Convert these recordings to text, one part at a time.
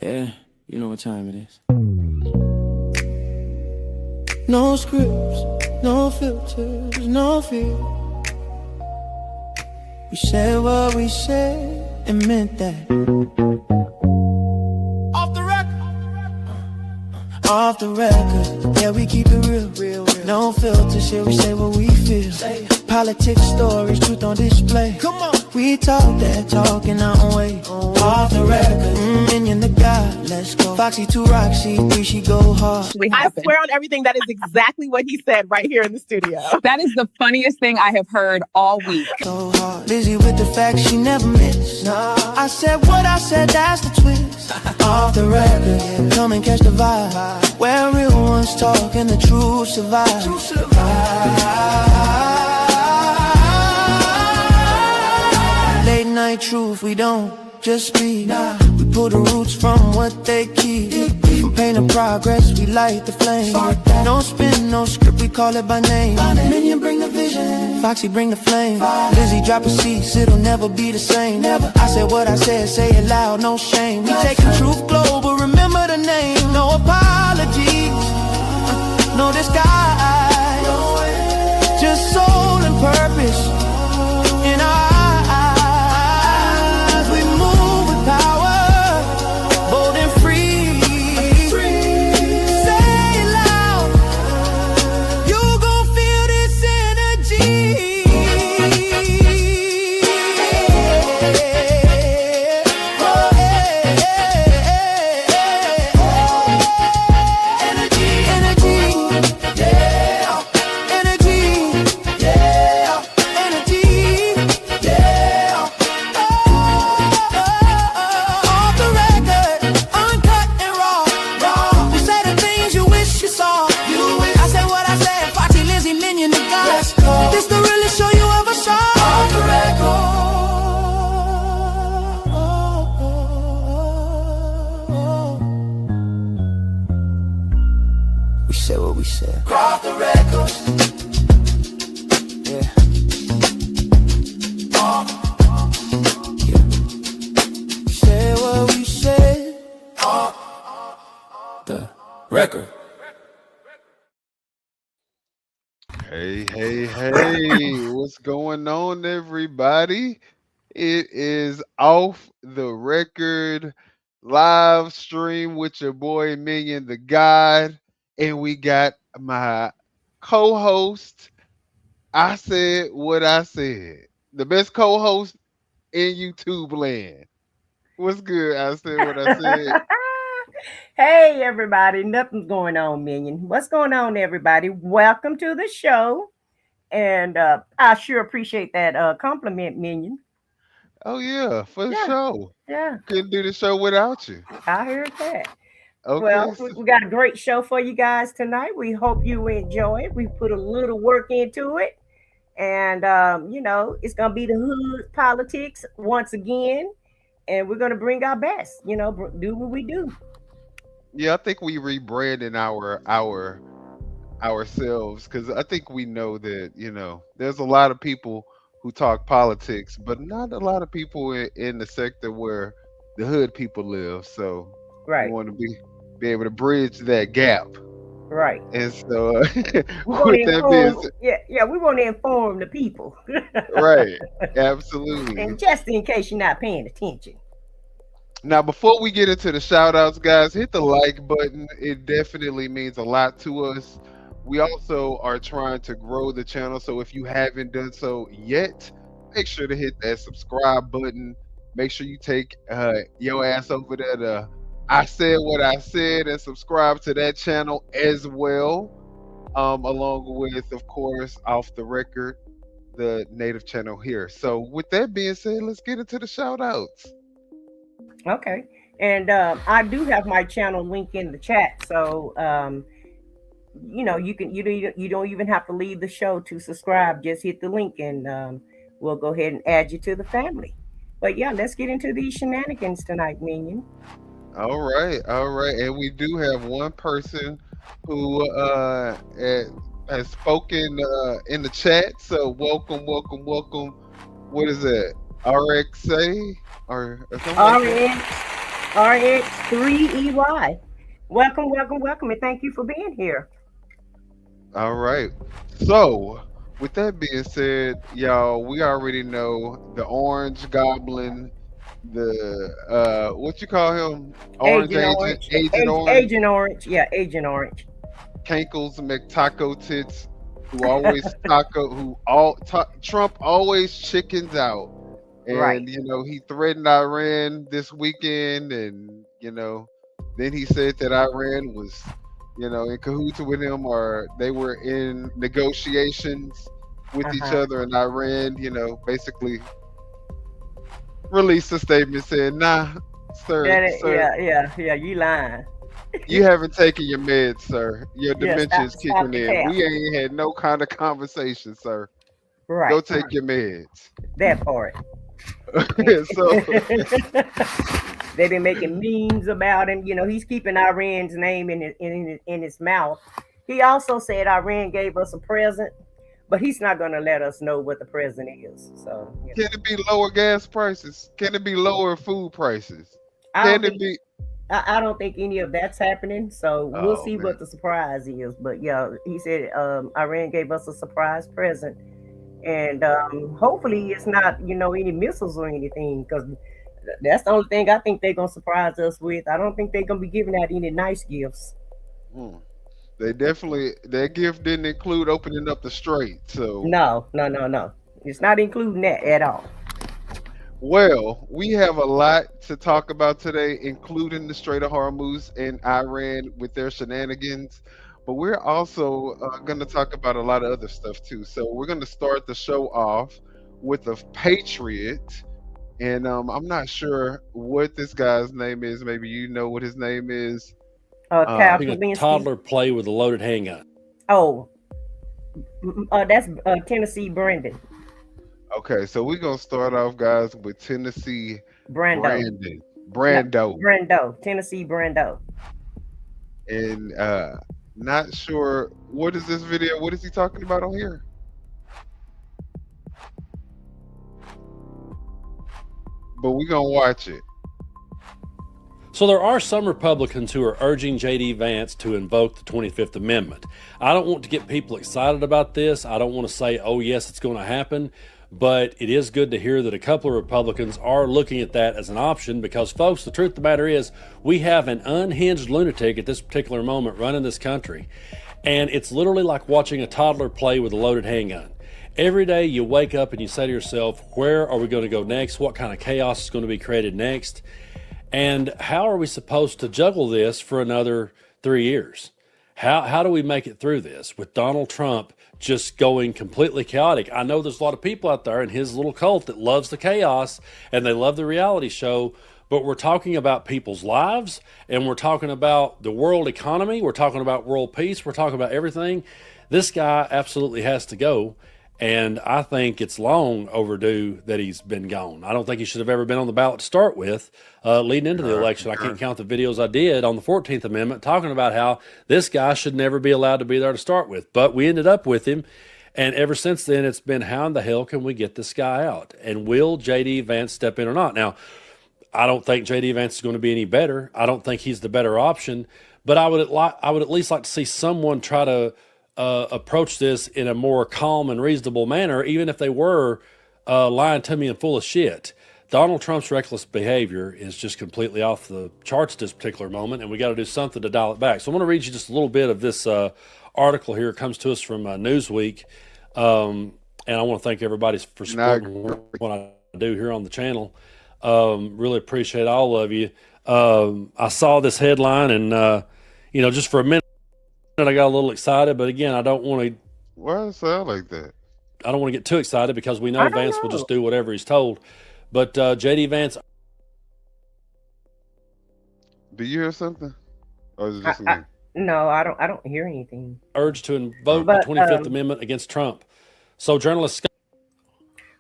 Yeah, you know what time it is. No scripts, no filters, no fear. We said what we said and meant that. Off the record. Off the record, yeah, we keep it real. No filter shit, we say what we feel. Politics, stories, truth on display. Come on. We talk that talk in our own way. Off the record, Minion the guy, let's go. Foxy 2 Roxy 3, she go hard. I swear on everything, that is exactly what he said right here in the studio. That is the funniest thing I have heard all week. So hard, busy with the facts she never missed. Nah. I said what I said, that's the twist. Off the record, yeah. Come and catch the vibe. Where real ones talk and the truth survive. Late night truth, we don't just speak. Nah. We pull the roots from what they keep. From pain to progress, we light the flame. No spin, no script, we call it by name. Minion bring the vision, Foxy bring the flame. Lizzie drop a cease, it'll never be the same. Never. I said what I said, say it loud, no shame. We take the truth global, remember the name. No apologies, no disguise. Just soul and purpose in our eyes. We move with power, bold and free. Say it loud, you gon' feel this energy. Hey, what's going on, everybody? It is Off the Record live stream with your boy Minion the God, and we got my co-host. I said what I said. The best co-host in YouTube land. What's good? I said what I said. Hey, everybody. Nothing's going on, Minion. What's going on, everybody? Welcome to the show. And I sure appreciate that compliment, Minion. Oh, yeah, for sure. Yeah. Couldn't do the show without you. I heard that. Okay. Well, we got a great show for you guys tonight. We hope you enjoy it. We put a little work into it. And, it's going to be the hood politics once again. And we're going to bring our best, do what we do. Yeah, I think we rebranding ourselves because I think we know that there's a lot of people who talk politics, but not a lot of people in the sector where the hood people live. So right, we want to be able to bridge that gap. Right. And so we want to inform the people. Right. Absolutely. And just in case you're not paying attention. Now, before we get into the shout outs, guys, hit the like button. It definitely means a lot to us. We also are trying to grow the channel, so if you haven't done so yet, make sure to hit that subscribe button. Make sure you take your ass over there to I Said What I Said and subscribe to that channel as well, along with, of course, Off the Record, the native channel here. So with that being said, let's get into the shout outs. Okay. And I do have my channel link in the chat, so you don't even have to leave the show to subscribe. Just hit the link and we'll go ahead and add you to the family. But yeah, let's get into these shenanigans tonight, Minion. All right. And we do have one person who has spoken in the chat. So welcome. What is that? RXA or something? RX. RH3EY. Welcome, welcome, welcome, and thank you for being here. All right. So, with that being said, y'all, we already know the Orange Goblin, the what you call him? Orange Agent Agent, Orange. Agent Orange, Agent Orange. Yeah, Agent Orange. Cankles McTaco Tits, who always Trump always chickens out. Right. And he threatened Iran this weekend, and then he said that Iran was in cahoots with him, or they were in negotiations with each Uh-huh. other, and Iran basically released a statement saying, nah, sir, Yeah, you lying. you haven't taken your meds, sir. Your Yeah, dementia is stop kicking the in. cap. We ain't had no kind of conversation, sir. Go Right. take your meds. That part. So They've been making memes about him. You know, he's keeping Iran's name in his mouth. He also said Iran gave us a present, but he's not going to let us know what the present is. So, can it be lower gas prices? Can it be lower food prices? I don't Can it think be? I don't think any of that's happening. So we'll Oh see man, what the surprise is. But yeah, he said Iran gave us a surprise present, and hopefully it's not any missiles or anything, because that's the only thing I think they're gonna surprise us with. I don't think they're gonna be giving out any nice gifts. Hmm. They definitely that gift didn't include opening up the strait. So No, no, no, no. It's not including that at all. well, we have a lot to talk about today, including the Strait of Hormuz and Iran with their shenanigans. But we're also going to talk about a lot of other stuff too. So we're going to start the show off with a patriot. And I'm not sure what this guy's name is. Maybe you know what his name is. Kyle Having a Kalinske. toddler play with a loaded handgun. Oh, that's Tennessee Brandon. Okay, so we're gonna start off, guys, with Tennessee Brando. Brandon No, Brando, Brando. Tennessee Brando. and not sure what is this video. What is he talking about on here? But we're gonna watch it. So there are some Republicans who are urging J.D. Vance to invoke the 25th Amendment. I don't want to get people excited about this. I don't want to say, oh, yes, it's going to happen. But it is good to hear that a couple of Republicans are looking at that as an option because, folks, the truth of the matter is we have an unhinged lunatic at this particular moment running this country. And it's literally like watching a toddler play with a loaded handgun. Every day you wake up and you say to yourself, where are we going to go next? What kind of chaos is going to be created next? And how are we supposed to juggle this for another 3 years? How do we make it through this with Donald Trump just going completely chaotic? I know there's a lot of people out there in his little cult that loves the chaos and they love the reality show, but we're talking about people's lives and we're talking about the world economy. We're talking about world peace. We're talking about everything. This guy absolutely has to go. And I think it's long overdue that he's been gone. I don't think he should have ever been on the ballot to start with, leading into the election. I can't count the videos I did on the 14th Amendment talking about how this guy should never be allowed to be there to start with. But we ended up with him. And ever since then, it's been how in the hell can we get this guy out? And will J.D. Vance step in or not? Now, I don't think J.D. Vance is going to be any better. I don't think he's the better option. But I would at least like to see someone try to approach this in a more calm and reasonable manner, even if they were lying to me and full of shit. Donald Trump's reckless behavior is just completely off the charts at this particular moment, and we got to do something to dial it back. So I'm going to read you just a little bit of this article here. It comes to us from Newsweek, and I want to thank everybody for supporting what I do here on the channel. Really appreciate all of you. I saw this headline, and just for a minute, I got a little excited, but again, I don't want to. Why does it sound like that? I don't want to get too excited because we know Vance will just do whatever he's told. But J.D. Vance. Do you hear something? Or is it just me? No, I don't hear anything. Urge to invoke the 25th Amendment against Trump. So journalists.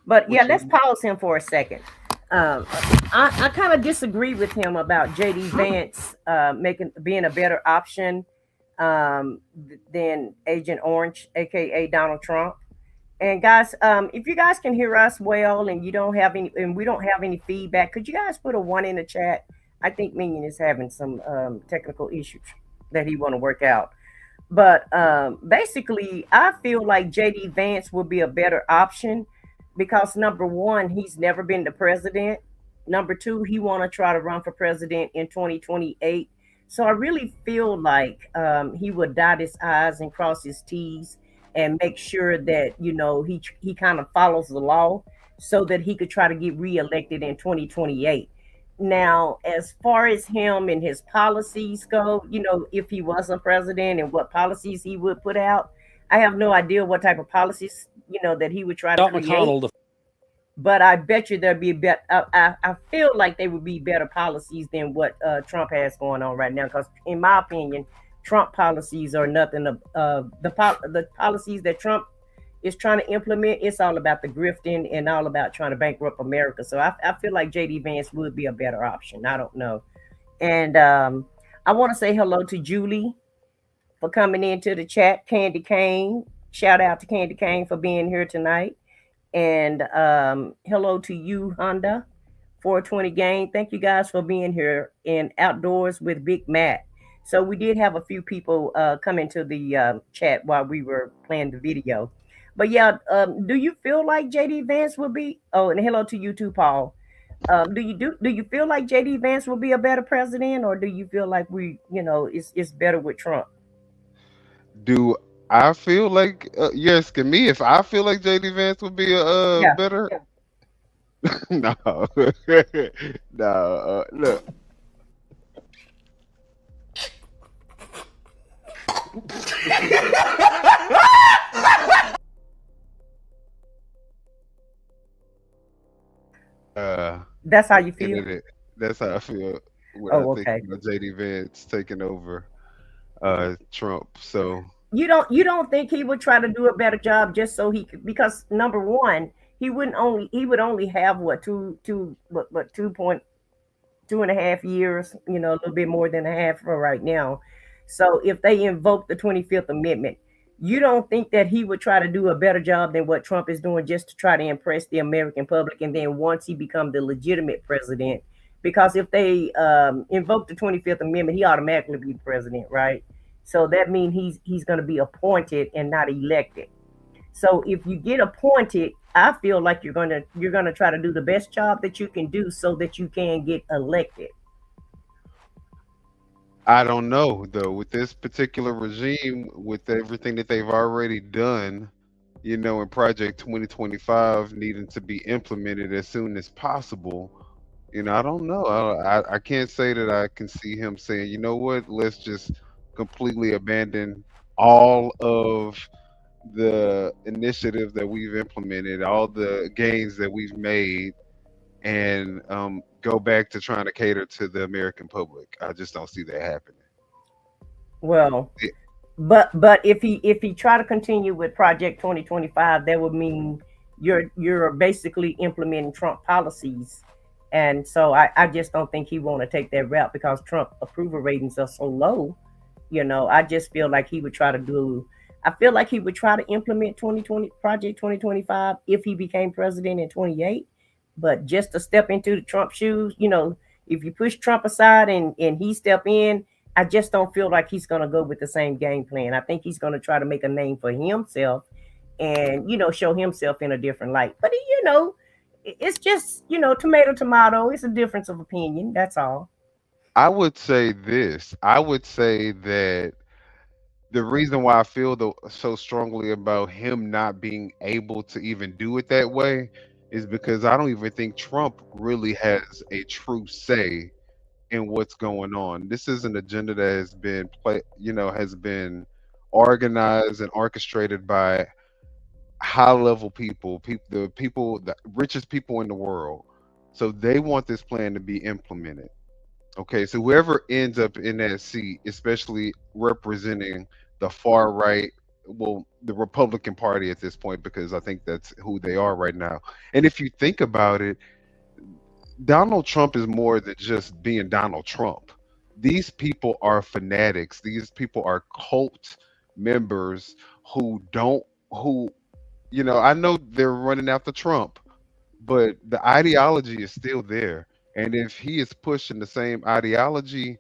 But yeah, let's pause him for a second. I kind of disagree with him about J.D. Vance being a better option than Agent Orange, aka Donald Trump. And guys, if you guys can hear us well and we don't have any feedback, could you guys put a 1 in the chat? I think Minion is having some technical issues that he want to work out. But basically, I feel like JD Vance would be a better option because number one, he's never been the president. Number two, he want to try to run for president in 2028. So I really feel like he would dot his I's and cross his T's and make sure that he kind of follows the law so that he could try to get reelected in 2028. Now, as far as him and his policies go, if he wasn't president and what policies he would put out, I have no idea what type of policies, that he would try to Scott create. McConnell, But I bet you there'd be better. I feel like they would be better policies than what Trump has going on right now. Because in my opinion, Trump policies are nothing. The policies that Trump is trying to implement, it's all about the grifting and all about trying to bankrupt America. So I feel like JD Vance would be a better option. I don't know. And I want to say hello to Julie for coming into the chat. Candy Kane, shout out to Candy Kane for being here tonight. And hello to you, Honda 420 Gang. Thank you guys for being here in Outdoors with Big Matt. So we did have a few people come into the chat while we were playing the video. But yeah, do you feel like JD Vance will be? Oh, and hello to you too, Paul. Do you feel like JD Vance will be a better president, or do you feel like it's better with Trump? Do I feel like you're asking me if I feel like JD Vance would be a Yeah. better? No, no. Look, That's how you and feel. that's how I feel when I Oh, think okay. about JD Vance taking over Trump. So You don't think he would try to do a better job just so he could, because number one, he would only have what what 2.2.5 years, a little bit more than a half for right now. So if they invoke the 25th Amendment, you don't think that he would try to do a better job than what Trump is doing just to try to impress the American public, and then once he becomes the legitimate president, because if they invoke the 25th Amendment, he automatically be president, right? So that means he's going to be appointed and not elected. So if you get appointed, I feel like you're gonna try to do the best job that you can do so that you can get elected. I don't know though with this particular regime, with everything that they've already done, in Project 2025 needing to be implemented as soon as possible. I don't know. I can't say that I can see him saying, you know what, let's just completely abandon all of the initiatives that we've implemented, all the gains that we've made, and go back to trying to cater to the American public. I just don't see that happening. Well, Yeah, but if he try to continue with Project 2025, that would mean you're basically implementing Trump policies. And so I just don't think he want to take that route because Trump approval ratings are so low. I just feel like he would try to do. I feel like he would try to implement 2020 Project 2025 if he became president in 28. But just to step into the Trump shoes, if you push Trump aside and he step in, I just don't feel like he's gonna go with the same game plan. I think he's gonna try to make a name for himself and show himself in a different light. But it's just tomato tomato. It's a difference of opinion. That's all. I would say this. I would say that the reason why I feel so strongly about him not being able to even do it that way is because I don't even think Trump really has a true say in what's going on. This is an agenda that has been has been organized and orchestrated by high level the richest people in the world. So they want this plan to be implemented. Okay, so whoever ends up in that seat, especially representing the far right, well, the Republican Party at this point, because I think that's who they are right now. And if you think about it, Donald Trump is more than just being Donald Trump. These people are fanatics. These people are cult members who don't, who, I know they're running after Trump, but the ideology is still there. And if he is pushing the same ideology,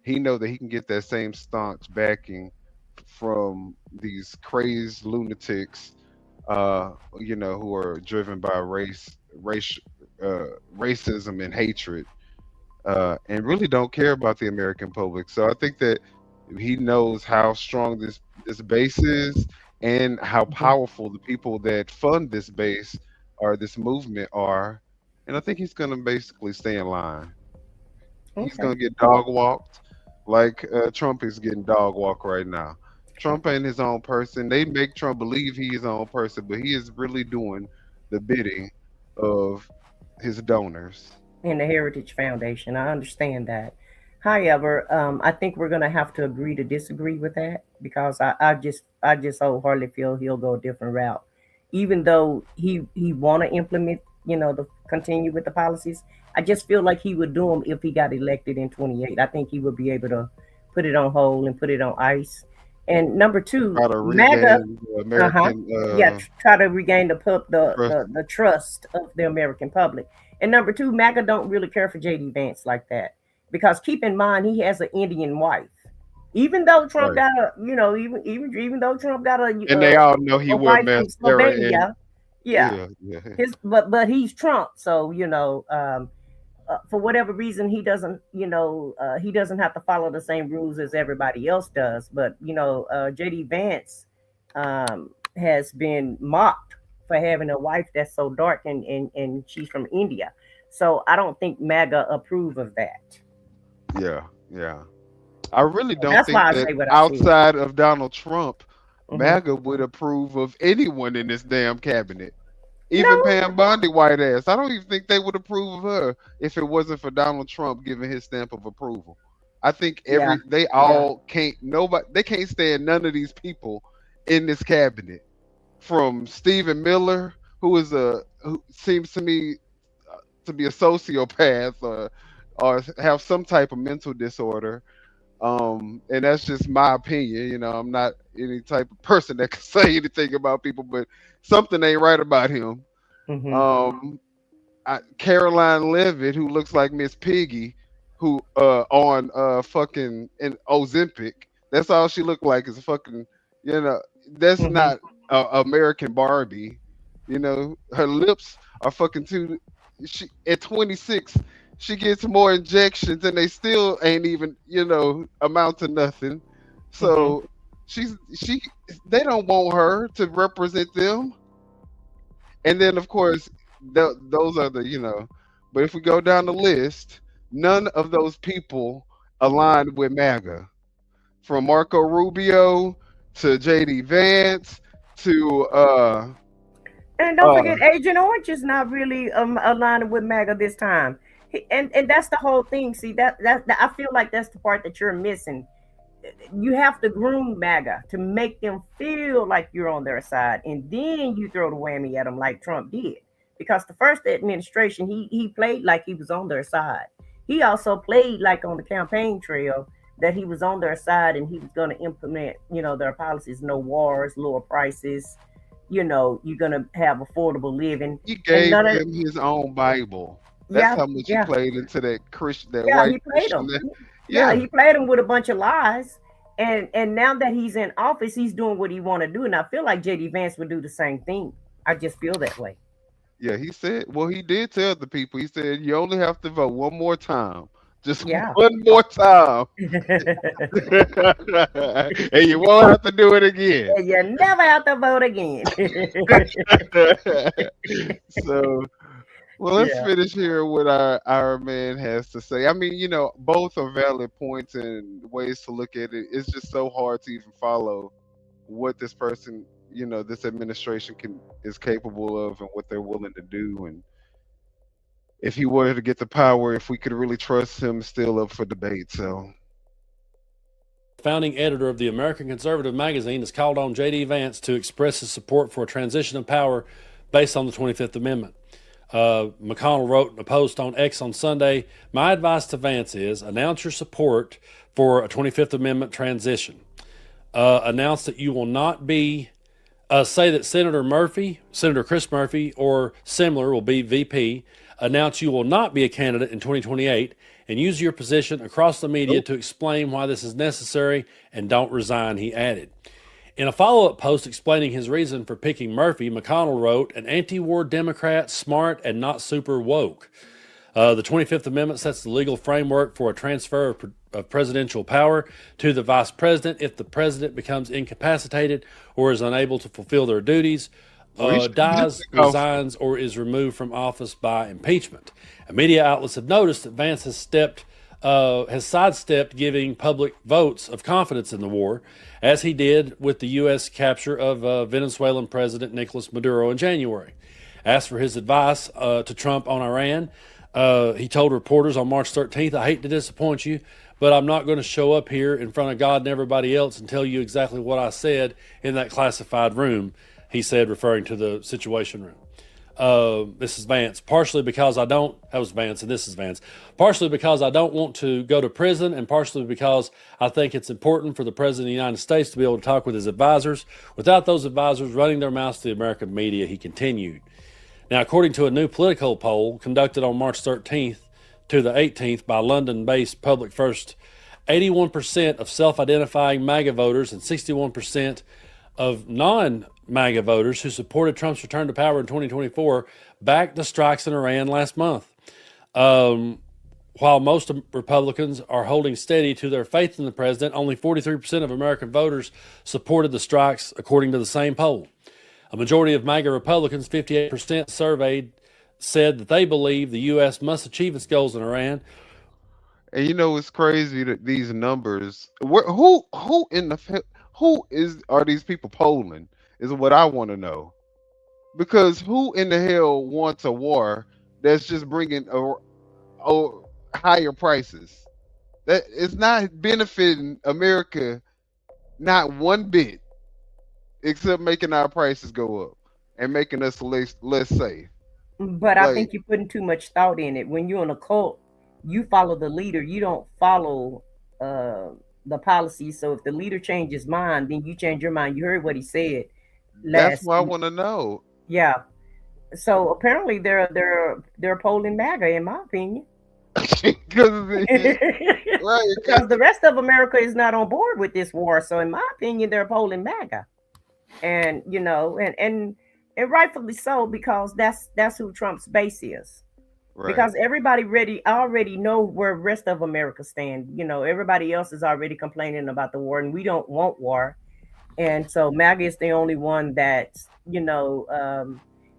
he know that he can get that same staunch backing from these crazed lunatics, who are driven by racism and hatred, and really don't care about the American public. So I think that he knows how strong this base is and how Mhm. powerful the people that fund this base or this movement are. And I think he's going to basically stay in line. He's Okay. going to get dog walked like Trump is getting dog walked right now. Trump ain't his own person. They make Trump believe he's his own person, but he is really doing the bidding of his donors. In the Heritage Foundation. I understand that. However, I think we're going to have to agree to disagree with that because I just wholeheartedly feel he'll go a different route, even though he want to implement, the continue with the policies. I just feel like he would do them if he got elected in 28. I think he would be able to put it on hold and put it on ice. And number two, Try to MAGA, regain the uh-huh, American yeah, try to regain trust. the trust of the American public. And number two, MAGA don't really care for JD Vance like that because keep in mind he has an Indian wife. Even though Trump Right. got a, even though Trump got And they all know he a wore wife from mascara and Slovenia, yeah, yeah, yeah. but he's Trump, so for whatever reason he doesn't have to follow the same rules as everybody else does. But JD Vance has been mocked for having a wife that's so dark and she's from India. So I don't think MAGA approve of that. Yeah, yeah. I really don't That's think why I that say what I said. outside of Donald Trump, Hmm. MAGA would approve of anyone in this damn cabinet. Even No, Pam Bondi white ass. I don't even think they would approve of her if it wasn't for Donald Trump giving his stamp of approval. I think yeah, they yeah. all can't nobody they can't stand none of these people in this cabinet. From Stephen Miller, who seems to me to be a sociopath or have some type of mental disorder. And that's just my opinion. I'm not any type of person that can say anything about people, but something ain't right about him. Hmm. Um, Caroline Levitt, who looks like Miss Piggy, who on fucking in Ozempic. That's all she looked like is a fucking, you know, that's Hmm. not American Barbie. Her lips are fucking too. She at 26, she gets more injections and they still ain't even amount to nothing. Hmm. So she they don't want her to represent them. And then, of course, those are the. But if we go down the list, none of those people aligned with MAGA. From Marco Rubio to JD Vance to And don't uh forget, Agent Orange is not really aligning with MAGA this time. And that's the whole thing. See that I feel like that's the part that you're missing. You have to groom MAGA to make them feel like you're on their side, and then you throw the whammy at them like Trump did. Because the first administration, he played like he was on their side. He also played like on the campaign trail that he was on their side and he was going to implement, their policies: no wars, lower prices. You're going to have affordable living, he and gave none of them his own Bible. That's yeah, how much he yeah, played into that yeah, white he played Christian. them. Yeah, Yeah, he played them with a bunch of lies. And now that he's in office, he's doing what he want to do. And I feel like JD Vance would do the same thing. I just feel that way. yeah. He said, well, he did tell the people. He said, you only have to vote one more time, just Yeah. one more time, and you won't have to do it again. And you never have to vote again. So, well, let's Yeah. finish here what our man has to say. I mean, both are valid points and ways to look at it. It's just so hard to even follow what this person, this administration is capable of and what they're willing to do. And if he were to get the power, if we could really trust him, is still up for debate. So, Founding editor of the American Conservative magazine has called on J.D. Vance to express his support for a transition of power based on the 25th Amendment. McConnell wrote in a post on X on Sunday, "My advice to Vance is announce your support for a 25th Amendment transition. Announce that you will not be, say that Senator Chris Murphy or similar will be VP. announce you will not be a candidate in 2028, and use your position across the media to explain why this is necessary, and don't resign, he added. In a follow-up post explaining his reason for picking Murphy, McConnell wrote, an anti-war Democrat, smart and not super woke. The 25th Amendment sets the legal framework for a transfer of presidential power to the vice president if the president becomes incapacitated or is unable to fulfill their duties, dies, resigns, or is removed from office by impeachment. And media outlets have noticed that Vance has sidestepped giving public votes of confidence in the war, as he did with the U.S. capture of Venezuelan President Nicolas Maduro in January. Asked for his advice to Trump on Iran, he told reporters on March 13th, I hate to disappoint you, but I'm not going to show up here in front of God and everybody else and tell you exactly what I said in that classified room, he said, referring to the Situation Room. This is Vance. Partially because I don't want to go to prison, and partially because I think it's important for the President of the United States to be able to talk with his advisors without those advisors running their mouths to the American media, he continued. Now, according to a new Politico poll conducted on March 13th to the 18th by London-based Public First, 81% of self-identifying MAGA voters and 61% of non-MAGA voters who supported Trump's return to power in 2024 backed the strikes in Iran last month. While most Republicans are holding steady to their faith in the president, only 43% of American voters supported the strikes, according to the same poll. A majority of MAGA Republicans, 58% surveyed, said that they believe the U.S. must achieve its goals in Iran. And you know, it's crazy that these numbers. Are these people polling? Is what I want to know. Because who in the hell wants a war that's just bringing higher prices? That it's not benefiting America, not one bit, except making our prices go up and making us less safe. But I think you're putting too much thought in it. When you're in a cult, you follow the leader. You don't follow the policy. So if the leader changes mind, then you change your mind. You heard what he said. That's what I want to know. Yeah. So apparently they're polling MAGA, in my opinion. Because the rest of America is not on board with this war. So in my opinion, they're polling MAGA. And you know, and rightfully so, because that's who Trump's base is. Right. Because everybody already know where the rest of America stand. You know, everybody else is already complaining about the war, and we don't want war. And so MAGA is the only one that's, you know,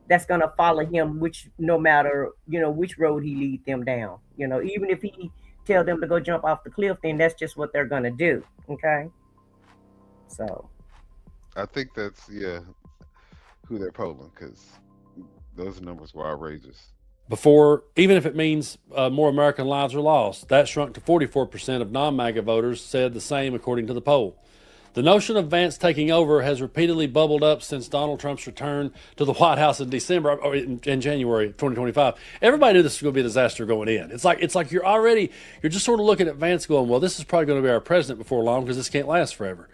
that's gonna follow him, no matter, you know, which road he lead them down. You know, even if he tell them to go jump off the cliff, then that's just what they're gonna do. Okay. So I think that's who they're polling, because those numbers were outrageous. Before, even if it means more American lives are lost, that shrunk to 44% of non-MAGA voters said the same, according to the poll. The notion of Vance taking over has repeatedly bubbled up since Donald Trump's return to the White House in January 2025. Everybody knew this was going to be a disaster going in. It's like you're just sort of looking at Vance going, well, this is probably going to be our president before long, because this can't last forever.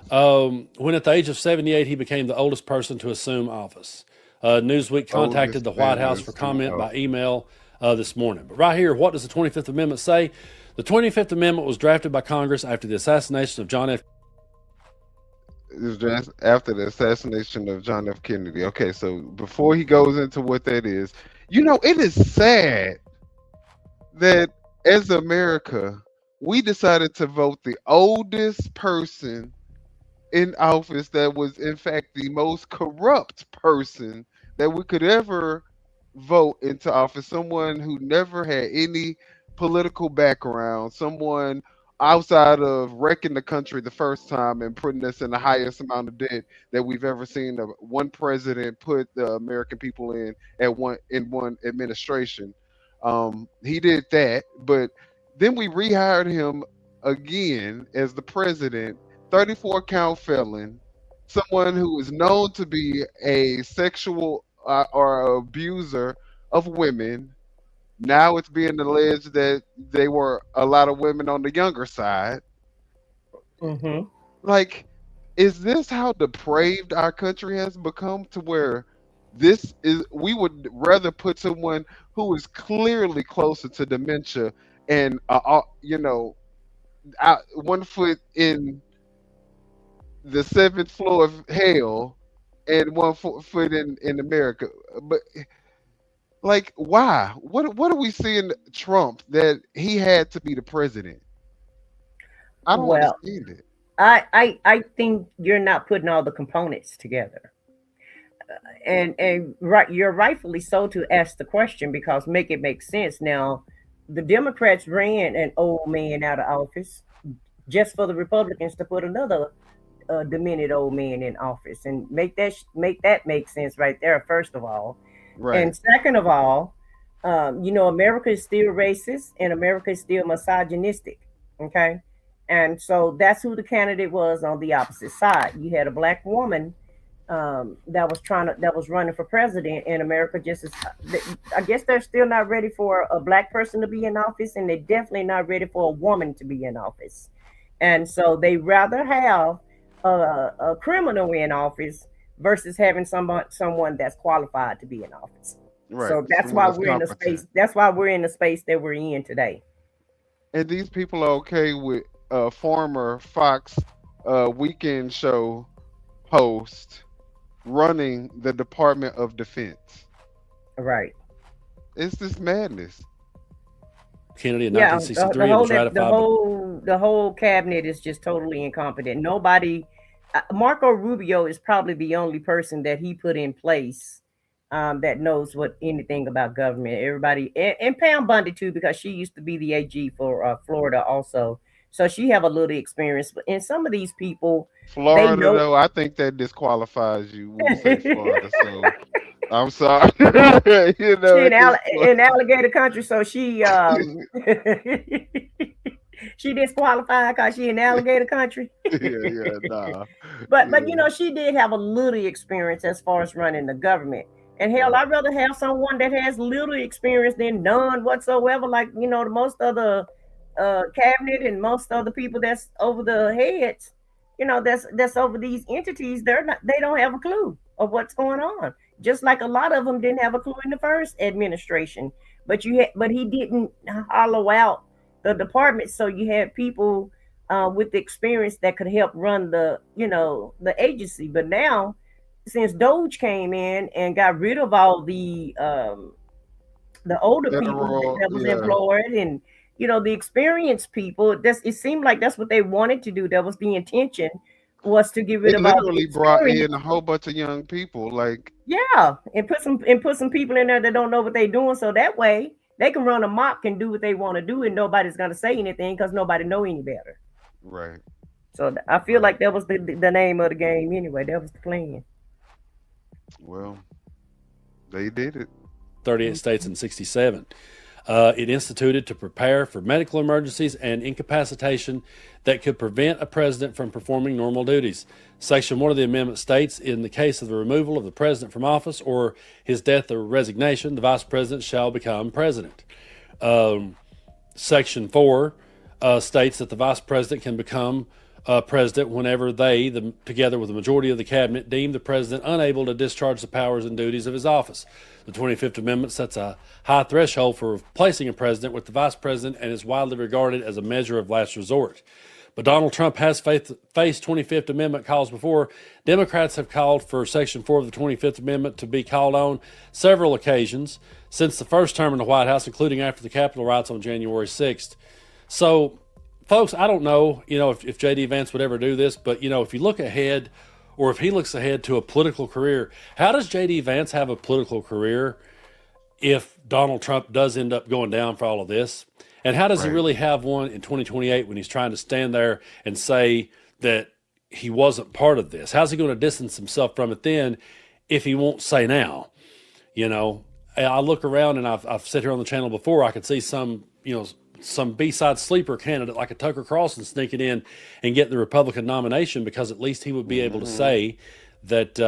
When at the age of 78, he became the oldest person to assume office. Newsweek contacted the White House for comment by email this morning. But right here, what does the 25th Amendment say? The 25th Amendment was drafted by Congress after the assassination of John F. It was just after the assassination of John F. Kennedy. Okay, so before he goes into what that is, you know, it is sad that as America, we decided to vote the oldest person in office that was, in fact, the most corrupt person that we could ever vote into office. Someone who never had any political background, someone outside of wrecking the country the first time and putting us in the highest amount of debt that we've ever seen one president put the American people in one administration. He did that, but then we rehired him again as the president, 34-count felon, someone who is known to be a sexual or abuser of women. Now it's being alleged that they were a lot of women on the younger side. Mm-hmm. Like, is this how depraved our country has become, to where We would rather put someone who is clearly closer to dementia and one foot in the seventh floor of hell and foot in America. But like, why? What are we seeing Trump that he had to be the president? I don't Well, understand it. I think you're not putting all the components together. And right, you're rightfully so to ask the question, because make it make sense. Now, the Democrats ran an old man out of office just for the Republicans to put another demented old man in office, and make that make sense right there, first of all. Right. And second of all, America is still racist and America is still misogynistic. Okay. And so that's who the candidate was on the opposite side. You had a black woman that was running for president, and America just is. I guess they're still not ready for a black person to be in office, and they're definitely not ready for a woman to be in office. And so they rather have a criminal in office versus having someone that's qualified to be in office. Right. So that's Someone why that's we're in the competent. space. That's why we're in the space that we're in today. And these people are okay with former Fox weekend show host running the Department of Defense. Right. It's this madness. Kennedy in Yeah, 1963 and was ratified. the whole cabinet is just totally incompetent. Nobody, Marco Rubio is probably the only person that he put in place that knows what anything about government. Everybody, and Pam Bundy too, because she used to be the AG for Florida also, so she have a little experience. But in some of these people, they Florida, know. though, I think that disqualifies you when you say Florida. So I'm sorry. She At this in point. alligator country, so she she disqualified because she in alligator country. Yeah, nah. But Yeah, she did have a little experience as far as running the government. And hell, right. I'd rather have someone that has little experience than none whatsoever. Like the most of the cabinet and most of the people that's over the heads, that's over these entities. They don't have a clue of what's going on. Just like a lot of them didn't have a clue in the first administration. But he didn't hollow out the department, so you had people with the experience that could help run the agency. But now, since Doge came in and got rid of all the older people Federal, that was yeah. employed, and the experienced people, it seemed like that's what they wanted to do. That was the intention, was to get rid It of all the literally brought experience. in a whole bunch of young people. Like, Yeah, and put some people in there that don't know what they're doing, so that way they can run amok and do what they want to do, and nobody's gonna say anything because nobody know any better. right, So I feel right. like that was the name of the game anyway. That was the plan. Well, they did it. 38 states and 67. It instituted to prepare for medical emergencies and incapacitation that could prevent a president from performing normal duties. Section 1 of the amendment states, in the case of the removal of the president from office or his death or resignation, the vice president shall become president. Section 4 states that the vice president can become president whenever together with the majority of the cabinet, deem the president unable to discharge the powers and duties of his office. The 25th Amendment sets a high threshold for replacing a president with the vice president and is widely regarded as a measure of last resort. But Donald Trump has faced 25th Amendment calls before. Democrats have called for Section 4 of the 25th Amendment to be called on several occasions since the first term in the White House, including after the Capitol riots on January 6th. So, folks, I don't know, if J.D. Vance would ever do this, but, if you look ahead, or if he looks ahead to a political career, how does J.D. Vance have a political career if Donald Trump does end up going down for all of this? And how does he Right. really have one in 2028 when he's trying to stand there and say that he wasn't part of this? How's he going to distance himself from it then if he won't say now? I look around, and I've said here on the channel before, I could see some B-side sleeper candidate like a Tucker Carlson sneaking in and getting the Republican nomination, because at least he would be able to say that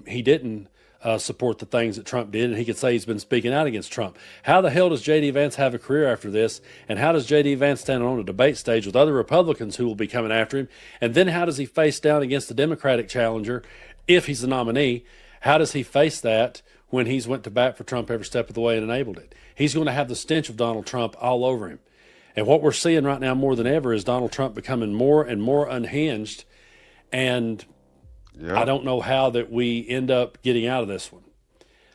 he didn't support the things that Trump did, and he could say he's been speaking out against Trump. How the hell does J.D. Vance have a career after this? And how does J.D. Vance stand on a debate stage with other Republicans who will be coming after him? And then how does he face down against the Democratic challenger if he's the nominee? How does he face that when he's went to bat for Trump every step of the way and enabled it? He's going to have the stench of Donald Trump all over him. And what we're seeing right now more than ever is Donald Trump becoming more and more unhinged. And I don't know how that we end up getting out of this one.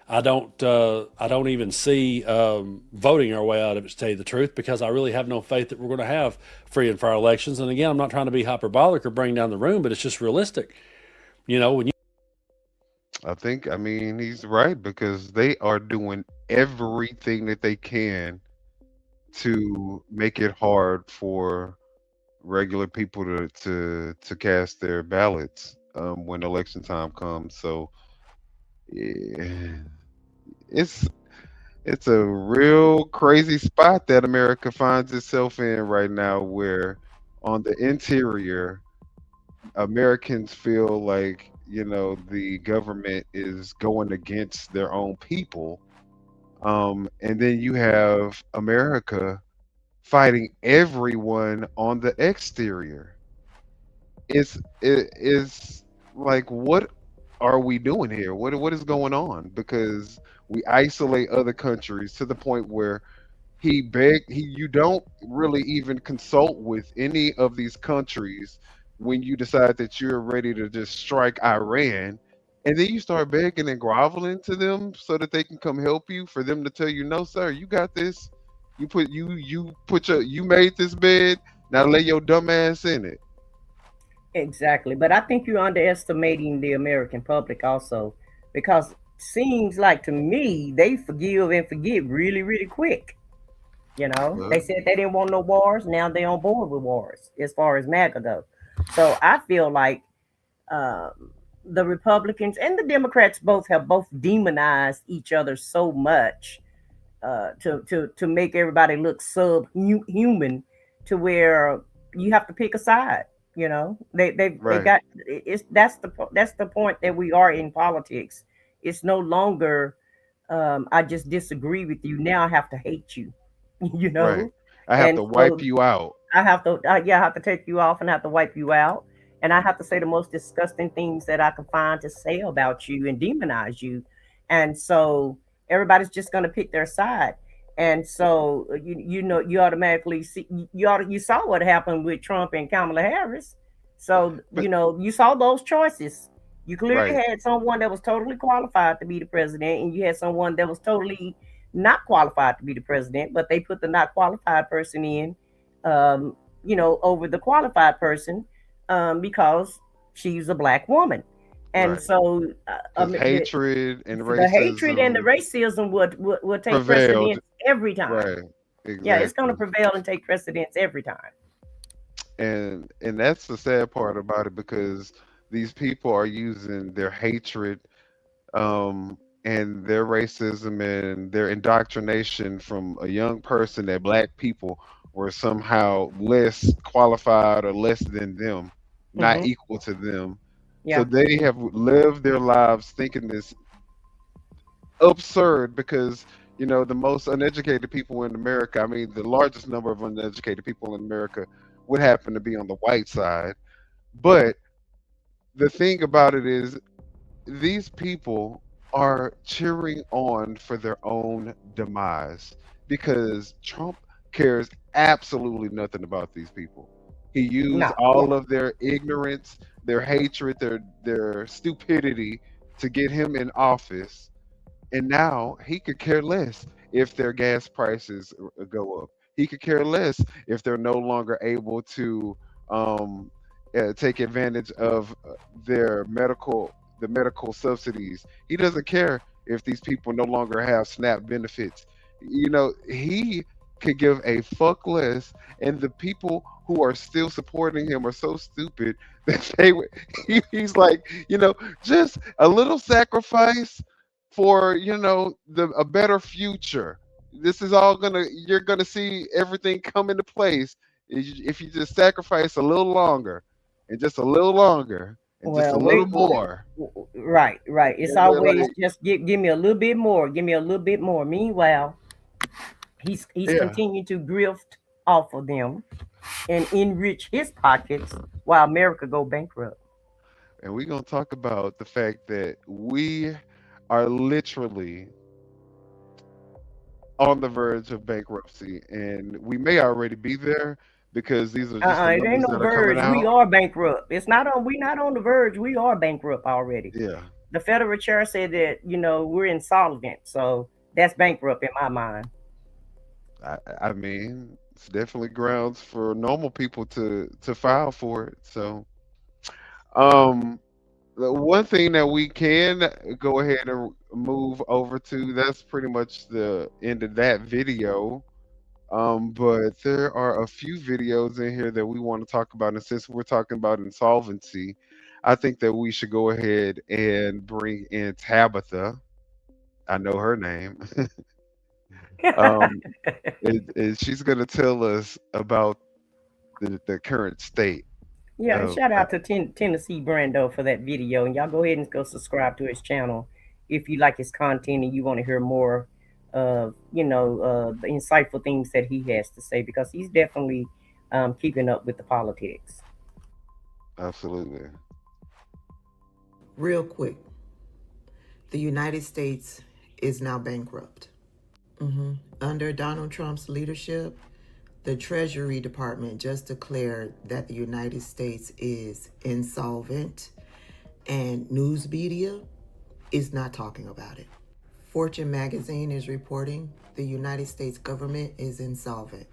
I don't even see voting our way out of it, to tell you the truth, because I really have no faith that we're going to have free and fair elections. And again, I'm not trying to be hyperbolic or bring down the room, but it's just realistic. You know, when you I mean, he's right because they are doing everything that they can to make it hard for regular people to cast their ballots when election time comes. So yeah, it's it's a real crazy spot that America finds itself in right now, where on the interior, Americans feel like the government is going against their own people, and then you have America fighting everyone on the exterior. It is like, what are we doing here? What is going on? Because we isolate other countries to the point where you don't really even consult with any of these countries when you decide that you're ready to just strike Iran, and then you start begging and groveling to them so that they can come help you, for them to tell you, no sir, you got this. You made this bed, now lay your dumb ass in it. Exactly. But I think you're underestimating the American public also, because seems like to me they forgive and forget really, really quick. You know, Well, they said they didn't want no wars. Now they're on board with wars as far as MAGA go. So I feel like the Republicans and the Democrats both demonized each other so much to make everybody look subhuman, to where you have to pick a side. You know, they right, got it's that's the point that we are in politics. It's no longer I just disagree with you. Now I have to hate you. You right. know, I have and to wipe so you out. I have to, yeah, I have to take you off and have to wipe you out. And I have to say the most disgusting things that I can find to say about you and demonize you. And so everybody's just going to pick their side. And so you automatically see you saw what happened with Trump and Kamala Harris. So But you saw those choices. You clearly right, had someone that was totally qualified to be the president, and you had someone that was totally not qualified to be the president, but they put the not qualified person in, over the qualified person, because she's a black woman. And right. so Because hatred and the hatred and the racism racism would take prevailed. precedence every time. Right, Yeah, it's going to exactly. prevail and take precedence every time. And that's the sad part about it, because these people are using their hatred, and their racism and their indoctrination from a young person that black people were somehow less qualified or less than them, not Hmm. equal to them. So Yeah. they have lived their lives thinking this absurd, because the most uneducated people in America, I mean the largest number of uneducated people in America, would happen to be on the white side. But the thing about it is, these people are cheering on for their own demise, because Trump cares absolutely nothing about these people. He used No. Yeah. all of their ignorance, their hatred, their stupidity to get him in office, and now he could care less if their gas prices go up. He could care less if they're no longer able to um, take advantage of the medical subsidies. He doesn't care if these people no longer have SNAP benefits. He could give a fuck less, and the people who are still supporting him are so stupid that he's like, just a little sacrifice for a better future. This is all you're gonna see everything come into place if you just sacrifice a little longer, and just a little longer, and just a Well, little more. right, right. It's And they're always like, just give me a little bit more, give me a little bit more. Meanwhile, he's yeah, continuing to grift off of them and enrich his pockets while America go bankrupt. and we're gonna talk about the fact that we are literally on the verge of bankruptcy, and we may already be there because these are just the It ain't numbers no that are coming verge. We out. are bankrupt. It's not on. We not on the verge. We are bankrupt already. Yeah, The Federal Chair said that we're insolvent, so that's bankrupt in my mind. I mean, it's definitely grounds for normal people to file for it. So, um, the one thing that we can go ahead and move over to, that's pretty much the end of that video. But there are a few videos in here that we want to talk about, and since we're talking about insolvency, I think that we should go ahead and bring in Tabitha. I know her name. um, she's going to tell us about the current state Yeah, and of. shout out to Tennessee Brando for that video. And y'all go ahead and go subscribe to his channel if you like his content and you want to hear more of, the insightful things that he has to say, because he's definitely keeping up with the politics. Absolutely. Real quick, the United States is now bankrupt. Under Donald Trump's leadership, the Treasury Department just declared that the United States is insolvent, and news media is not talking about it. Fortune magazine is reporting the United States government is insolvent.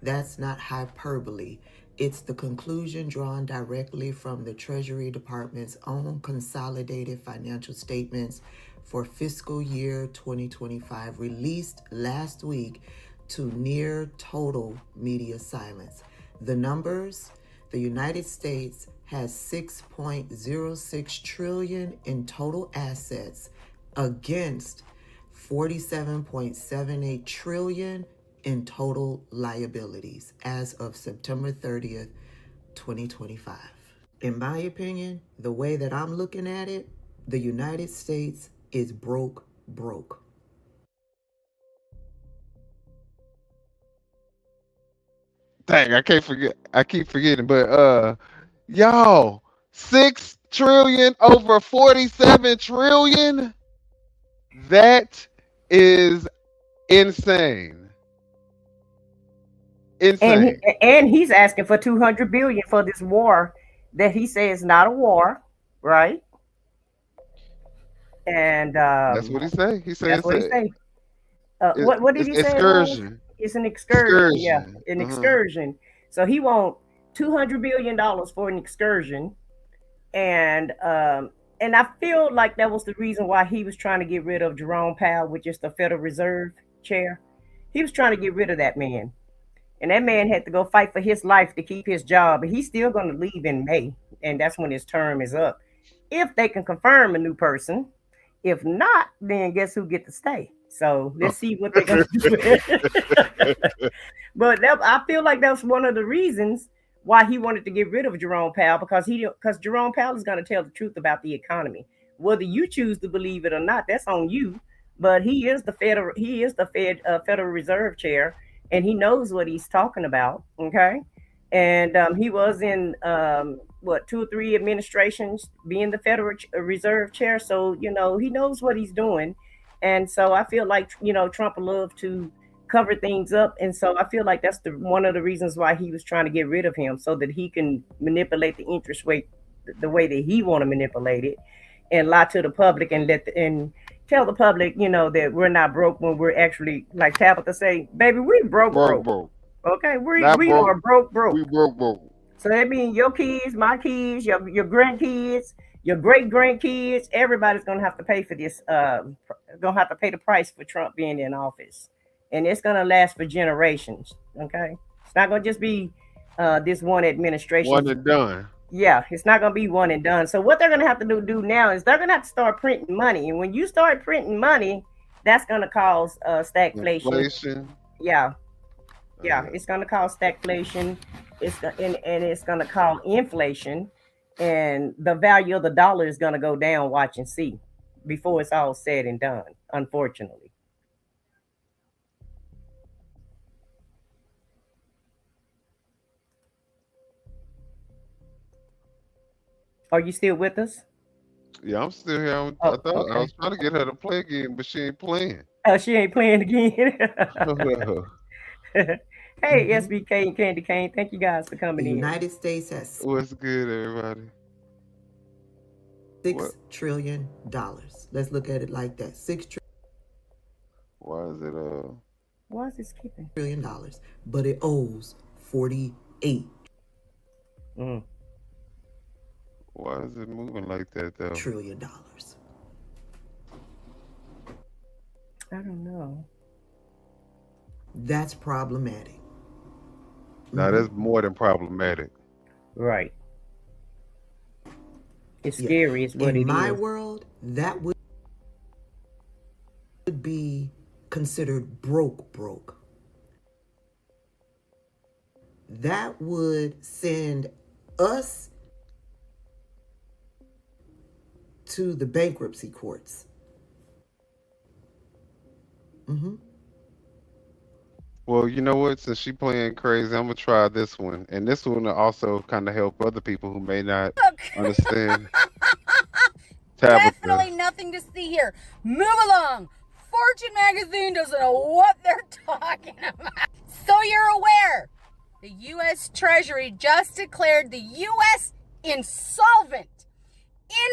That's not hyperbole. It's the conclusion drawn directly from the Treasury Department's own consolidated financial statements for fiscal year 2025, released last week to near total media silence. The numbers: the United States has 6.06 trillion in total assets against 47.78 trillion in total liabilities as of September 30th, 2025. In my opinion, the way that I'm looking at it, the United States is broke. Dang, I can't forget. I keep forgetting, but y'all, 6 trillion over 47 trillion. That is insane. And Insane. he's asking for 200 billion for this war that he says is not a war, right? And That's what he say. He that's says what he that say. What did it's he say it was? excursion. It's an excursion. Yeah, Excursion. an Uh-huh. excursion. So he want $200 billion for an excursion, and I feel like that was the reason why he was trying to get rid of Jerome Powell, which is the Federal Reserve chair. He was trying to get rid of that man, and that man had to go fight for his life to keep his job. But he's still going to leave in May, and that's when his term is up. If they can confirm a new person, if not, then guess who get to stay? So let's see what they're gonna do. But I feel like that's one of the reasons why he wanted to get rid of Jerome Powell, because Jerome Powell is going to tell the truth about the economy. Whether you choose to believe it or not, that's on you. But he is the Federal Reserve chair, and he knows what he's talking about. Okay, and he was in what, 2 or 3 administrations being the Federal Reserve chair, so he knows what he's doing. And so I feel like Trump would love to cover things up, and so I feel like that's one of the reasons why he was trying to get rid of him, so that he can manipulate the interest rate the way that he want to manipulate it, and lie to the public, and and tell the public that we're not broke, when we're actually, like Tabitha say, baby, we broke. Broke. Okay, Not we broke. are broke. We broke. So that means your kids, my kids, your grandkids, your great grandkids, everybody's gonna have to pay for this. Gonna have to pay the price for Trump being in office, and it's gonna last for generations. Okay, it's not gonna just be this one administration. One and done. Yeah, it's not gonna be one and done. So what they're gonna have to do now is they're gonna have to start printing money, and when you start printing money, that's gonna cause stagflation. Inflation. Yeah, it's going to cause stagflation. And it's going to cause inflation, and the value of the dollar is going to go down. Watch and see, before it's all said and done. Unfortunately. Are you still with us? Yeah, I'm still here. I Oh, thought I okay. was trying to get her to play again, but she ain't playing. She ain't playing again. Hey, Mhm. SBK and Candy Cane, thank you guys for The coming in. United States has What's good, everybody? $6 What? trillion. Let's look at it like that. Why is it Why is it skipping? Trillion, but it owes $48 Mm. why is it moving like that though? trillion. I don't know. That's problematic. Now that's more than problematic. Right. It's Yeah. scary, is what In it my is. world, that would be considered broke. That would send us to the bankruptcy courts. Well, you know what? Since she playing crazy, I'm gonna try this one, and this one will also kind of help other people who may not understand. Tabitha. Definitely nothing to see here. Move along. Fortune magazine doesn't know what they're talking about. So you're aware, the U.S. Treasury just declared the U.S. insolvent.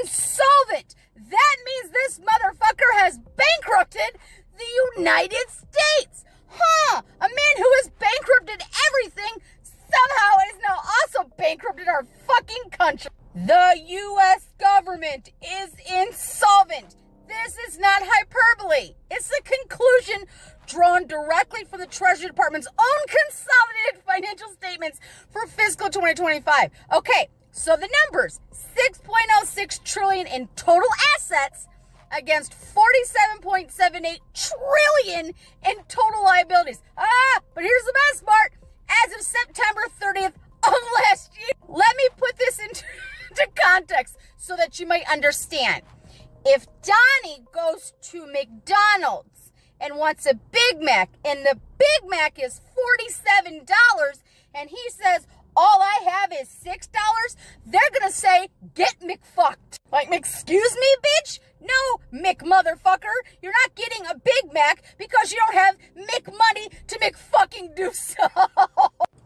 Insolvent! That means this motherfucker has bankrupted the United States. Huh? A man who has bankrupted everything somehow is now also bankrupted our fucking country. The U.S. government is insolvent. This is not hyperbole. It's a conclusion drawn directly from the Treasury Department's own consolidated financial statements for fiscal 2025. Okay, so the numbers, 6.06 trillion in total assets against 47.78 trillion in total liabilities. But here's the best part. As of September 30th of last year, let me put this into context so that you might understand. If Donnie goes to McDonald's and wants a Big Mac, and the Big Mac is $47, and he says, all I have is $6, they're gonna say, get McFucked. Like, excuse me, bitch? No, McMotherfucker, you're not getting a Big Mac because you don't have McMoney to McFucking do so.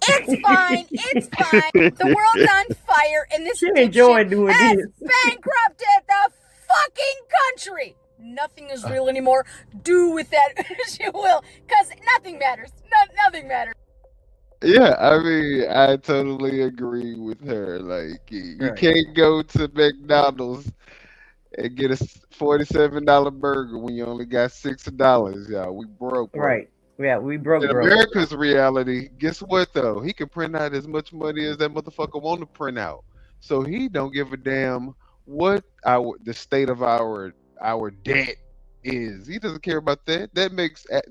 It's fine, it's fine. The world's on fire, and this She enjoyed doing has this. bankrupted the fucking country. Nothing is real anymore. Do with that as you will, because nothing matters. Nothing matters. Yeah, I mean, I totally agree with her. Like, you Right. can't go to McDonald's and get a $47 burger when you only got $6, y'all. We broke. Right. Yeah, we broke. In America's reality, guess what though? He can print out as much money as that motherfucker want to print out. So he don't give a damn what the state of our debt is. He doesn't care about that.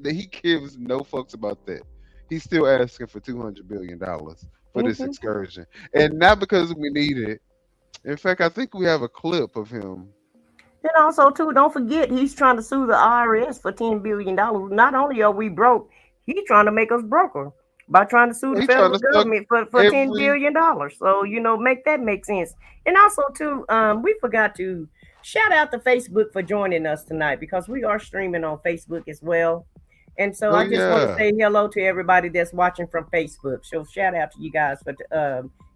He gives no fucks about that. He's still asking for $200 billion for this excursion, and not because we need it. In fact, I think we have a clip of him. And also, too, don't forget, he's trying to sue the IRS for $10 billion. Not only are we broke, he's trying to make us broker by trying to sue the federal government for $10 billion. So, make that make sense. And also, too, we forgot to shout out to Facebook for joining us tonight, because we are streaming on Facebook as well. And so I just want to say hello to everybody that's watching from Facebook. So shout out to you guys for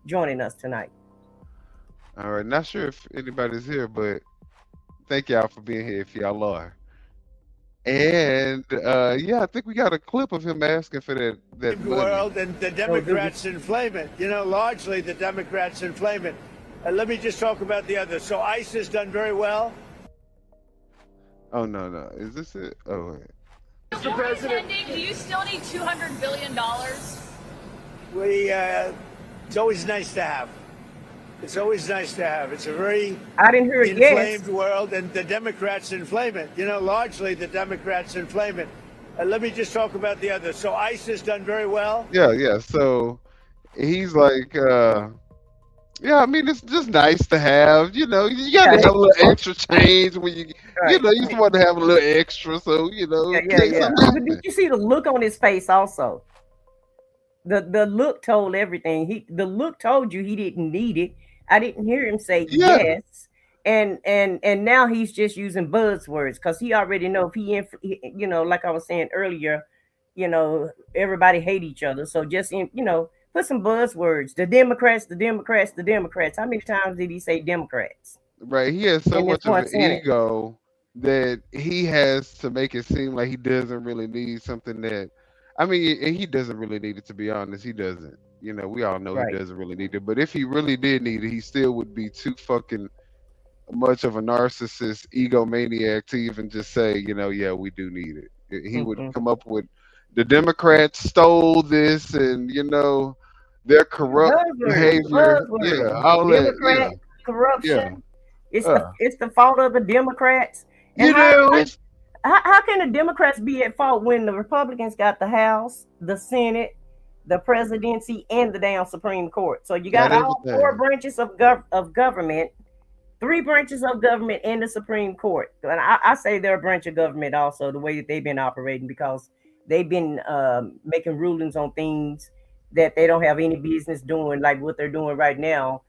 joining us tonight. All right. Not sure if anybody's here, but thank y'all for being here if y'all are. And I think we got a clip of him asking for that world, and the Democrats inflame it. Largely the Democrats inflame it. Let me just talk about the others. So ICE has done very well. Oh, no. Is this it? Oh, wait. Mr. President, do you still need $200 billion? It's always nice to have. It's always nice to have. It's a very inflamed world, and the Democrats inflame it. Largely the Democrats inflame it. Let me just talk about the others. So ICE has done very well. Yeah. So he's like, I mean, it's just nice to have. You got to have a little extra change when you just want to have a little extra. So, But did you see the look on his face also? The look told everything. The look told you he didn't need it. I didn't hear him say Yeah. yes. And now he's just using buzzwords because he already know if you know, like I was saying earlier, you know, everybody hate each other. So just put some buzzwords. The Democrats, the Democrats, the Democrats. How many times did he say Democrats? Right. He has so In this much of one an sentence. ego that he has to make it seem like he doesn't really need something that, I mean, and he doesn't really need it, to be honest. He doesn't. You know, we all know he Right. doesn't really need it. But if he really did need it, he still would be too fucking much of a narcissist, egomaniac to even just say, you know, yeah, we do need it. He would Mm-mm. come up with the Democrats stole this, and you know, their corrupt behavior. Yeah, Buzzwords. all that. Yeah, Democrat yeah. corruption. Uh, It's the fault of the Democrats. And you know, it's how can the Democrats be at fault when the Republicans got the House, the Senate, the presidency, and the damn Supreme Court? So you got all four everything. branches of government, three branches of government, and the Supreme Court. And I say they're a branch of government also, the way that they've been operating, because they've been making rulings on things that they don't have any business doing, like what they're doing right now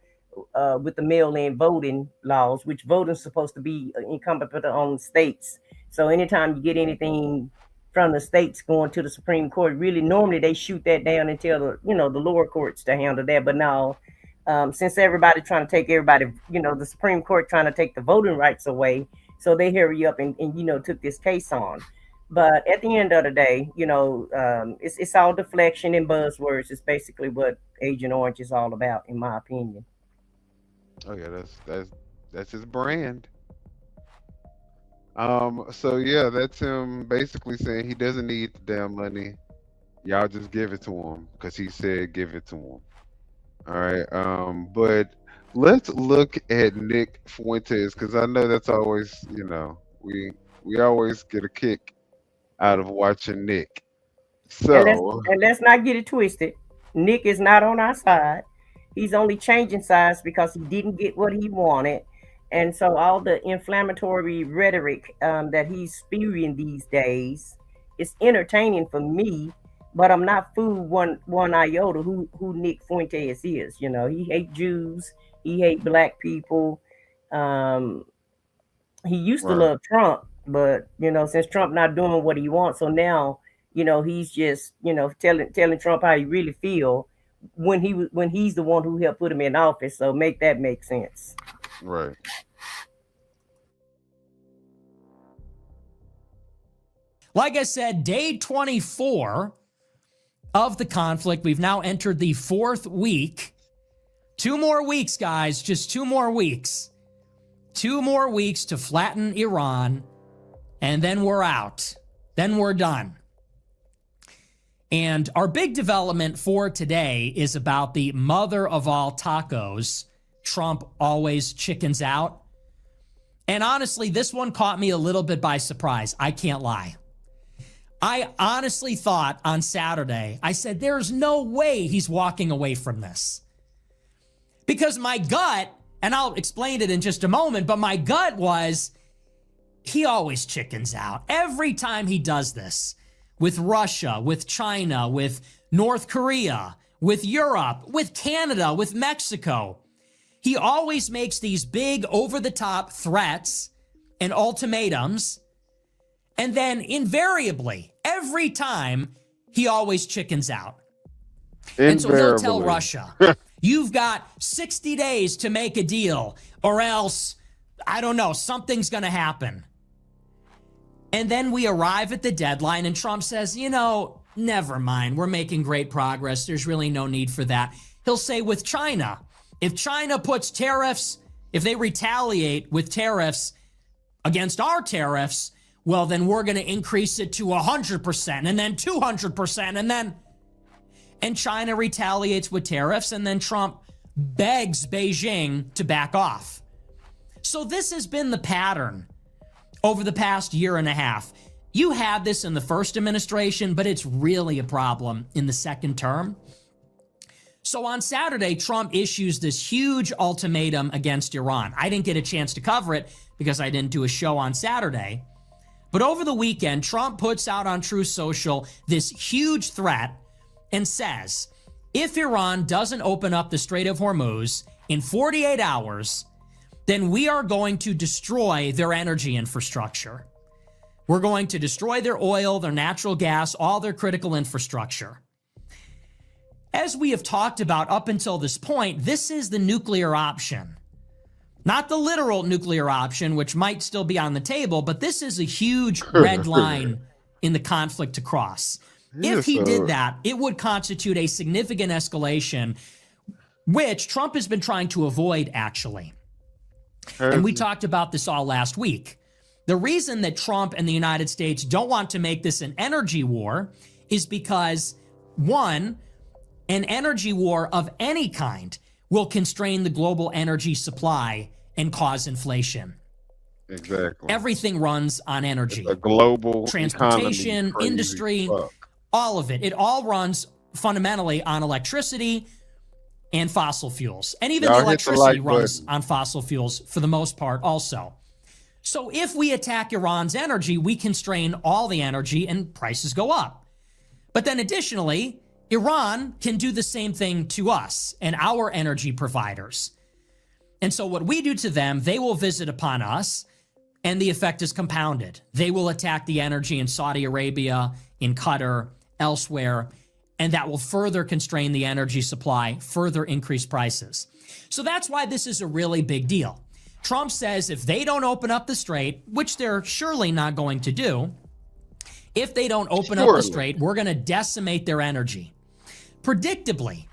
with the mail-in voting laws, which voting is supposed to be incumbent on states. So anytime you get anything from the states going to the Supreme Court, really normally they shoot that down and tell the lower courts to handle that. But now, since everybody trying to take everybody, the Supreme Court trying to take the voting rights away, so they hurry up and took this case on. But at the end of the day, it's all deflection and buzzwords. It's basically what Agent Orange is all about, in my opinion. Oh yeah, that's his brand. So yeah, that's him basically saying he doesn't need the damn money. Y'all just give it to him because he said give it to him. All right. But let's look at Nick Fuentes because I know that's always, we always get a kick out of watching Nick. And let's not get it twisted. Nick is not on our side. He's only changing sides because he didn't get what he wanted. And so all the inflammatory rhetoric that he's spewing these days is entertaining for me, but I'm not fooled one iota who Nick Fuentes is. He hate Jews, he hate black people. He used to Right. love Trump, but since Trump not doing what he wants, so now he's just telling Trump how he really feel when he's the one who helped put him in office. So make sense. Right. Like I said, day 24 of the conflict. We've now entered the fourth week. 2 more weeks, guys. Just 2 more weeks. 2 more weeks to flatten Iran, and then we're out. Then we're done. And our big development for today is about the mother of all tacos. Trump always chickens out. And honestly, this one caught me a little bit by surprise. I can't lie. I honestly thought on Saturday, I said, there's no way he's walking away from this. Because my gut, and I'll explain it in just a moment, but my gut was, he always chickens out. Every time he does this, with Russia, with China, with North Korea, with Europe, with Canada, with Mexico, he always makes these big over-the-top threats and ultimatums. And then invariably, every time, he always chickens out. And so he'll tell Invariably. Russia, you've got 60 days to make a deal, or else, I don't know, something's going to happen. And then we arrive at the deadline, and Trump says, never mind, we're making great progress. There's really no need for that. He'll say with China, if China puts tariffs, if they retaliate with tariffs against our tariffs, well, then we're going to increase it to 100% and then 200% and China retaliates with tariffs, and then Trump begs Beijing to back off. So this has been the pattern over the past year and a half. You had this in the first administration, but it's really a problem in the second term. So on Saturday, Trump issues this huge ultimatum against Iran. I didn't get a chance to cover it because I didn't do a show on Saturday. But over the weekend, Trump puts out on Truth Social this huge threat and says, if Iran doesn't open up the Strait of Hormuz in 48 hours, then we are going to destroy their energy infrastructure. We're going to destroy their oil, their natural gas, all their critical infrastructure. As we have talked about up until this point, this is the nuclear option. Not the literal nuclear option, which might still be on the table, but this is a huge red line in the conflict to cross. If he did that, it would constitute a significant escalation, which Trump has been trying to avoid, actually. And we talked about this all last week. The reason that Trump and the United States don't want to make this an energy war is because, one, an energy war of any kind will constrain the global energy supply and cause inflation. Exactly. Everything runs on energy. It's a global transportation, economy, industry, all of it. It all runs fundamentally on electricity and fossil fuels. And even the electricity runs on fossil fuels for the most part also. So if we attack Iran's energy, we constrain all the energy and prices go up. But then additionally, Iran can do the same thing to us and our energy providers. And so what we do to them, they will visit upon us, and the effect is compounded. They will attack the energy in Saudi Arabia, in Qatar, elsewhere, and that will further constrain the energy supply, further increase prices. So that's why this is a really big deal. Trump says if they don't open up the strait, which they're surely not going to do, if they don't open up the strait, we're going to decimate their energy. Predictably,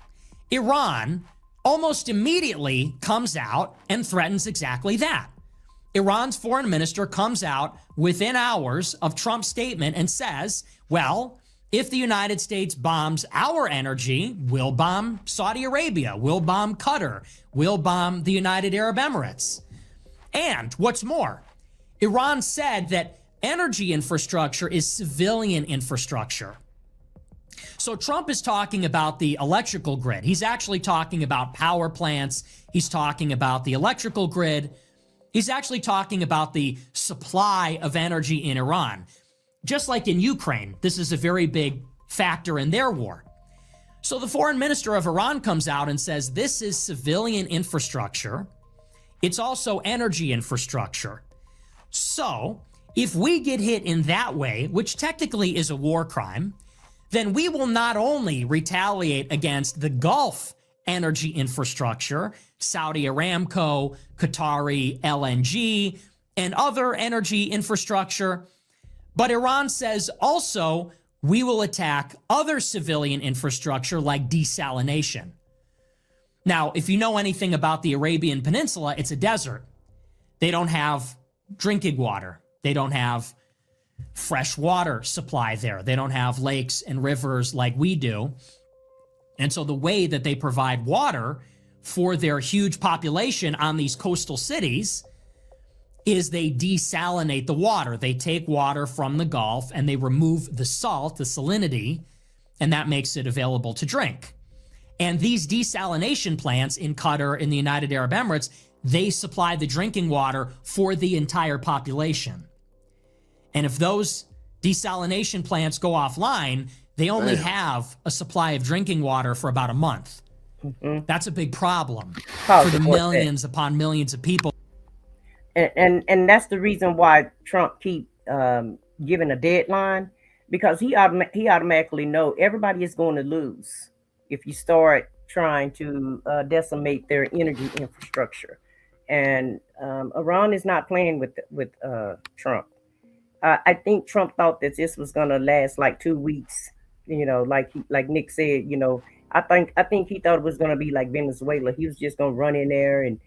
Iran almost immediately comes out and threatens exactly that. Iran's foreign minister comes out within hours of Trump's statement and says, well, if the United States bombs our energy, we'll bomb Saudi Arabia, we'll bomb Qatar, we'll bomb the United Arab Emirates. And what's more, Iran said that energy infrastructure is civilian infrastructure. So Trump is talking about the electrical grid. He's actually talking about power plants. He's talking about the electrical grid. He's actually talking about the supply of energy in Iran. Just like in Ukraine, this is a very big factor in their war. So the foreign minister of Iran comes out and says, this is civilian infrastructure. It's also energy infrastructure. So if we get hit in that way, which technically is a war crime, then we will not only retaliate against the Gulf energy infrastructure, Saudi Aramco, Qatari LNG, and other energy infrastructure, but Iran says also we will attack other civilian infrastructure like desalination. Now, if you know anything about the Arabian Peninsula, it's a desert. They don't have drinking water. They don't have fresh water supply there. They don't have lakes and rivers like we do. And so the way that they provide water for their huge population on these coastal cities is they desalinate the water. They take water from the Gulf and they remove the salt, the salinity, and that makes it available to drink. And these desalination plants in Qatar, in the United Arab Emirates, they supply the drinking water for the entire population. And if those desalination plants go offline, they only have a supply of drinking water for about a month. That's a big problem for the millions upon millions of people. And that's the reason why Trump keep giving a deadline, because he automatically know everybody is going to lose if you start trying to decimate their energy infrastructure. And Iran is not playing with Trump. I think Trump thought that this was going to last like 2 weeks. You know, like Nick said, you know, I think he thought it was going to be like Venezuela. He was just going to run in there and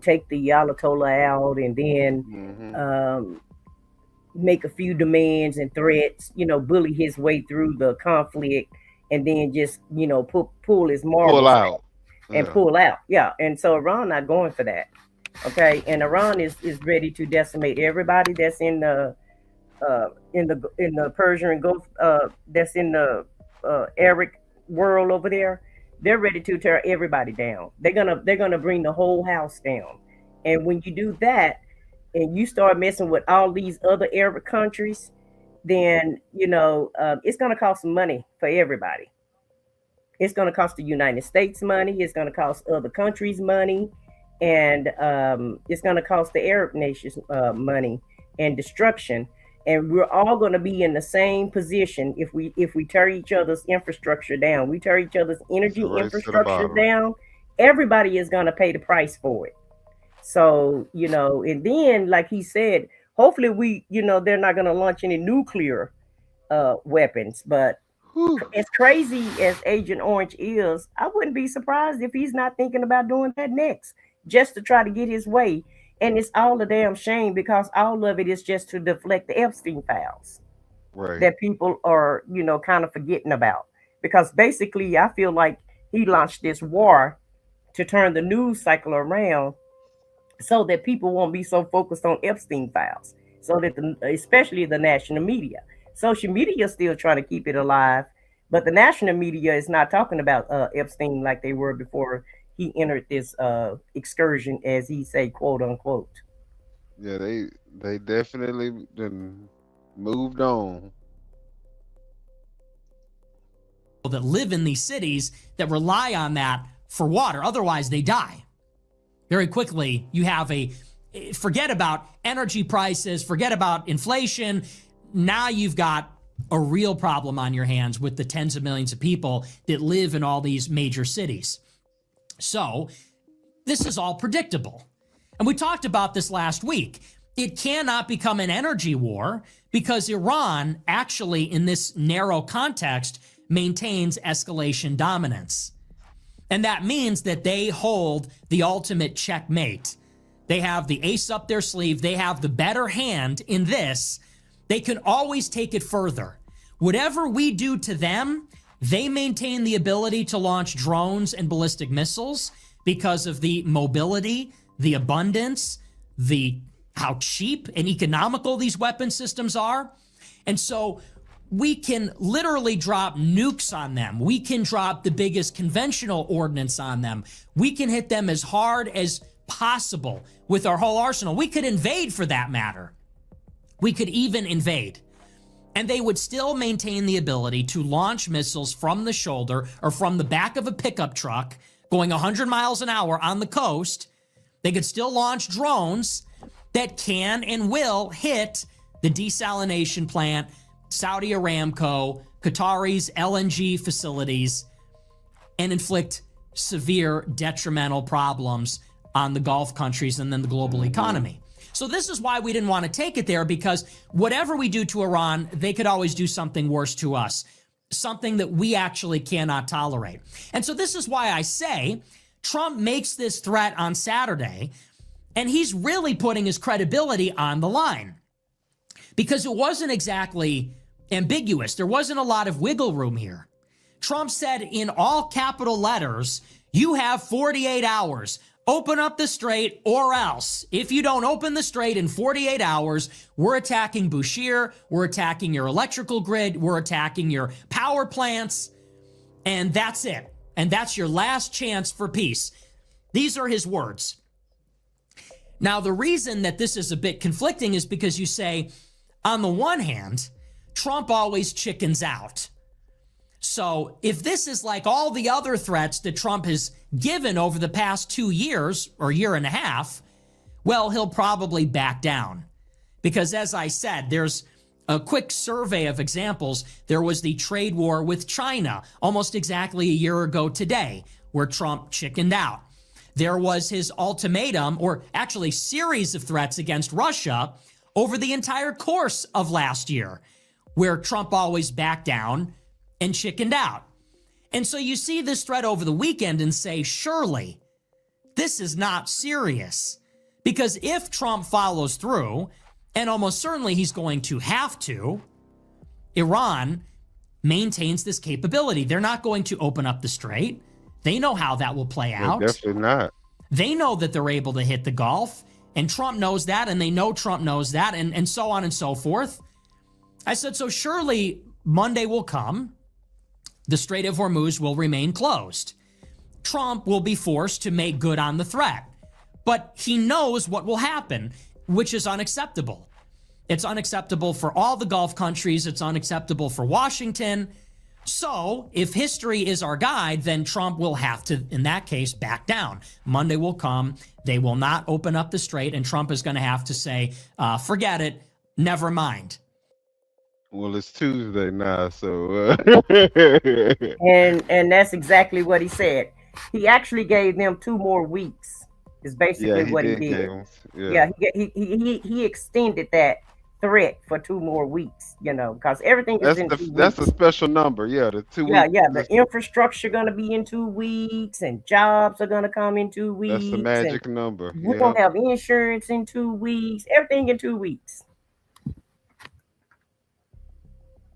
take the Ayatollah out and then make a few demands and threats, you know, bully his way through the conflict and then just, you know, pull his marbles out and pull out. Yeah. And so Iran not going for that. Okay. And Iran is ready to decimate everybody that's in the Persian Gulf, that's in the Arab world over there. They're ready to tear everybody down. They're gonna bring the whole house down. And when you do that, and you start messing with all these other Arab countries, then it's going to cost some money for everybody. It's going to cost the United States money. It's going to cost other countries money, and it's going to cost the Arab nations money and destruction. And we're all going to be in the same position if we tear each other's infrastructure down. We tear each other's energy infrastructure down. Everybody is going to pay the price for it. So, and then, like he said, hopefully they're not going to launch any nuclear weapons. But as crazy as Agent Orange is, I wouldn't be surprised if he's not thinking about doing that next, just to try to get his way. And it's all a damn shame, because all of it is just to deflect the Epstein files that people are, kind of forgetting about. Because basically, I feel like he launched this war to turn the news cycle around so that people won't be so focused on Epstein files. So that especially the national media. Social media is still trying to keep it alive, but the national media is not talking about Epstein like they were before he entered this excursion, as he say, quote unquote. Yeah, they definitely done moved on. That live in these cities that rely on that for water. Otherwise, they die. Very quickly, you have forget about energy prices, forget about inflation. Now you've got a real problem on your hands with the tens of millions of people that live in all these major cities. So this is all predictable. And we talked about this last week. It cannot become an energy war because Iran actually, in this narrow context, maintains escalation dominance. And that means that they hold the ultimate checkmate. They have the ace up their sleeve. They have the better hand in this. They can always take it further. Whatever we do to them, they maintain the ability to launch drones and ballistic missiles because of the mobility, the abundance, how cheap and economical these weapon systems are. And so we can literally drop nukes on them. We can drop the biggest conventional ordnance on them. We can hit them as hard as possible with our whole arsenal. We could invade, for that matter. We could even invade. And they would still maintain the ability to launch missiles from the shoulder or from the back of a pickup truck going 100 miles an hour on the coast. They could still launch drones that can and will hit the desalination plant, Saudi Aramco, Qatari's LNG facilities, and inflict severe detrimental problems on the Gulf countries and then the global economy. So this is why we didn't want to take it there, because whatever we do to Iran, they could always do something worse to us, something that we actually cannot tolerate. And so this is why I say Trump makes this threat on Saturday, and he's really putting his credibility on the line, because it wasn't exactly ambiguous. There wasn't a lot of wiggle room here. Trump said in all capital letters, you have 48 hours. Open up the strait, or else. If you don't open the strait in 48 hours, we're attacking Bushehr, we're attacking your electrical grid, we're attacking your power plants, and that's it. And that's your last chance for peace. These are his words. Now, the reason that this is a bit conflicting is because you say, on the one hand, Trump always chickens out. So if this is like all the other threats that Trump has given over the past 2 years or year and a half, well, he'll probably back down. Because as I said, there's a quick survey of examples. There was the trade war with China almost exactly a year ago today, where Trump chickened out. There was his ultimatum, or actually series of threats against Russia over the entire course of last year, where Trump always backed down and chickened out. And so you see this threat over the weekend and say, surely this is not serious. Because if Trump follows through, and almost certainly he's going to have to, Iran maintains this capability. They're not going to open up the strait. They know how that will play out. Definitely not. They know that they're able to hit the Gulf, and Trump knows that, and they know Trump knows that, and so on and so forth. I said, so surely Monday will come. The Strait of Hormuz will remain closed. Trump will be forced to make good on the threat. But he knows what will happen, which is unacceptable. It's unacceptable for all the Gulf countries. It's unacceptable for Washington. So if history is our guide, then Trump will have to, in that case, back down. Monday will come. They will not open up the strait, and Trump is going to have to say, forget it, never mind. Well, it's Tuesday now, so and that's exactly what he said. He actually gave them 2 more weeks. Is basically what he did. He extended that threat for 2 more weeks. You know, because everything is in 2 weeks. That's a special number. Yeah, the 2 weeks. Yeah. The infrastructure going to be in 2 weeks, and jobs are going to come in 2 weeks. That's the magic number. We're going to have insurance in 2 weeks. Everything in 2 weeks.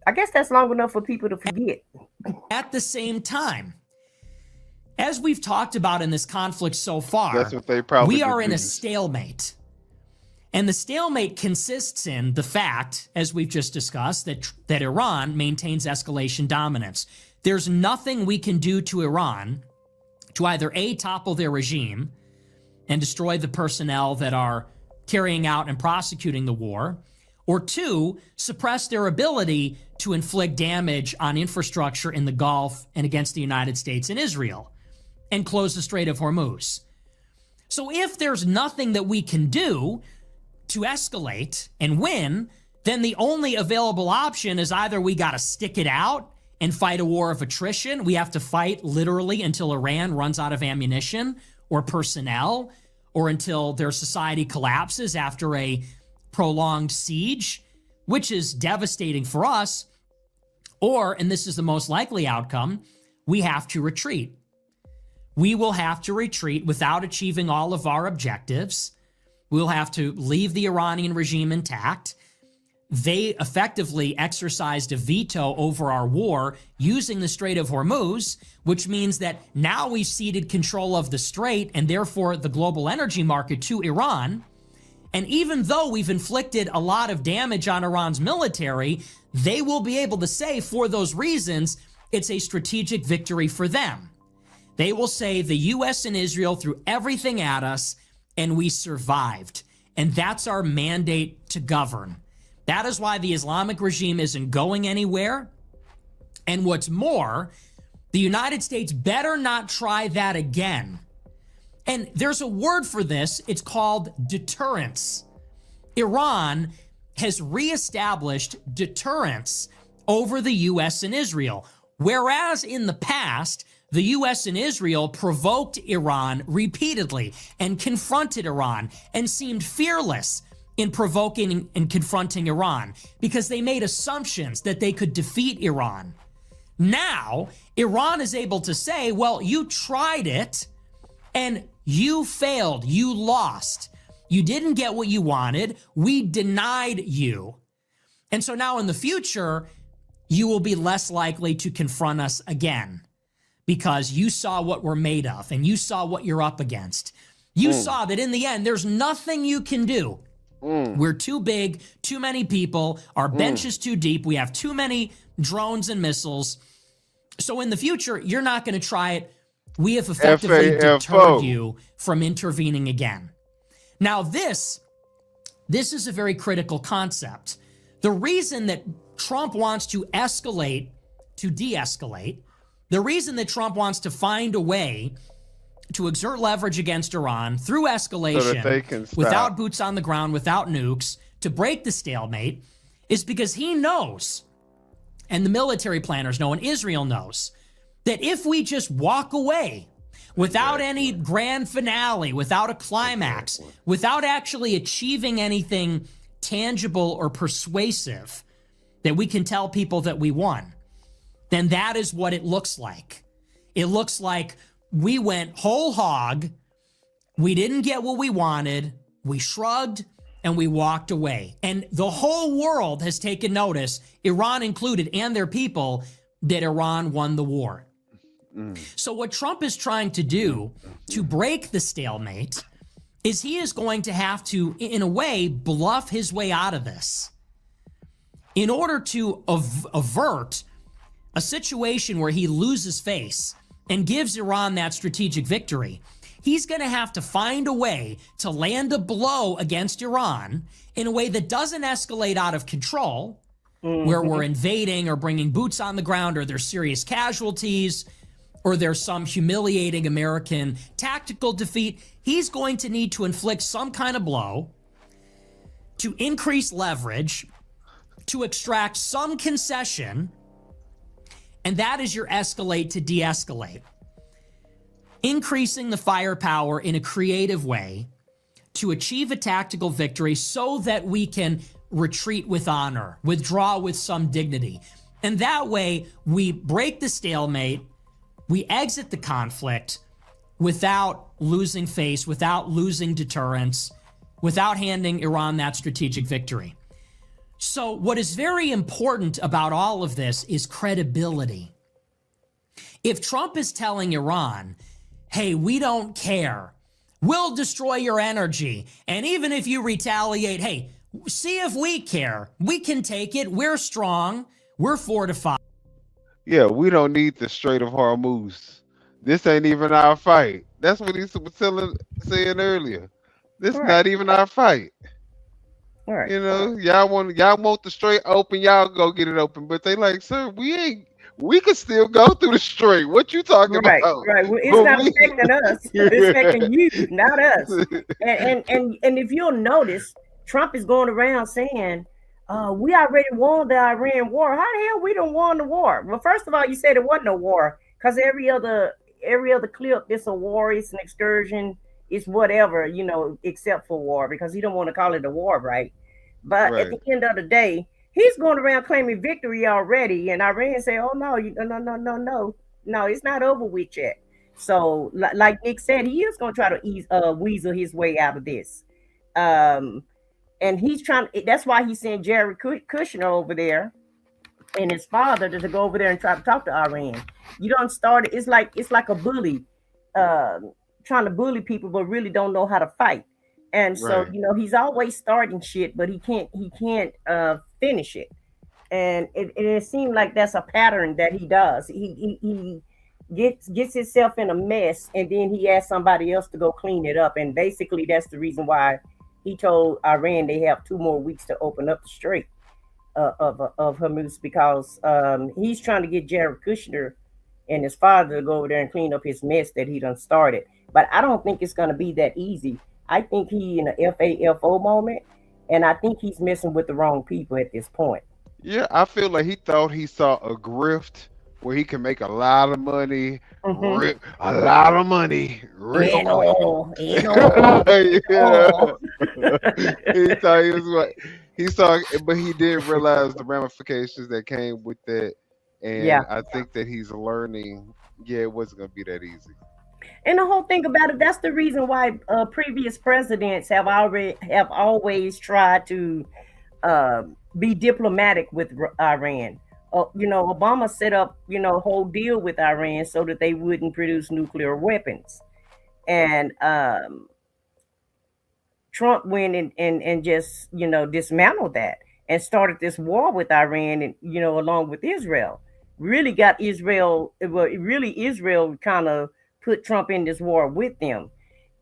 I guess that's long enough for people to forget. At the same time, as we've talked about in this conflict so far, that's what they probably we are in a stalemate. And the stalemate consists in the fact, as we've just discussed, that Iran maintains escalation dominance. There's nothing we can do to Iran to either A, topple their regime and destroy the personnel that are carrying out and prosecuting the war, or 2, suppress their ability to inflict damage on infrastructure in the Gulf and against the United States and Israel, and close the Strait of Hormuz. So if there's nothing that we can do to escalate and win, then the only available option is either we got to stick it out and fight a war of attrition. We have to fight literally until Iran runs out of ammunition or personnel, or until their society collapses after a prolonged siege, which is devastating for us. Or, and this is the most likely outcome, we have to retreat. We will have to retreat without achieving all of our objectives. We'll have to leave the Iranian regime intact. They effectively exercised a veto over our war using the Strait of Hormuz, which means that now we've ceded control of the strait and therefore the global energy market to Iran. And even though we've inflicted a lot of damage on Iran's military, they will be able to say, for those reasons, it's a strategic victory for them. They will say the U.S. and Israel threw everything at us and we survived. And that's our mandate to govern. That is why the Islamic regime isn't going anywhere. And what's more, the United States better not try that again. And there's a word for this. It's called deterrence. Iran has reestablished deterrence over the U.S. and Israel, whereas in the past, the U.S. and Israel provoked Iran repeatedly and confronted Iran and seemed fearless in provoking and confronting Iran because they made assumptions that they could defeat Iran. Now, Iran is able to say, well, you tried it and you failed, you lost. You didn't get what you wanted. We denied you. And so now in the future, you will be less likely to confront us again because you saw what we're made of and you saw what you're up against. You saw that in the end, there's nothing you can do. We're too big, too many people, our bench is too deep, we have too many drones and missiles. So in the future, you're not going to try it. We have effectively deterred you from intervening again. Now this is a very critical concept. The reason that Trump wants to escalate to de-escalate, the reason that Trump wants to find a way to exert leverage against Iran through escalation, without boots on the ground, without nukes, to break the stalemate, is because he knows, and the military planners know, and Israel knows, that if we just walk away without any grand finale, without a climax, without actually achieving anything tangible or persuasive that we can tell people that we won, then that is what it looks like. It looks like we went whole hog, we didn't get what we wanted, we shrugged, and we walked away. And the whole world has taken notice, Iran included, and their people, that Iran won the war. So what Trump is trying to do to break the stalemate is he is going to have to, in a way, bluff his way out of this. In order to avert a situation where he loses face and gives Iran that strategic victory, he's going to have to find a way to land a blow against Iran in a way that doesn't escalate out of control, where we're invading or bringing boots on the ground, or there's serious casualties, or there's some humiliating American tactical defeat. He's going to need to inflict some kind of blow to increase leverage, to extract some concession, and that is your escalate to de-escalate. Increasing the firepower in a creative way to achieve a tactical victory so that we can retreat with honor, withdraw with some dignity. And that way, we break the stalemate, we exit the conflict without losing face, without losing deterrence, without handing Iran that strategic victory. So what is very important about all of this is credibility. If Trump is telling Iran, hey, we don't care, we'll destroy your energy, and even if you retaliate, hey, see if we care, we can take it, we're strong, we're fortified. Yeah, we don't need the Strait of Hormuz. This ain't even our fight. That's what he was saying earlier. This Right. not even our fight. All right. You know, y'all want the strait open, y'all go get it open. But they like, sir, we can still go through the strait. What you talking Right, about? right. Well, it's But not we- affecting us. It's affecting you, not us. And if you'll notice, Trump is going around saying, we already won the Iran war. How the hell we done won the war? Well, first of all, you said it wasn't a war, because every other clip, it's a war, it's an excursion, it's whatever, you know, except for war, because he don't want to call it a war, right? But at the end of the day, he's going around claiming victory already, and Iran say, "Oh no, no, it's not over with yet." So, like Nick said, he is going to try to weasel his way out of this, and he's trying. That's why he's sent Jared Kushner over there and his father to go over there and try to talk to Iran. You don't start it. It's like a bully, trying to bully people, but really don't know how to fight. And so, Right. you know, he's always starting shit, but he can't finish it. And it seemed like that's a pattern that he does. He gets himself in a mess, and then he asks somebody else to go clean it up. And basically, that's the reason why he told Iran they have 2 more weeks to open up the strait of Hormuz, because he's trying to get Jared Kushner and his father to go over there and clean up his mess that he done started. But I don't think it's going to be that easy. I think he in a FAFO moment, and I think he's messing with the wrong people at this point. Yeah, I feel like he thought he saw a grift where he can make a lot of money, Mhm. a lot of money, real And quick. oil, and oil. Yeah. Oh. He thought he was what he saw, but he did realize the ramifications that came with that, and Yeah. I think that he's learning. Yeah, it wasn't gonna be that easy. And the whole thing about it, that's the reason why previous presidents have always tried to be diplomatic with Iran. You know, Obama set up, you know, a whole deal with Iran so that they wouldn't produce nuclear weapons. And Trump went and just, you know, dismantled that and started this war with Iran, and, you know, along with Israel. Really got Israel, Israel kind of put Trump in this war with them.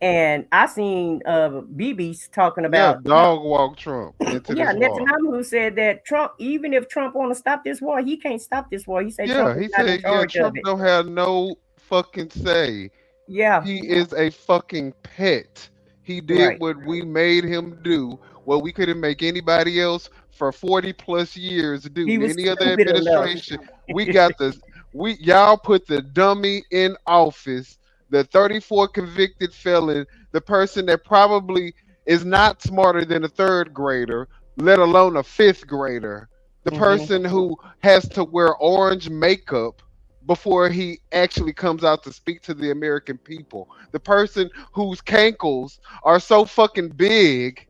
And I seen BB's talking Yeah, about dog walk Trump into yeah, this war. Netanyahu said that Trump, even if Trump want to stop this war, he can't stop this war. He said Yeah, Trump he is not in said, yeah, charge Trump of it. don't have no fucking say. Yeah, He is a fucking pet. He did right. what we made him do, what we couldn't make anybody else for 40 plus years do. He was Any other stupid enough. administration, we got the y'all put the dummy in office, the 34 convicted felon, the person that probably is not smarter than a 3rd grader, let alone a 5th grader, the Mhm. person who has to wear orange makeup before he actually comes out to speak to the American people, the person whose cankles are so fucking big,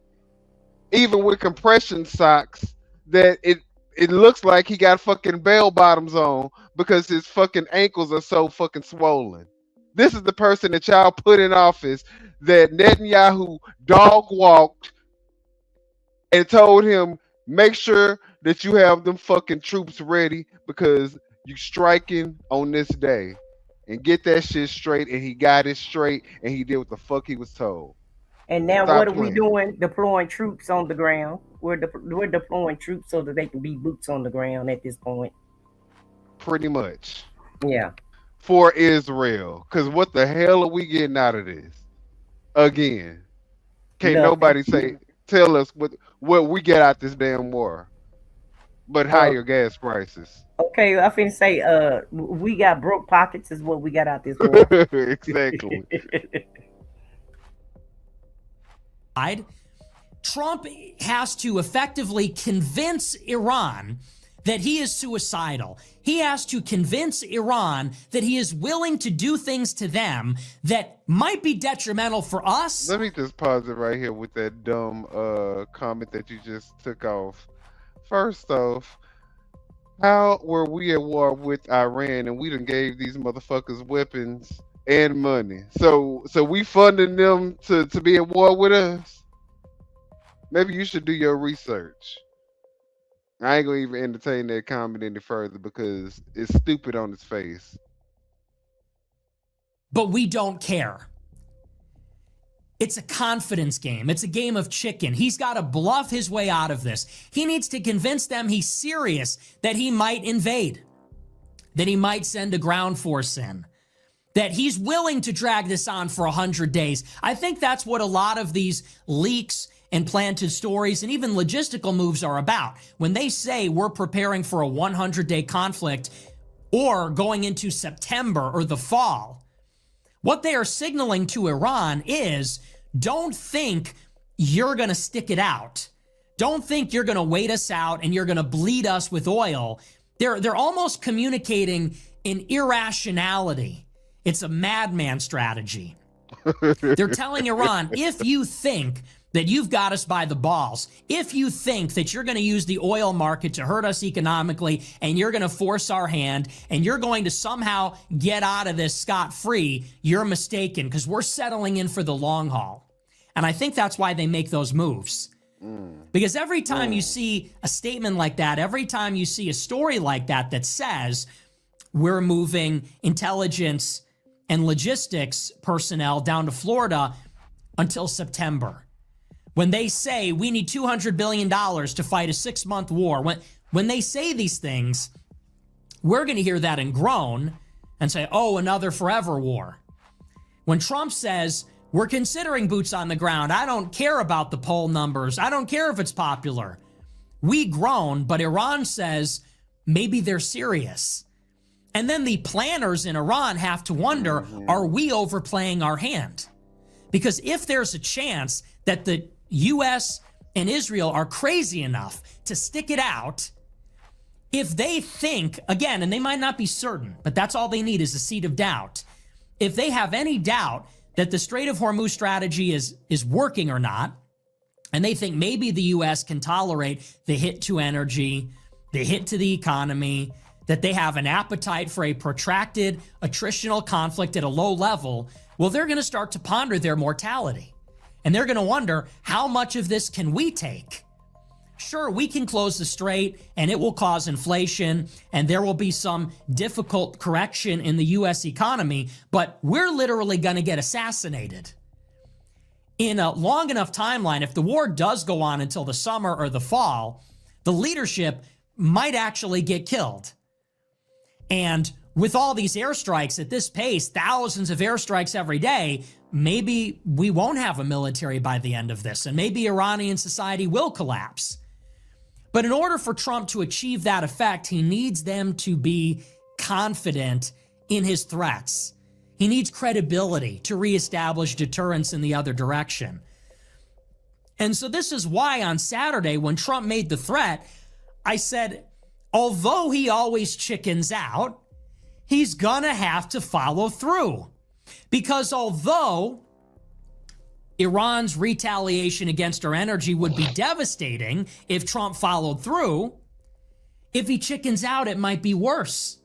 even with compression socks, that it looks like he got fucking bell bottoms on because his fucking ankles are so fucking swollen. This is the person that y'all put in office that Netanyahu dog walked and told him, make sure that you have them fucking troops ready because you striking on this day. and get that shit straight, and he got it straight, and he did what the fuck he was told. And now Stop what are we playing. doing? Deploying troops on the ground. We're deploying troops so that they can be boots on the ground at this point. Pretty much. Yeah. For Israel. Because what the hell are we getting out of this? Again. Can't Nothing. nobody tell us what we get out this damn war. But higher gas prices. Okay, I finna say, we got broke pockets is what we got out this war. Exactly. Trump has to effectively convince Iran that he is suicidal. He has to convince Iran that he is willing to do things to them that might be detrimental for us. Let me just pause it right here with that dumb comment that you just took off. First off, how were we at war with Iran and we done gave these motherfuckers weapons and money? So we funding them to be at war with us? Maybe you should do your research. I ain't gonna even entertain that comment any further because it's stupid on its face. But we don't care. It's a confidence game. It's a game of chicken. He's got to bluff his way out of this. He needs to convince them he's serious, that he might invade, that he might send a ground force in, that he's willing to drag this on for 100 days. I think that's what a lot of these leaks and planted stories and even logistical moves are about. When they say we're preparing for a 100-day conflict or going into September or the fall, what they are signaling to Iran is, don't think you're going to stick it out. Don't think you're going to wait us out and you're going to bleed us with oil. They're almost communicating an irrationality. It's a madman strategy. They're telling Iran, if you think that you've got us by the balls, if you think that you're going to use the oil market to hurt us economically and you're going to force our hand and you're going to somehow get out of this scot-free, you're mistaken because we're settling in for the long haul. And I think that's why they make those moves. Because every time you see a statement like that, every time you see a story like that that says we're moving intelligence and logistics personnel down to Florida until September, when they say we need $200 billion to fight a 6-month war, when they say these things, we're going to hear that and groan and say, oh, another forever war. When Trump says, we're considering boots on the ground, I don't care about the poll numbers, I don't care if it's popular, we groan, but Iran says, maybe they're serious. And then the planners in Iran have to wonder, are we overplaying our hand? Because if there's a chance that the U.S. and Israel are crazy enough to stick it out, if they think, again, and they might not be certain, but that's all they need is a seed of doubt. If they have any doubt that the Strait of Hormuz strategy is working or not, and they think maybe the U.S. can tolerate the hit to energy, the hit to the economy, that they have an appetite for a protracted attritional conflict at a low level, well, they're going to start to ponder their mortality. And they're going to wonder, how much of this can we take? Sure, we can close the strait and it will cause inflation and there will be some difficult correction in the U.S. economy, but we're literally going to get assassinated. In a long enough timeline, if the war does go on until the summer or the fall, the leadership might actually get killed. And with all these airstrikes at this pace, thousands of airstrikes every day, maybe we won't have a military by the end of this, and maybe Iranian society will collapse. But in order for Trump to achieve that effect, he needs them to be confident in his threats. He needs credibility to reestablish deterrence in the other direction. And so this is why on Saturday, when Trump made the threat, I said, although he always chickens out, he's gonna have to follow through. Because although Iran's retaliation against our energy would be devastating if Trump followed through, if he chickens out, it might be worse.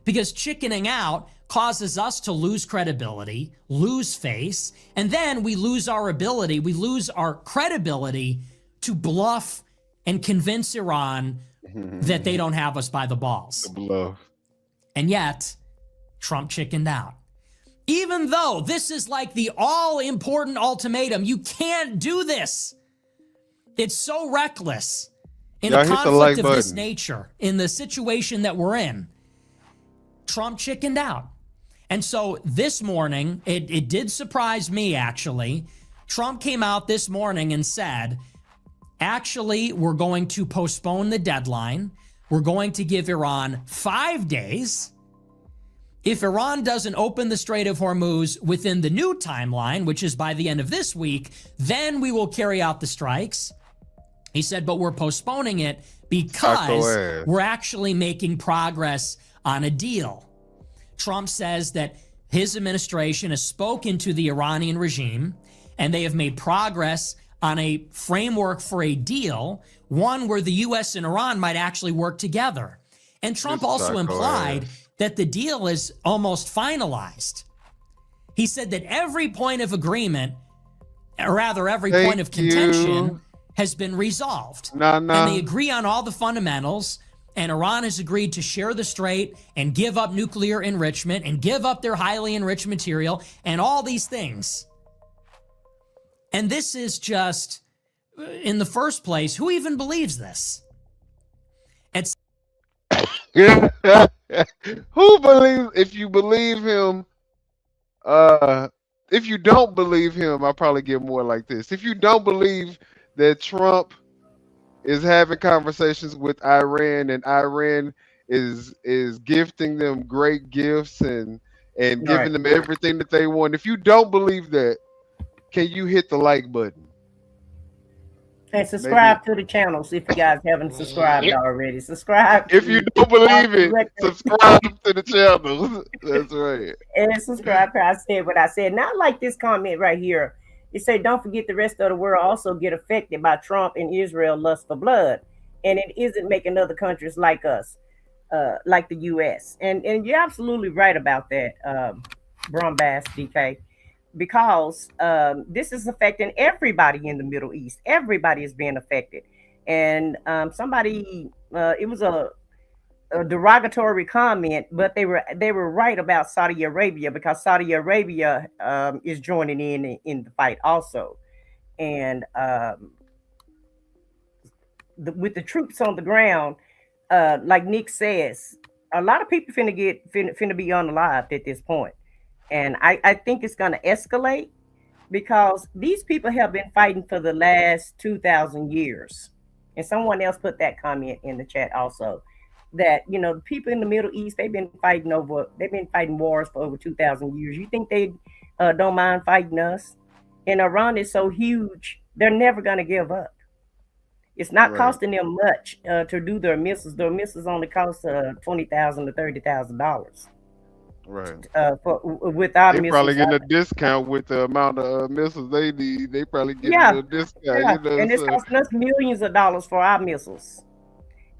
Because chickening out causes us to lose credibility, lose face, and then we lose our ability, we lose our credibility to bluff and convince Iran that they don't have us by the balls. Bluff. And yet, Trump chickened out. Even though this is like the all-important ultimatum, you can't do this. It's so reckless. In a conflict of this nature, in the situation that we're in, Trump chickened out. And so this morning, it did surprise me, actually. Trump came out this morning and said, actually, we're going to postpone the deadline. We're going to give Iran 5 days. If Iran doesn't open the Strait of Hormuz within the new timeline, which is by the end of this week, then we will carry out the strikes. He said, but we're postponing it because we're actually making progress on a deal. Trump says that his administration has spoken to the Iranian regime and they have made progress on a framework for a deal, one where the U.S. and Iran might actually work together. And Trump also implied that the deal is almost finalized. He said that every point of agreement, or rather every point of contention, has been resolved. And they agree on all the fundamentals, and Iran has agreed to share the strait and give up nuclear enrichment and give up their highly enriched material and all these things. And this is just, in the first place, who even believes this? It's who believes? If you believe him, if you don't believe him, I'll probably get more like this. If you don't believe that Trump is having conversations with Iran and Iran is gifting them great gifts and giving them everything that they want, if you don't believe that, can you hit the like button? And subscribe to the channels if you guys haven't subscribed already. Subscribe. If you don't believe it, subscribe to the channel. That's right. And subscribe. I said what I said. Not like this comment right here. It said, don't forget the rest of the world also get affected by Trump and Israel lust for blood. And it isn't making other countries like us, like the U.S. And you're absolutely right about that, Brumbass DK. Because this is affecting everybody in the Middle East. Everybody is being affected. And somebody, it was a derogatory comment, but they were right about Saudi Arabia, because Saudi Arabia is joining in the fight also. And with the troops on the ground, like Nick says, a lot of people finna be unalived at this point. And I think it's going to escalate, because these people have been fighting for the last 2,000 years. And someone else put that comment in the chat also, that, you know, the people in the Middle East, they've been fighting wars for over 2,000 years. You think they don't mind fighting us? And Iran is so huge, they're never going to give up. It's not costing them much to do their missiles. Their missiles only cost $20,000 to $30,000. Right. With our they missiles, probably getting a discount with the amount of missiles they need. They probably getting a discount. Yeah. You know, and it's costing us millions of dollars for our missiles.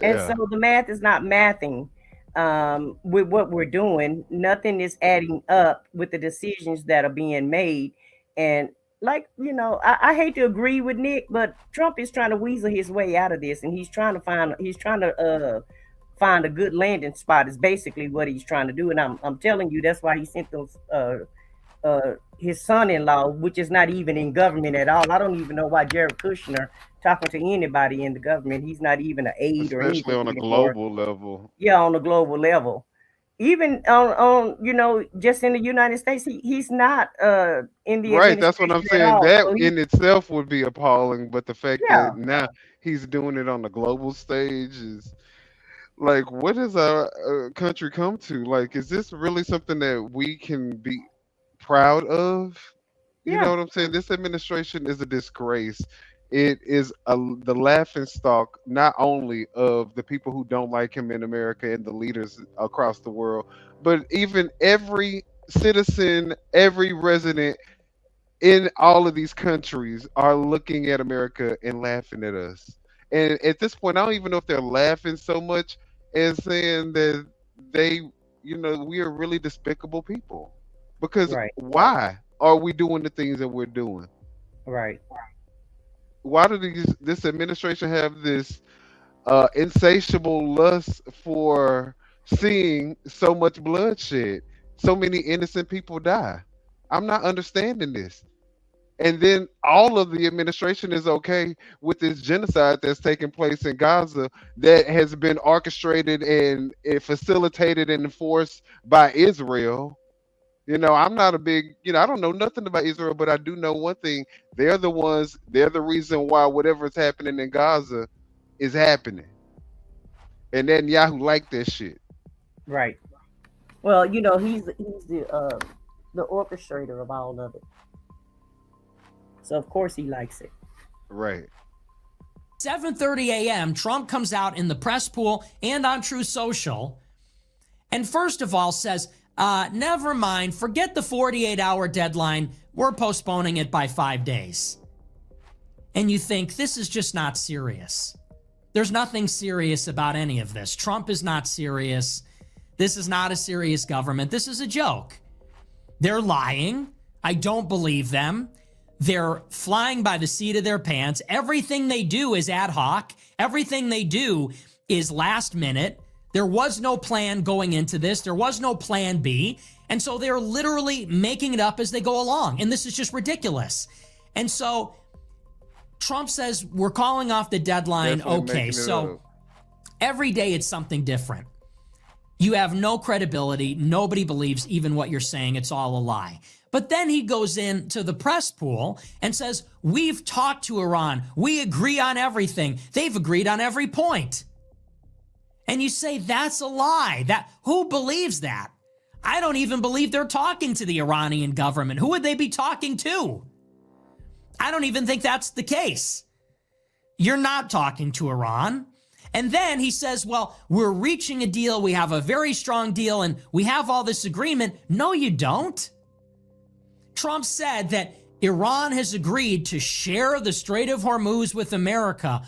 And so the math is not mathing with what we're doing. Nothing is adding up with the decisions that are being made. And like, you know, I hate to agree with Nick, but Trump is trying to weasel his way out of this, and he's trying to find a good landing spot is basically what he's trying to do. And I'm telling you, that's why he sent those his son-in-law, which is not even in government at all. I don't even know why Jared Kushner talking to anybody in the government. He's not even an aide or anything. Especially on a global level. Yeah, on a global level. Even on you know, just in the United States, he's not in the right. That's what I'm saying. That so in itself would be appalling, but the fact that now he's doing it on the global stage is like, what does our country come to? Like, is this really something that we can be proud of? You know what I'm saying? This administration is a disgrace. It is the laughing stock, not only of the people who don't like him in America and the leaders across the world, but even every citizen, every resident in all of these countries are looking at America and laughing at us. And at this point, I don't even know if they're laughing so much as saying that they, you know, we are really despicable people. Because why are we doing the things that we're doing? Right. Why do this administration have this insatiable lust for seeing so much bloodshed? so many innocent people die? I'm not understanding this. And then all of the administration is okay with this genocide that's taking place in Gaza that has been orchestrated and facilitated and enforced by Israel. I'm not a big, I don't know nothing about Israel, but I do know one thing. They're the reason why whatever's happening in Gaza is happening. And then Yahoo like that shit. Right. Well, he's the orchestrator of all of it. So of course he likes it. Right. 7:30 a.m., Trump comes out in the press pool and on Truth Social, and first of all says, never mind, forget the 48-hour deadline. We're postponing it by 5 days. And you think, this is just not serious. There's nothing serious about any of this. Trump is not serious. This is not a serious government. This is a joke. They're lying. I don't believe them. They're flying by the seat of their pants. Everything they do is ad hoc. Everything they do is last minute. There was no plan going into this. There was no plan B. And so they're literally making it up as they go along. And this is just ridiculous. And so Trump says, we're calling off the deadline. Okay, so every day it's something different. You have no credibility. Nobody believes even what you're saying. It's all a lie. But then he goes into the press pool and says, we've talked to Iran. We agree on everything. They've agreed on every point. And you say, that's a lie. Who believes that? I don't even believe they're talking to the Iranian government. Who would they be talking to? I don't even think that's the case. You're not talking to Iran. And then he says, well, we're reaching a deal. We have a very strong deal and we have all this agreement. No, you don't. Trump said that Iran has agreed to share the Strait of Hormuz with America.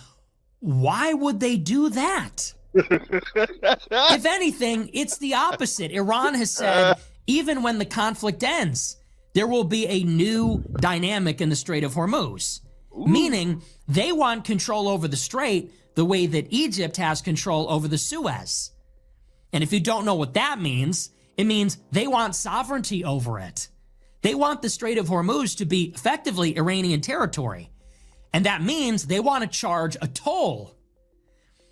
Why would they do that? If anything, it's the opposite. Iran has said, even when the conflict ends, there will be a new dynamic in the Strait of Hormuz. Ooh. Meaning they want control over the strait the way that Egypt has control over the Suez. And if you don't know what that means, it means they want sovereignty over it. They want the Strait of Hormuz to be effectively Iranian territory. And that means they want to charge a toll.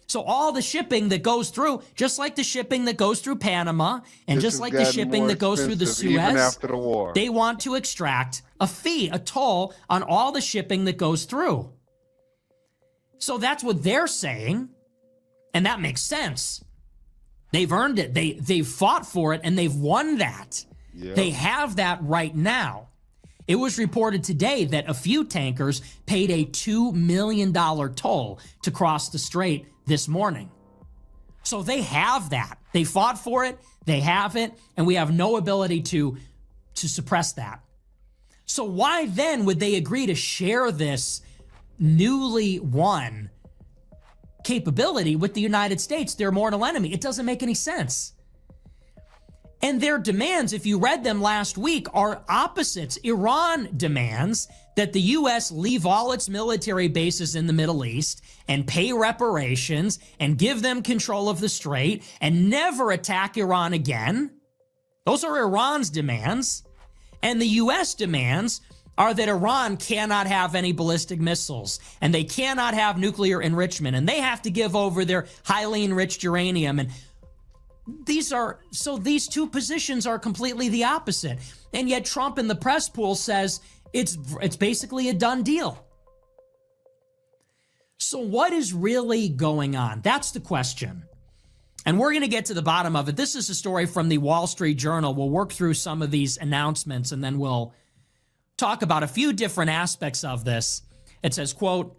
So all the shipping that goes through, just like the shipping that goes through Panama, and just like the shipping that goes through the Suez, after the war, they want to extract a fee, a toll on all the shipping that goes through. So that's what they're saying, and that makes sense. They've earned it. They've fought for it, and they've won that. Yep. They have that right now. It was reported today that a few tankers paid a $2 million toll to cross the strait this morning. So they have that. They fought for it. They have it. And we have no ability to suppress that. So why then would they agree to share this newly won capability with the United States, their mortal enemy? It doesn't make any sense. And their demands, if you read them last week, are opposites. Iran demands that the U.S. leave all its military bases in the Middle East and pay reparations and give them control of the strait and never attack Iran again. Those are Iran's demands. And the U.S. demands are that Iran cannot have any ballistic missiles and they cannot have nuclear enrichment and they have to give over their highly enriched uranium. And these two positions are completely the opposite. And yet Trump in the press pool says it's basically a done deal. So what is really going on? That's the question. And we're going to get to the bottom of it. This is a story from the Wall Street Journal. We'll work through some of these announcements and then we'll talk about a few different aspects of this. It says, quote,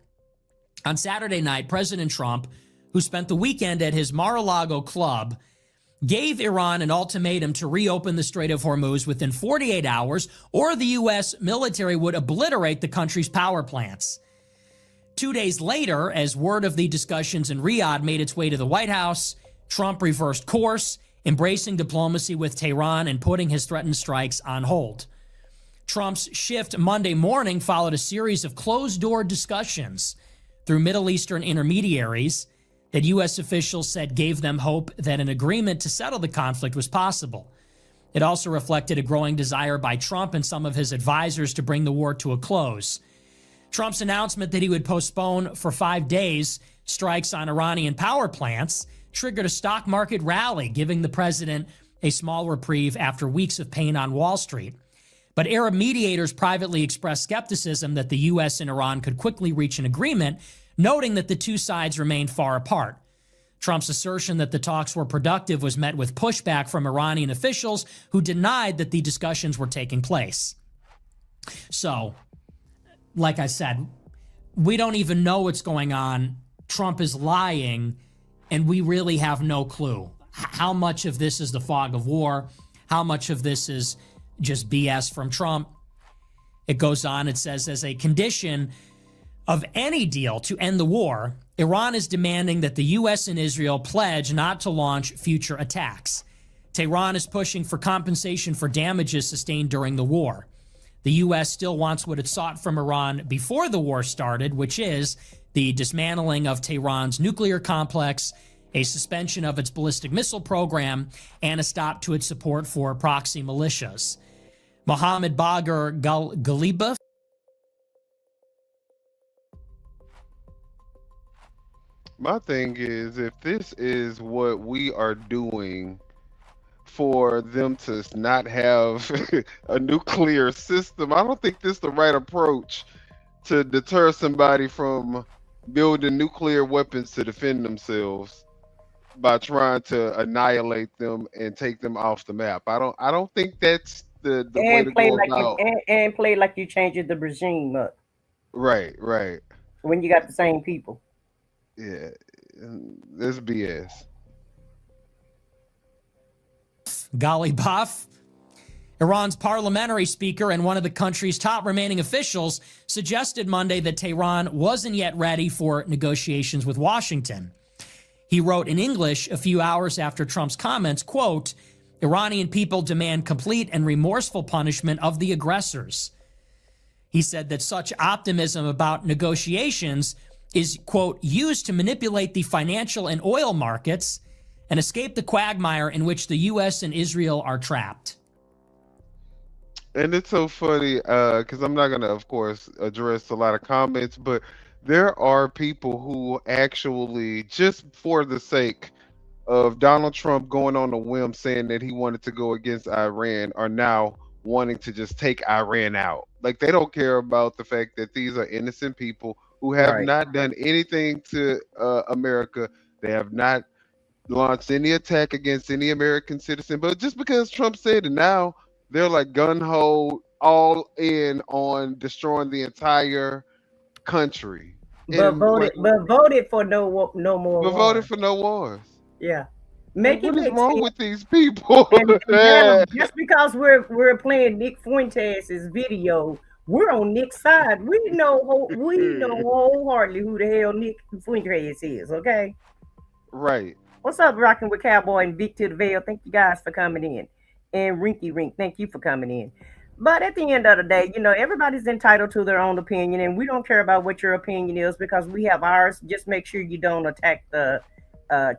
on Saturday night, President Trump, who spent the weekend at his Mar-a-Lago club, gave Iran an ultimatum to reopen the Strait of Hormuz within 48 hours, or the U.S. military would obliterate the country's power plants. 2 days later, as word of the discussions in Riyadh made its way to the White House, Trump reversed course, embracing diplomacy with Tehran and putting his threatened strikes on hold. Trump's shift Monday morning followed a series of closed-door discussions through Middle Eastern intermediaries that U.S. officials said gave them hope that an agreement to settle the conflict was possible. It also reflected a growing desire by Trump and some of his advisors to bring the war to a close. Trump's announcement that he would postpone for 5 days strikes on Iranian power plants triggered a stock market rally, giving the president a small reprieve after weeks of pain on Wall Street. But Arab mediators privately expressed skepticism that the U.S. and Iran could quickly reach an agreement, noting that the two sides remained far apart. Trump's assertion that the talks were productive was met with pushback from Iranian officials who denied that the discussions were taking place. So, like I said, we don't even know what's going on. Trump is lying, and we really have no clue. How much of this is the fog of war? How much of this is just BS from Trump? It goes on, it says, as a condition of any deal to end the war, Iran is demanding that the U.S. and Israel pledge not to launch future attacks. Tehran is pushing for compensation for damages sustained during the war. The U.S. still wants what it sought from Iran before the war started, which is the dismantling of Tehran's nuclear complex, a suspension of its ballistic missile program, and a stop to its support for proxy militias. Mohammed Bagher Ghalibaf. My thing is, if this is what we are doing for them to not have a nuclear system, I don't think this is the right approach to deter somebody from building nuclear weapons to defend themselves by trying to annihilate them and take them off the map. I don't think that's the way to go about. And play like you changing the regime up. Right. When you got the same people. Yeah, this BS. Ghalibaf, Iran's parliamentary speaker and one of the country's top remaining officials, suggested Monday that Tehran wasn't yet ready for negotiations with Washington. He wrote in English a few hours after Trump's comments, quote, Iranian people demand complete and remorseful punishment of the aggressors. He said that such optimism about negotiations is, quote, used to manipulate the financial and oil markets and escape the quagmire in which the U.S. and Israel are trapped. And it's so funny because I'm not going to, of course, address a lot of comments, but there are people who actually, just for the sake of Donald Trump going on a whim saying that he wanted to go against Iran, are now wanting to just take Iran out. Like, they don't care about the fact that these are innocent people who have not done anything to America. They have not launched any attack against any American citizen. But just because Trump said it, now they're like gun-ho, all in on destroying the entire country. But voted for no more wars. Voted for no wars. Yeah. What is wrong with these people? And just because we're playing Nick Fuentes' video, we're on Nick's side. We know wholeheartedly who the hell Nick Fuentes is, okay? Right. What's up, Rocking with Cowboy and Vic to the Veil? Thank you guys for coming in. And Rinky Rink, thank you for coming in. But at the end of the day, everybody's entitled to their own opinion, and we don't care about what your opinion is because we have ours. Just make sure you don't attack the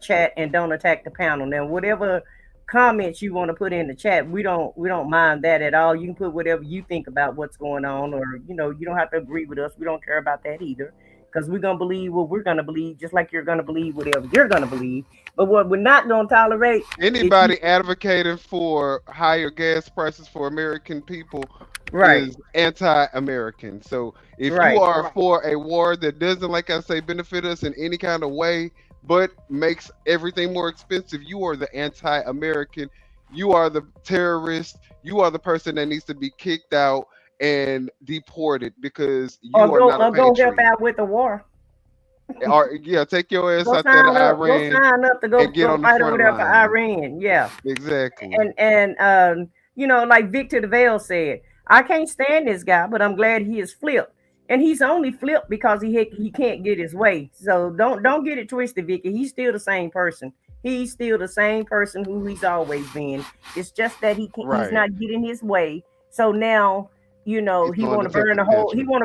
chat and don't attack the panel. Now, whatever comments you want to put in the chat, we don't mind that at all. You can put whatever you think about what's going on, or you don't have to agree with us. We don't care about that either, because we're gonna believe what we're gonna believe, just like you're gonna believe whatever you're gonna believe. But what we're not gonna tolerate, anybody advocating for higher gas prices for American people is anti-American. So if you are for a war that doesn't, like I say, benefit us in any kind of way, but makes everything more expensive, you are the anti-American. You are the terrorist. You are the person that needs to be kicked out and deported because you are not a patriot. Go help out with the war. Or take your ass out there to Iran. Go sign up to go get on the fight front over there for line. Iran. Yeah, exactly. And like Victor DeVale said, I can't stand this guy, but I'm glad he is flipped. And he's only flipped because he can't get his way. So don't get it twisted, Vicky. He's still the same person. He's still the same person who he's always been. It's just that he's not getting his way. So now, he want to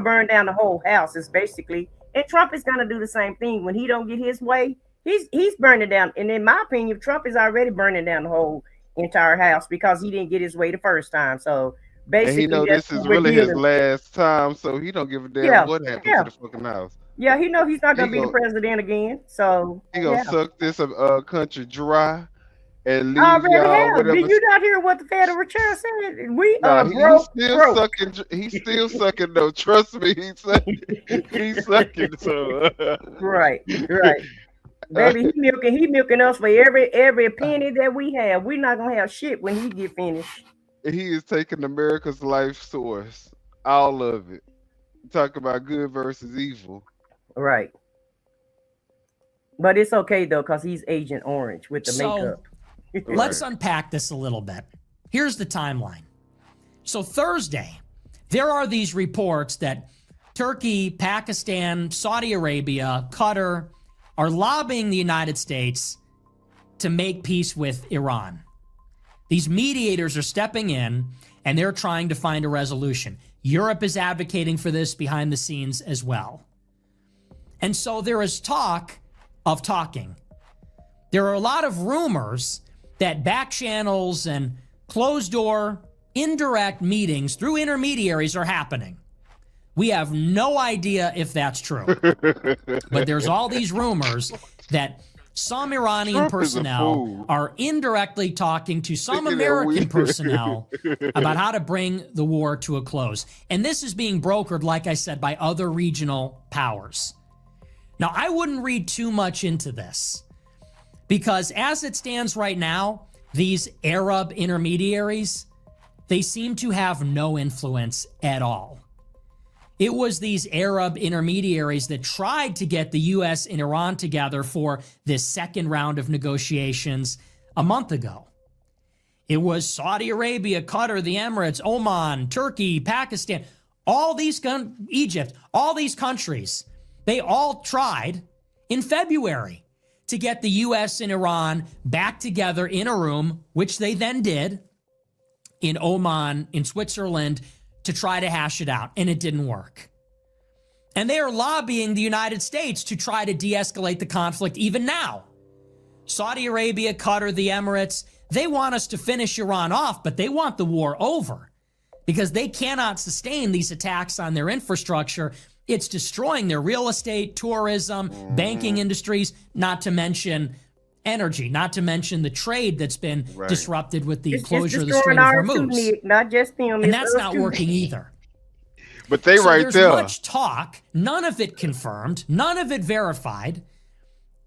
burn down the whole house. Is basically, and Trump is gonna do the same thing when he don't get his way. He's burning down. And in my opinion, Trump is already burning down the whole entire house because he didn't get his way the first time. So And basically, he know that's this what is we're really his dealing with. last time, so he don't give a damn Yeah, what happened yeah, to the fucking house. yeah. He know he's not He gonna be the go president again. So he gonna yeah, suck this country dry and I leave already y'all have. whatever. Did you not hear what the Federal Reserve said? We Nah, are he's broke, still broke. sucking. He's still sucking. No, trust me, he's sucking. He's sucking. So, Right, right. Baby, he milking us for every penny that we have. We're not gonna have shit when he get finished. he is taking America's life source, all of it. Talk about good versus evil. Right. But it's okay though, because he's Agent Orange with the So makeup. let's unpack this a little bit. Here's the timeline. So Thursday, there are these reports that Turkey, Pakistan, Saudi Arabia, Qatar are lobbying the United States to make peace with Iran. These mediators are stepping in and they're trying to find a resolution. Europe is advocating for this behind the scenes as well. And so there is talk of talking. There are a lot of rumors that back channels and closed door, indirect meetings through intermediaries are happening. We have no idea if that's true. But there's all these rumors that some Iranian Trump is a personnel fool. are indirectly talking to some Look at that American weird- personnel about how to bring the war to a close. And this is being brokered, like I said, by other regional powers. Now, I wouldn't read too much into this because as it stands right now, these Arab intermediaries, they seem to have no influence at all. It was these Arab intermediaries that tried to get the U.S. and Iran together for this second round of negotiations a month ago. It was Saudi Arabia, Qatar, the Emirates, Oman, Turkey, Pakistan, all these, Egypt, all these countries. They all tried in February to get the U.S. and Iran back together in a room, which they then did in Oman, in Switzerland, to try to hash it out, and it didn't work. And they are lobbying the United States to try to de-escalate the conflict even now. Saudi Arabia, Qatar, the Emirates, they want us to finish Iran off, but they want the war over because they cannot sustain these attacks on their infrastructure. It's destroying their real estate, tourism, banking industries, not to mention energy, not to mention the trade that's been disrupted with the closure of the Strait of Hormuz. Not just them. And that's not working either. But they So right there's there. much talk, none of it confirmed, none of it verified,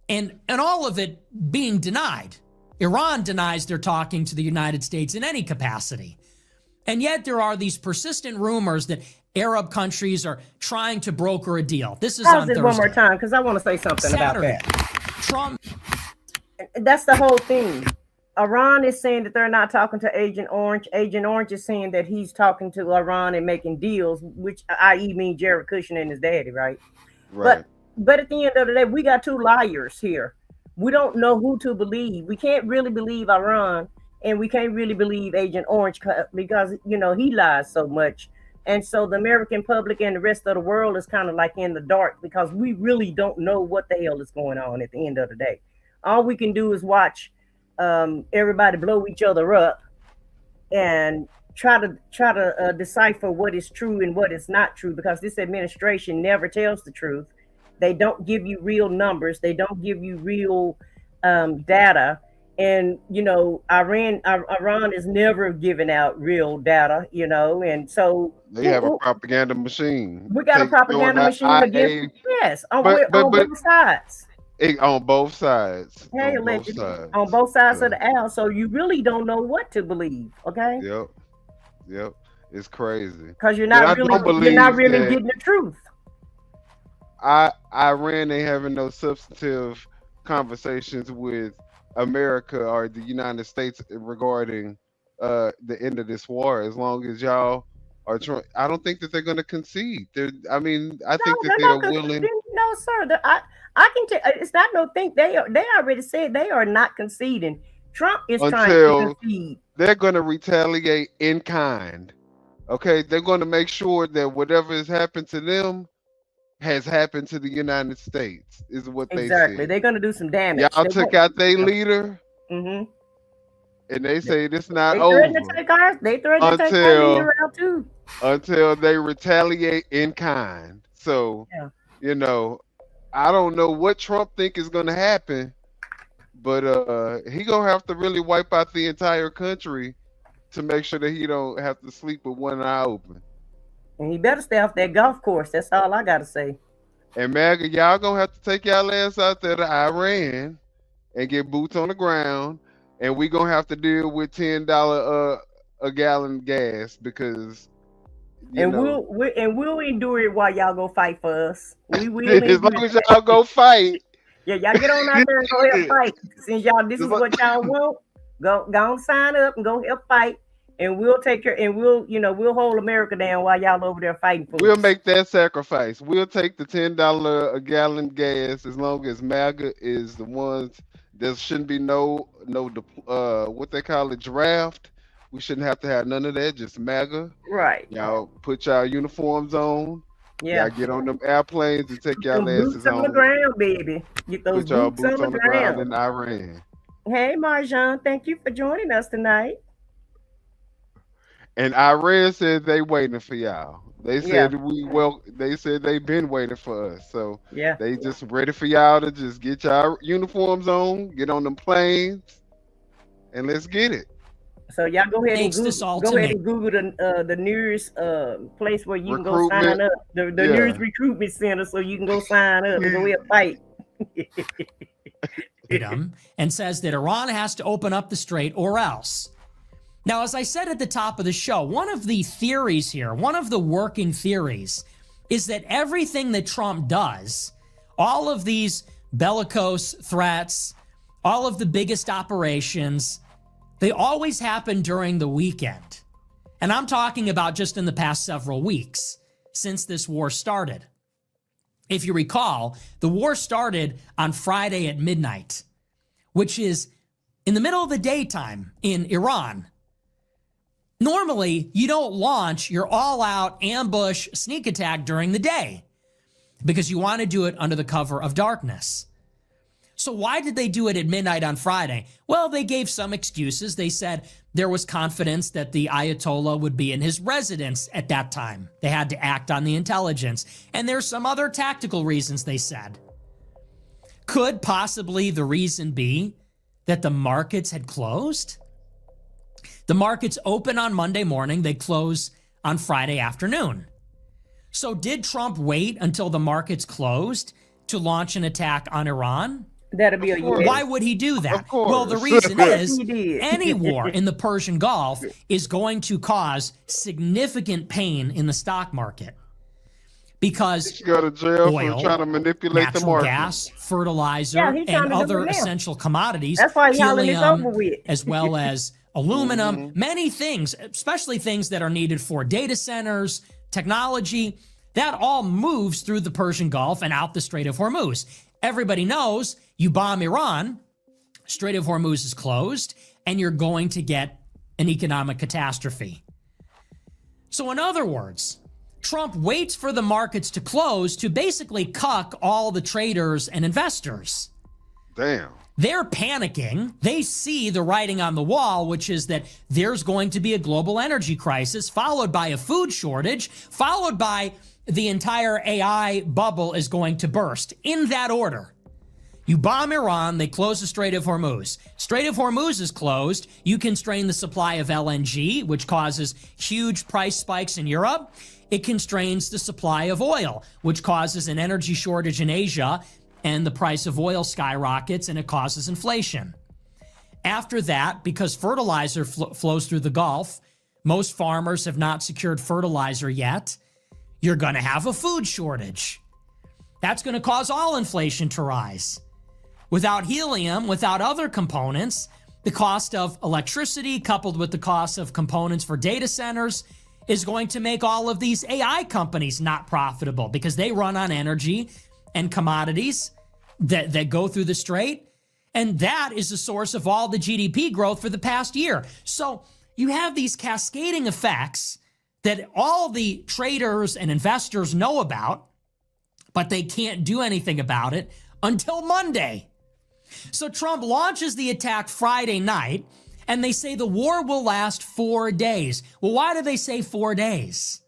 and all of it being denied. Iran denies they're talking to the United States in any capacity. And yet there are these persistent rumors that Arab countries are trying to broker a deal. This is on Pause it Thursday. one more time because I want to say something Saturday, about that. Trump. That's the whole thing. Iran is saying that they're not talking to Agent Orange. Agent Orange is saying that he's talking to Iran and making deals, which i.e. mean Jared Kushner and his daddy, right? Right. But at the end of the day, we got two liars here. We don't know who to believe. We can't really believe Iran, and we can't really believe Agent Orange because, you know, he lies so much. And so the American public and the rest of the world is kind of like in the dark because we really don't know what the hell is going on at the end of the day. All we can do is watch everybody blow each other up and try to decipher what is true and what is not true, because this administration never tells the truth. They don't give you real numbers. They don't give you real data. And, you know, Iran is never giving out real data, you know, and so They have a propaganda machine. we got a propaganda machine against, yes, on both sides. On both sides. Hey, On both sides. on both sides Yeah. of the aisle. So you really don't know what to believe, okay? Yep. It's crazy. Because you're But I not don't really believe that- getting the truth. Iran ain't having no substantive conversations with America or the United States regarding the end of this war. As long as y'all are trying, I don't think that they're going to concede. I think that they're willing. No, sir. I can tell. It's not no think. They already said they are not conceding. Trump is trying to concede. They're going to retaliate in kind. Okay, they're going to make sure that whatever has happened to them has happened to the United States. Is what they Exactly. said. They're going to do some damage. Y'all took out their leader. Mm-hmm. and they say it's not They threaten to over take ours. They threaten to take our leader out too. until they retaliate in kind. So, Yeah. you know, I don't know what Trump think is going to happen, but he gonna have to really wipe out the entire country to make sure that he don't have to sleep with one eye open. And he better stay off that golf course. That's all I gotta say. And MAGA, y'all gonna have to take y'all ass out there to Iran and get boots on the ground, and we gonna have to deal with $10 a gallon gas because we'll endure it while y'all go fight for us. We will as long as y'all go fight. Yeah, y'all get on out there and go help fight. Since y'all this is what y'all want, go on sign up and go help fight. And we'll take care, and we'll hold America down while y'all over there fighting for We'll us. make that sacrifice. We'll take the $10 a gallon gas as long as MAGA is the ones. There shouldn't be no what they call it, draft. We shouldn't have to have none of that. Just MAGA. Right. Y'all put y'all uniforms on. Yeah. Y'all get on them airplanes and take y'all asses Boots on the home. ground, baby. Get those Put y'all boots on the ground. in Iran. Hey, Marjan, thank you for joining us tonight. And Iran said they waiting for y'all. They said they said they've been waiting for us. So yeah, they just ready for y'all to just get y'all uniforms on, get on them planes, and let's get it. So y'all go ahead Makes and this all go to ahead me. and Google the nearest place where you can go Recruitment. sign up. The nearest recruitment center, so you can go sign up and go ahead and fight. And says that Iran has to open up the strait or else. Now, as I said at the top of the show, one of the theories here, one of the working theories, is that everything that Trump does, all of these bellicose threats, all of the biggest operations, they always happen during the weekend. And I'm talking about just in the past several weeks since this war started. If you recall, the war started on Friday at midnight, which is in the middle of the daytime in Iran. Normally, you don't launch your all-out ambush sneak attack during the day because you want to do it under the cover of darkness. So why did they do it at midnight on Friday? Well, they gave some excuses. They said there was confidence that the Ayatollah would be in his residence at that time. They had to act on the intelligence. And there's some other tactical reasons, they said. Could possibly the reason be that the markets had closed? The markets open on Monday morning. They close on Friday afternoon. So did Trump wait until the markets closed to launch an attack on Iran? That'd be a yes. Why would he do that? Of course. Well, the reason is He did. any war in the Persian Gulf is going to cause significant pain in the stock market because You go to jail oil, for trying to manipulate the natural market. gas, fertilizer, Yeah, he's trying and to do other it now. essential commodities, That's why he's hollering it's helium, over with. as well as aluminum, many things, especially things that are needed for data centers, technology, that all moves through the Persian Gulf and out the Strait of Hormuz. Everybody knows you bomb Iran, Strait of Hormuz is closed, and you're going to get an economic catastrophe. So in other words, Trump waits for the markets to close to basically cuck all the traders and investors. Damn. They're panicking. They see the writing on the wall, which is that there's going to be a global energy crisis, followed by a food shortage, followed by the entire AI bubble is going to burst. In that order. You bomb Iran, they close the Strait of Hormuz. Strait of Hormuz is closed. You constrain the supply of LNG, which causes huge price spikes in Europe. It constrains the supply of oil, which causes an energy shortage in Asia, and the price of oil skyrockets, and it causes inflation. After that, because fertilizer flows through the Gulf, most farmers have not secured fertilizer yet, you're going to have a food shortage. That's going to cause all inflation to rise. Without helium, without other components, the cost of electricity coupled with the cost of components for data centers is going to make all of these AI companies not profitable because they run on energy and commodities that go through the strait. And that is the source of all the GDP growth for the past year. So you have these cascading effects that all the traders and investors know about, but they can't do anything about it until Monday. So Trump launches the attack Friday night, And they say the war will last 4 days. Well, why do they say 4 days?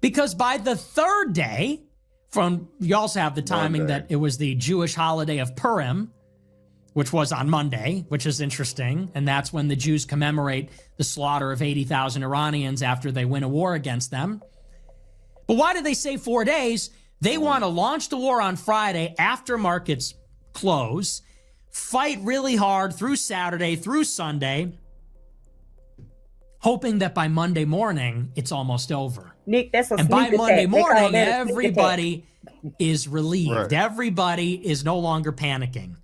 Because by the third day, you also have the timing that it was the Jewish holiday of Purim, which was on Monday, which is interesting. And that's when the Jews commemorate the slaughter of 80,000 Iranians after they win a war against them. But why do they say 4 days? They want to launch the war on Friday after markets close, fight really hard through Saturday, through Sunday, hoping that by Monday morning, it's almost over. Nick, that's a and by Monday morning, everybody is relieved. Right. Everybody is no longer panicking.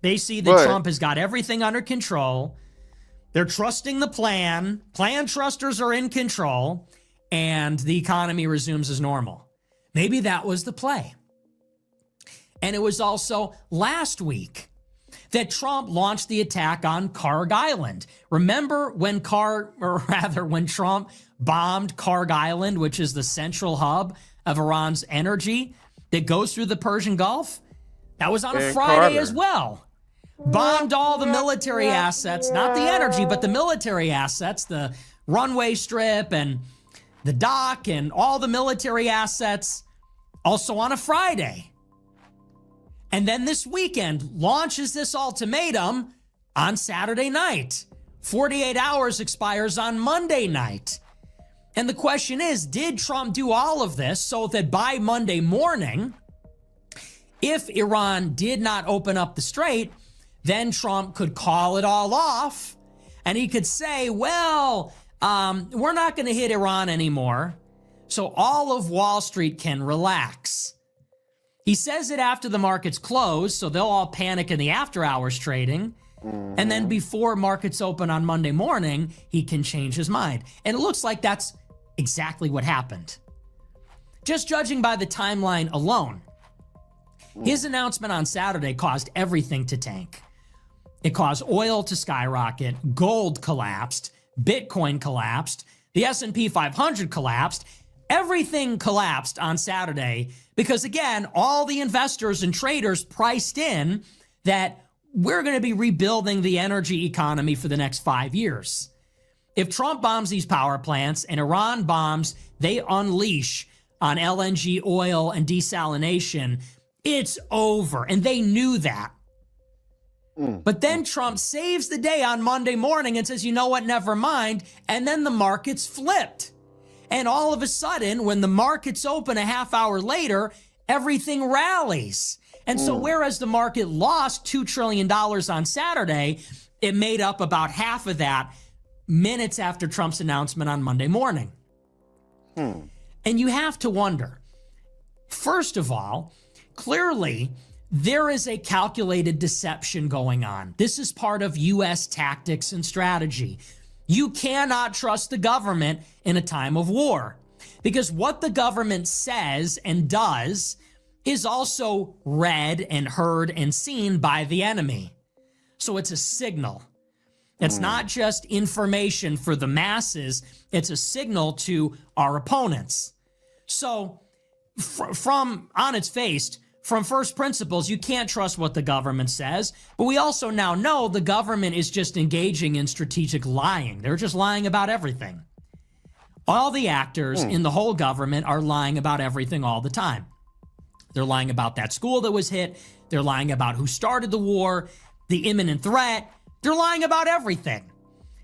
They see that Trump has got everything under control. They're trusting the plan. Plan trusters are in control, and the economy resumes as normal. Maybe that was the play. And it was also last week that Trump launched the attack on Karg Island. Remember when Trump bombed Karg Island, which is the central hub of Iran's energy that goes through the Persian Gulf? That was on a Friday as well. Bombed all the military assets, not the energy, but the military assets, the runway strip and the dock and all the military assets, also on a Friday. And then this weekend launches this ultimatum on Saturday night. 48 hours expires on Monday night. And the question is, did Trump do all of this so that by Monday morning, if Iran did not open up the strait, then Trump could call it all off and he could say, well, we're not going to hit Iran anymore, so all of Wall Street can relax. He says it after the markets close, so they'll all panic in the after hours trading. And then before markets open on Monday morning, he can change his mind. And it looks like that's exactly what happened. Just judging by the timeline alone, his announcement on Saturday caused everything to tank. It caused oil to skyrocket, gold collapsed, Bitcoin collapsed, the S&P 500 collapsed. Everything collapsed on Saturday because, again, all the investors and traders priced in that we're going to be rebuilding the energy economy for the next 5 years. If Trump bombs these power plants and Iran bombs, they unleash on LNG oil and desalination, it's over. And they knew that. But then Trump saves the day on Monday morning and says, you know what, never mind. And then the markets flipped. And all of a sudden, when the markets open a half hour later, everything rallies. And so whereas the market lost $2 trillion on Saturday, it made up about half of that minutes after Trump's announcement on Monday morning. And you have to wonder, first of all, clearly, there is a calculated deception going on. This is part of U.S. tactics and strategy. You cannot trust the government in a time of war because what the government says and does is also read and heard and seen by the enemy. So it's a signal. It's not just information for the masses. It's a signal to our opponents. So from on its face, from first principles, you can't trust what the government says, but we also now know the government is just engaging in strategic lying. They're just lying about everything. All the actors in the whole government are lying about everything all the time. They're lying about that school that was hit. They're lying about who started the war, the imminent threat. They're lying about everything.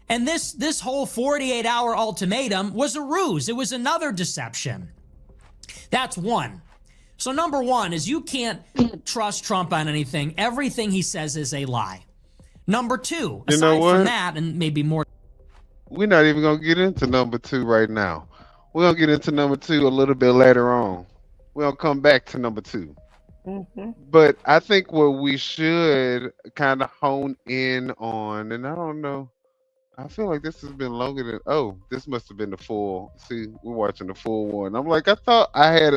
And this whole 48-hour ultimatum was a ruse. It was another deception. That's one. So number one is you can't trust Trump on anything. Everything he says is a lie. Number two, aside from that, and maybe more. We're not even going to get into number two right now. We're going to get into number two a little bit later on. We'll come back to number two. But I think what we should kind of hone in on, and I don't know, I feel like this has been longer than, this must have been the full. See, we're watching the full one. I'm like, I thought I had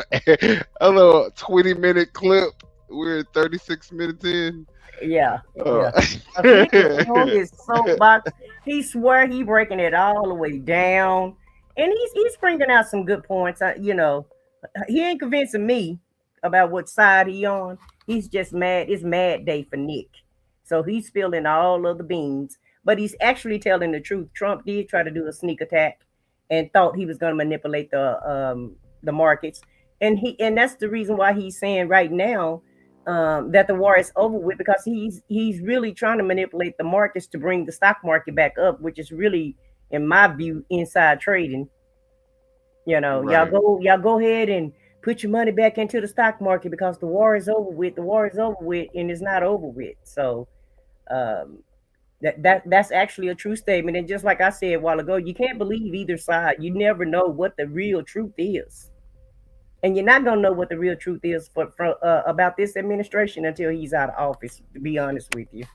a little 20-minute clip. We're 36 minutes in. Yeah. His soapbox. He swear he breaking it all the way down. And he's bringing out some good points. He ain't convincing me about what side he on. He's just mad. It's mad day for Nick. So he's spilling all of the beans. but he's actually telling the truth. Trump did try to do a sneak attack and thought he was going to manipulate the markets, and that's the reason why he's saying right now that the war is over with, because he's really trying to manipulate the markets to bring the stock market back up, which is really, in my view, inside trading. Right. Y'all go ahead and put your money back into the stock market because the war is over with. The war is over with, and it's not over with. So um, that's actually a true statement. And just like I said a while ago, you can't believe either side. You never know what the real truth is, and you're not gonna know what the real truth is about this administration until he's out of office. To be honest with you,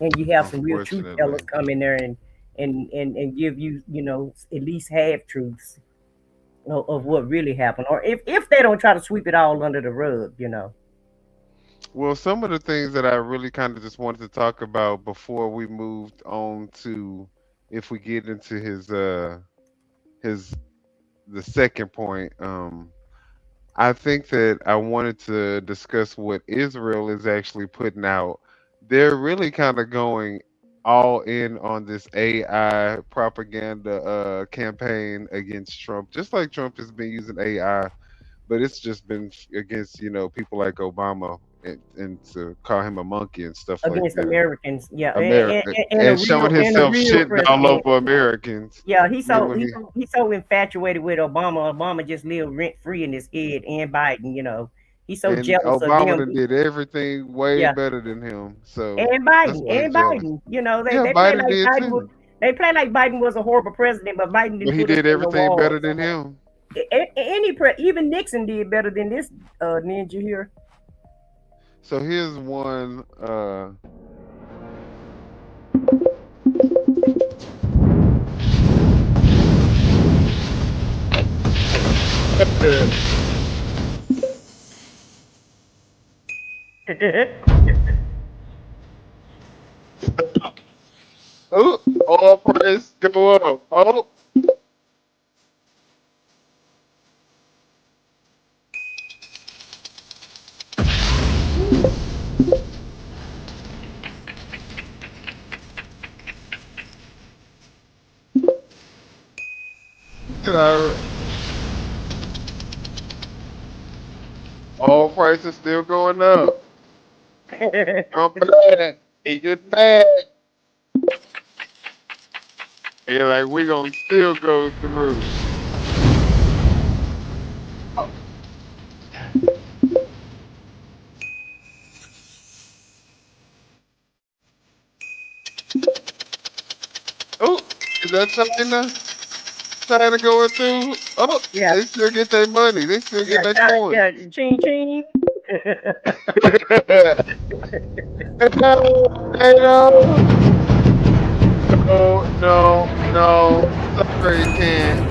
and you have some real truth tellers Unfortunately. come in there and give you, at least half truths of what really happened, or if they don't try to sweep it all under the rug. Well, some of the things that I really kind of just wanted to talk about before we moved on to, if we get into his the second point, I think that I wanted to discuss what Israel is actually putting out. They're really kind of going all in on this AI propaganda campaign against Trump, just like Trump has been using AI, but it's just been against people like Obama, and to call him a monkey and stuff like Against that. Americans, yeah, America, and and showing a himself real shitting all president. over Americans. Yeah, Then when he's so infatuated with Obama. Obama just lived rent free in his head, and Biden. He's so and jealous of Obama them. done did everything way Yeah, better than him, so and that's Biden, why he's and jealous. Biden. Yeah, Biden did too, They play like Biden was a horrible president, but Biden but didn't he put us did in the everything wall. better than him. Even Nixon did better than this ninja here. So here's one. Oh, all price go up. Oh, uh, all prices still going up. I'm bad. He just bad. Yeah, like we gonna still go through. Oh, is that China? China going through? Oh, Yeah, they still get their money. They still get yeah, their coin. yeah. Ching ching. No, they don't. No, no, no. Sorry, can't.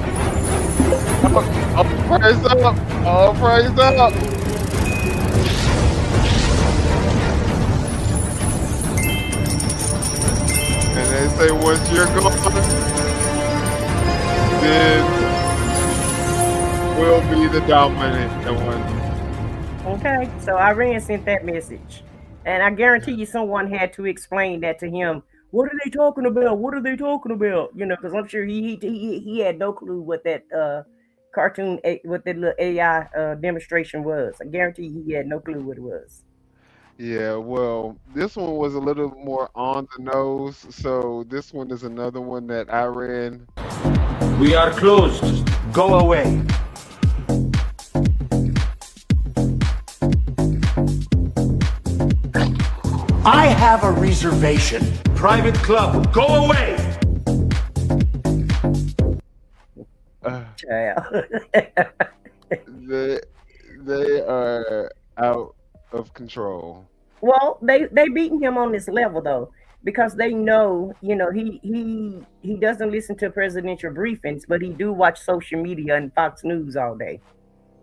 Oh, all price up. All price up. And they say once you're gone, then we'll be the dominant one. Okay, so Iran sent that message, and I guarantee you, someone had to explain that to him. What are they talking about? What are they talking about? Because I'm sure he had no clue what that what that little AI demonstration was. I guarantee he had no clue what it was. Yeah, well, this one was a little more on the nose. So this one is another one that I ran. We are closed. Go away. I have a reservation. Private club. Go away. Uh, Child. they they are out of control. Well, they beating him on this level though, because they know, he doesn't listen to presidential briefings, but he do watch social media and Fox News all day.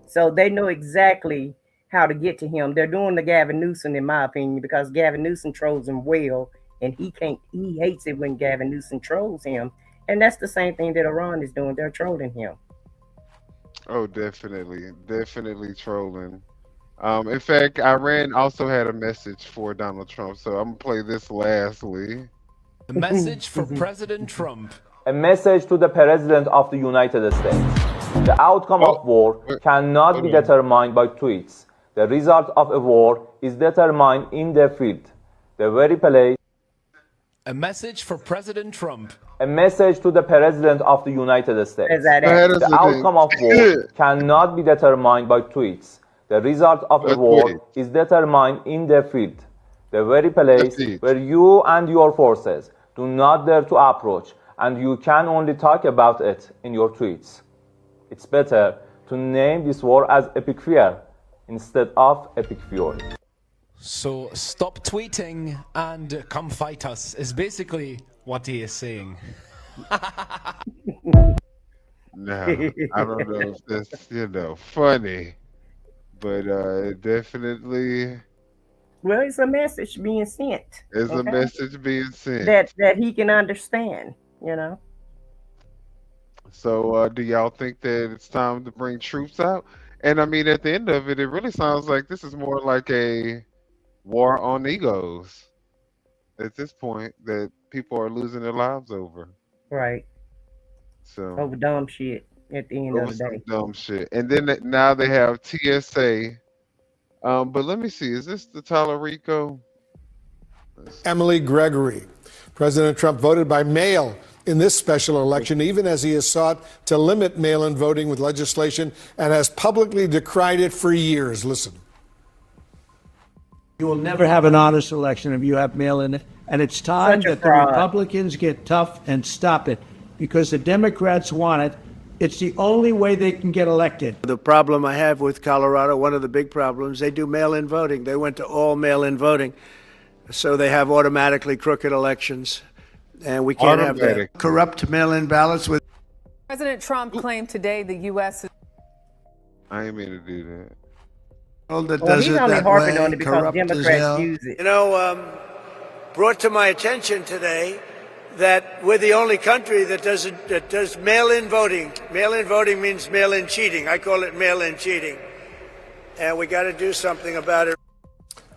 So they know exactly how to get to him. They're doing the Gavin Newsom, in my opinion, because Gavin Newsom trolls him well, and he hates it when Gavin Newsom trolls him. And that's the same thing that Iran is doing. They're trolling him. Oh, definitely, definitely trolling. In fact, Iran also had a message for Donald Trump, so I'm gonna play this lastly. A message for President Trump. A message to the President of the United States. The outcome of war cannot be determined by tweets. The result of a war is determined in the field, the very place. A message for President Trump. A message to the President of the United States. The outcome of war cannot be determined by tweets. The result of a war is determined in the field, the very place where you and your forces do not dare to approach, and you can only talk about it in your tweets. It's better to name this war as epic fear instead of epic fury. So stop tweeting and come fight us is basically what he is saying. No, I don't know if that's, funny, but definitely. Well, it's a message being sent. It's a message being sent. That he can understand, So do y'all think that it's time to bring troops out? And I mean, at the end of it, it really sounds like this is more like a war on egos at this point that people are losing their lives over. Right. So over dumb shit at the end of the day. Dumb shit. And then now they have TSA. But let me see, is this the Talarico? Emily Gregory. President Trump voted by mail in this special election, even as he has sought to limit mail-in voting with legislation and has publicly decried it for years. Listen. You will never have an honest election if you have mail-in, and it's time that the Republicans get tough and stop it, because the Democrats want it. It's the only way they can get elected. The problem I have with Colorado, one of the big problems, they do mail-in voting. They went to all mail-in voting, so they have automatically crooked elections, and we can't have that. Corrupt mail-in ballots with. President Trump claimed today the U.S. I ain't mean to do that. He's only harping on it because Democrats use it. Brought to my attention today that we're the only country that does mail-in voting. Mail-in voting means mail-in cheating. I call it mail-in cheating, and we got to do something about it.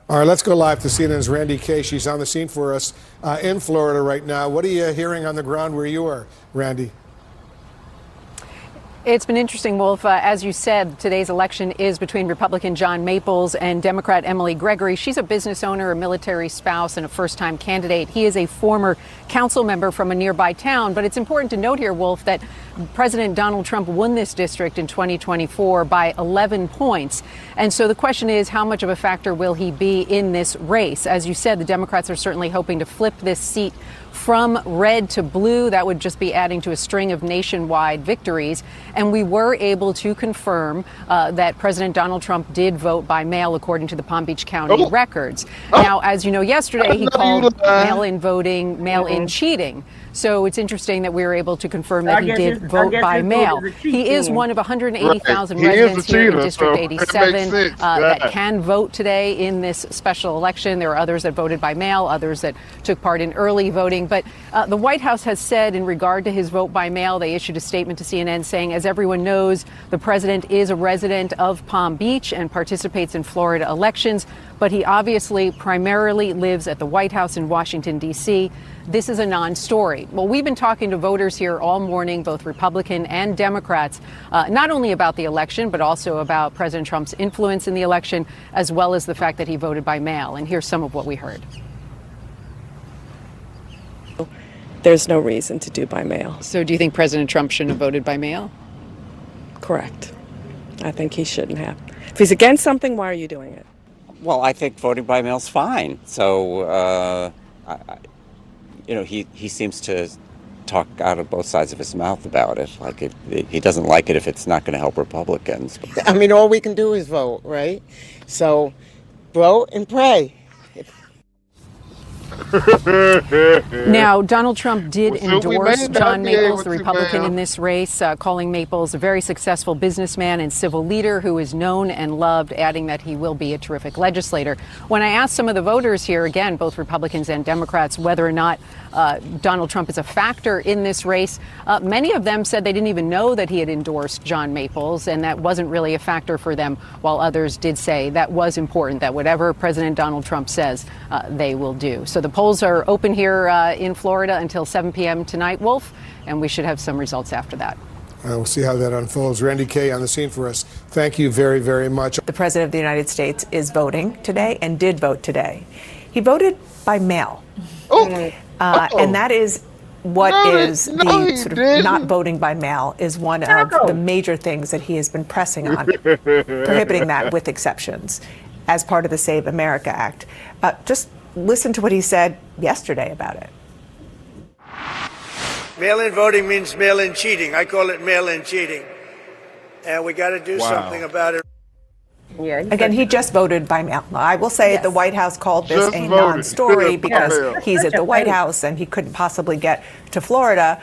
All right, let's go live to CNN's Randy Kay. She's on the scene for us in Florida right now. What are you hearing on the ground where you are, Randy? It's been interesting, Wolf. As you said, today's election is between Republican John Maples and Democrat Emily Gregory. She's a business owner, a military spouse, and a first-time candidate. He is a former council member from a nearby town. But it's important to note here, Wolf, that President Donald Trump won this district in 2024 by 11 points. And so the question is, how much of a factor will he be in this race? As you said, the Democrats are certainly hoping to flip this seat from red to blue. That would just be adding to a string of nationwide victories. And we were able to confirm that President Donald Trump did vote by mail, according to the Palm Beach County records. Now, as you know, yesterday he called mail-in voting mail-in cheating. So it's interesting that we were able to confirm that he did vote by mail. He is one of 180,000 residents here in District 87 that can vote today in this special election. There are others that voted by mail, others that took part in early voting. But the White House has said in regard to his vote by mail, they issued a statement to CNN saying, as everyone knows, the president is a resident of Palm Beach and participates in Florida elections, but he obviously primarily lives at the White House in Washington, D.C. This is a non-story. Well, we've been talking to voters here all morning, both Republican and Democrats, not only about the election, but also about President Trump's influence in the election, as well as the fact that he voted by mail. And here's some of what we heard. There's no reason to do by mail. So do you think President Trump shouldn't have voted by mail? Correct. I think he shouldn't have. If he's against something, why are you doing it? Well, I think voting by mail is fine. So, he seems to talk out of both sides of his mouth about it. Like he doesn't like it if it's not going to help Republicans. I mean, all we can do is vote, right? So vote and pray. Now, Donald Trump did endorse John Maples, the Republican in this race, calling Maples a very successful businessman and civil leader who is known and loved, adding that he will be a terrific legislator. When I asked some of the voters here, again, both Republicans and Democrats, whether or not Donald Trump is a factor in this race, many of them said they didn't even know that he had endorsed John Maples, and that wasn't really a factor for them, while others did say that was important, that whatever President Donald Trump says, they will do. So the polls are open here in Florida until 7 p.m. tonight, Wolf, and we should have some results after that. We'll see how that unfolds. Randy Kay on the scene for us. Thank you very, very much. The President of the United States is voting today and did vote today. He voted by mail. And that is what not voting by mail is one of the major things that he has been pressing on, prohibiting that with exceptions as part of the Save America Act. Just listen to what he said yesterday about it. Mail-in voting means mail-in cheating. I call it mail-in cheating. And we got to do something about it. Yeah. Again, he just voted by mail. I will say the White House called this a non-story because he's at the White House and he couldn't possibly get to Florida.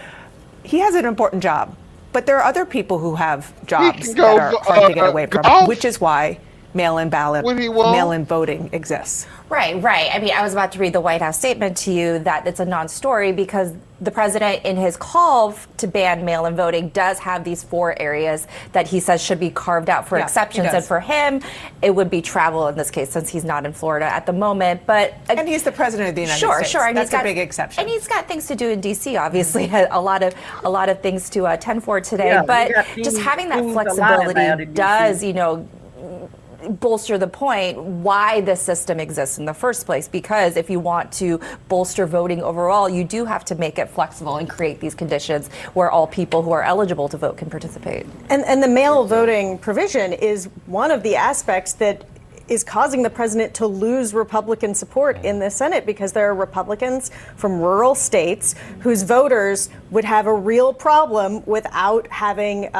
He has an important job, but there are other people who have jobs that are hard to get away from, which is why mail-in ballot, mail-in voting exists. Right. I mean, I was about to read the White House statement to you that it's a non-story because the president, in his call to ban mail-in voting, does have these 4 areas that he says should be carved out for exceptions. And for him, it would be travel in this case, since he's not in Florida at the moment. But and he's the president of the United States. Sure. That's a big exception. And he's got things to do in D.C. Obviously, a lot of things to attend for today. But just having that flexibility does, bolster the point why this system exists in the first place, because if you want to bolster voting overall, you do have to make it flexible and create these conditions where all people who are eligible to vote can participate. And the mail voting provision is one of the aspects that is causing the president to lose Republican support in the Senate, because there are Republicans from rural states whose voters would have a real problem without having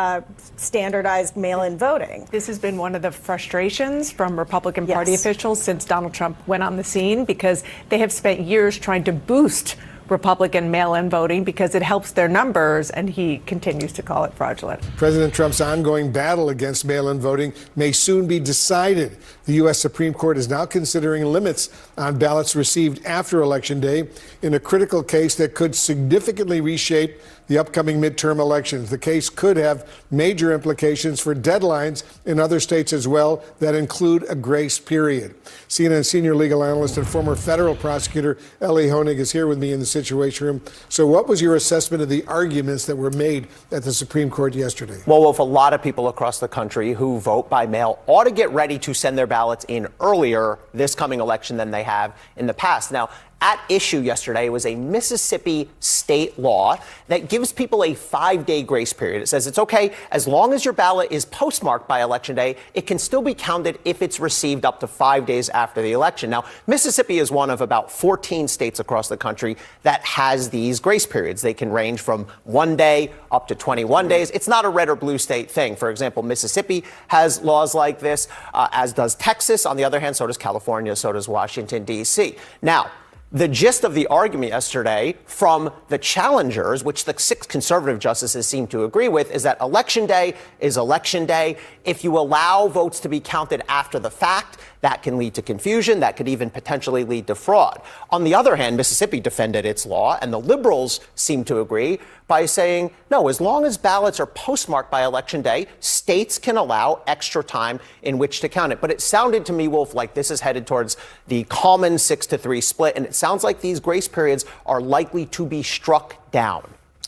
standardized mail-in voting. This has been one of the frustrations from Republican Party officials since Donald Trump went on the scene, because they have spent years trying to boost Republican mail-in voting because it helps their numbers, and he continues to call it fraudulent. President Trump's ongoing battle against mail-in voting may soon be decided. The U.S. Supreme Court is now considering limits on ballots received after Election Day in a critical case that could significantly reshape the upcoming midterm elections. The case could have major implications for deadlines in other states as well that include a grace period. CNN senior legal analyst and former federal prosecutor Ellie Honig is here with me in the Situation Room. So what was your assessment of the arguments that were made at the Supreme Court yesterday? Well, Wolf, a lot of people across the country who vote by mail ought to get ready to send their ballots in earlier this coming election than they have in the past. Now, at issue yesterday was a Mississippi state law that gives people a 5-day grace period. It says it's okay as long as your ballot is postmarked by Election Day, it can still be counted if it's received up to 5 days after the election. Now, Mississippi is one of about 14 states across the country that has these grace periods. They can range from 1 day up to 21 days. It's not a red or blue state thing. For example, Mississippi has laws like this, as does Texas. On the other hand, so does California, so does Washington, D.C. Now, the gist of the argument yesterday from the challengers, which the 6 conservative justices seem to agree with, is that Election Day is Election Day. If you allow votes to be counted after the fact, that can lead to confusion. That could even potentially lead to fraud. On the other hand, Mississippi defended its law, and the liberals seem to agree by saying, no, as long as ballots are postmarked by Election Day, states can allow extra time in which to count it. But it sounded to me, Wolf, like this is headed towards the common 6-3 split, and it sounds like these grace periods are likely to be struck down.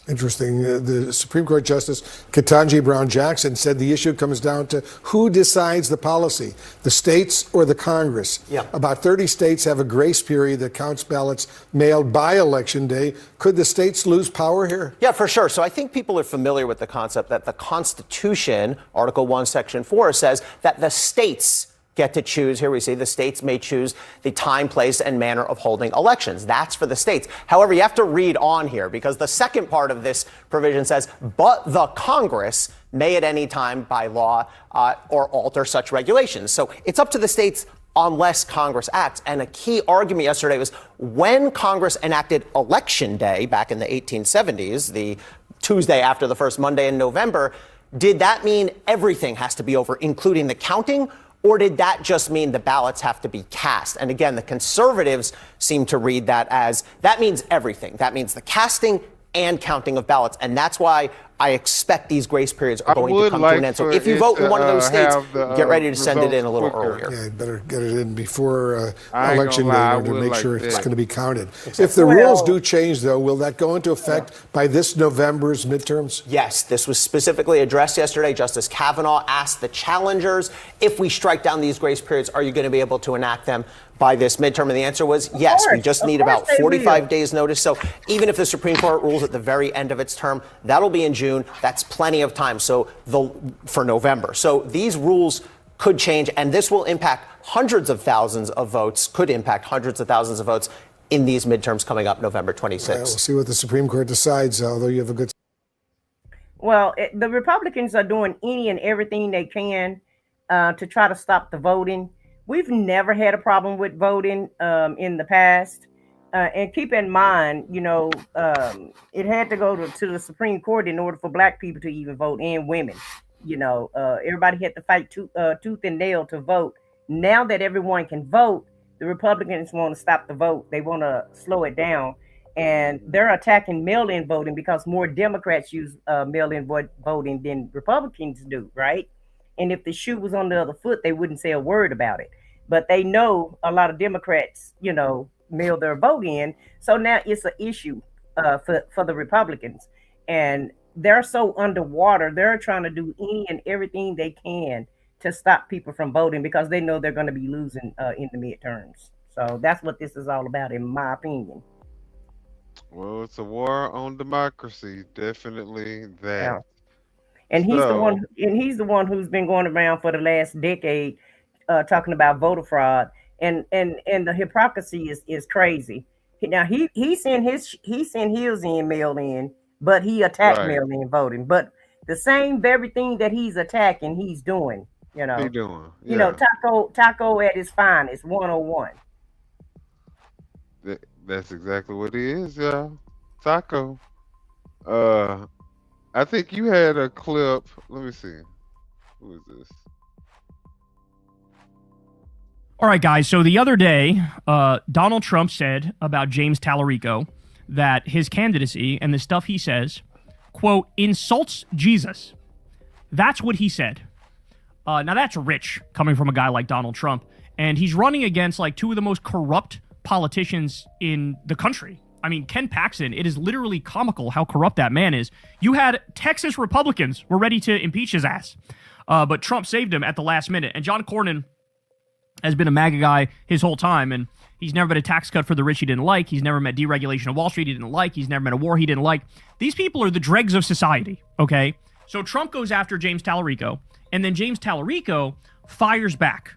Interesting. The Supreme Court Justice Ketanji Brown Jackson said the issue comes down to who decides the policy, the states or the Congress. Yeah. About 30 states have a grace period that counts ballots mailed by Election Day. Could the states lose power here? Yeah, for sure. So I think people are familiar with the concept that the Constitution, Article 1, Section 4, says that the states get to choose. Here we see the states may choose the time, place, and manner of holding elections. That's for the states. However, you have to read on here because the second part of this provision says, but the Congress may at any time by law or alter such regulations. So it's up to the states unless Congress acts. And a key argument yesterday was when Congress enacted Election Day back in the 1870s, the Tuesday after the first Monday in November, did that mean everything has to be over, including the counting? Or did that just mean the ballots have to be cast? And again, the conservatives seem to read that as that means everything. That means the casting and counting of ballots. And that's why I expect these grace periods are going to come to an end. So if you vote in one of those states, get ready to send it in a little earlier. Yeah, you better get it in before election day to make sure it's going to be counted. If the rules do change, though, will that go into effect by this November's midterms? Yes, this was specifically addressed yesterday. Justice Kavanaugh asked the challengers, if we strike down these grace periods, are you going to be able to enact them by this midterm? And the answer was yes. We just need about 45 days notice. So even if the Supreme Court rules at the very end of its term, that'll be in June. That's plenty of time. So for November. So these rules could change, and this will impact hundreds of thousands of votes, could impact hundreds of thousands of votes in these midterms coming up November 26th. We'll see what the Supreme Court decides, although you have a good... Well, the Republicans are doing any and everything they can to try to stop the voting. We've never had a problem with voting in the past. And keep in mind, it had to go to the Supreme Court in order for black people to even vote, and women. Everybody had to fight tooth and nail to vote. Now that everyone can vote, the Republicans want to stop the vote. They want to slow it down. And they're attacking mail-in voting because more Democrats use mail-in voting than Republicans do, right? And if the shoe was on the other foot, they wouldn't say a word about it. But they know a lot of Democrats, mail their vote in. So now it's an issue for the Republicans. And they're so underwater. They're trying to do any and everything they can to stop people from voting because they know they're going to be losing in the midterms. So that's what this is all about, in my opinion. Well, it's a war on democracy, definitely that. Yeah. And he's the one who's been going around for the last decade talking about voter fraud, and the hypocrisy is crazy. Now he sent his in mail in, but he attacked mail in voting. But the same very thing that he's attacking, he's doing. He doing. Yeah. Taco at his finest, 101. That's exactly what he is, yeah. Taco. I think you had a clip. Let me see. Who is this? All right, guys. So the other day, Donald Trump said about James Talarico that his candidacy and the stuff he says, quote, insults Jesus. That's what he said. Now that's rich coming from a guy like Donald Trump. And he's running against like two of the most corrupt politicians in the country. I mean, Ken Paxton, it is literally comical how corrupt that man is. You had Texas Republicans were ready to impeach his ass, but Trump saved him at the last minute. And John Cornyn has been a MAGA guy his whole time, and he's never met a tax cut for the rich he didn't like. He's never met deregulation of Wall Street he didn't like. He's never met a war he didn't like. These people are the dregs of society, okay? So Trump goes after James Talarico, and then James Talarico fires back.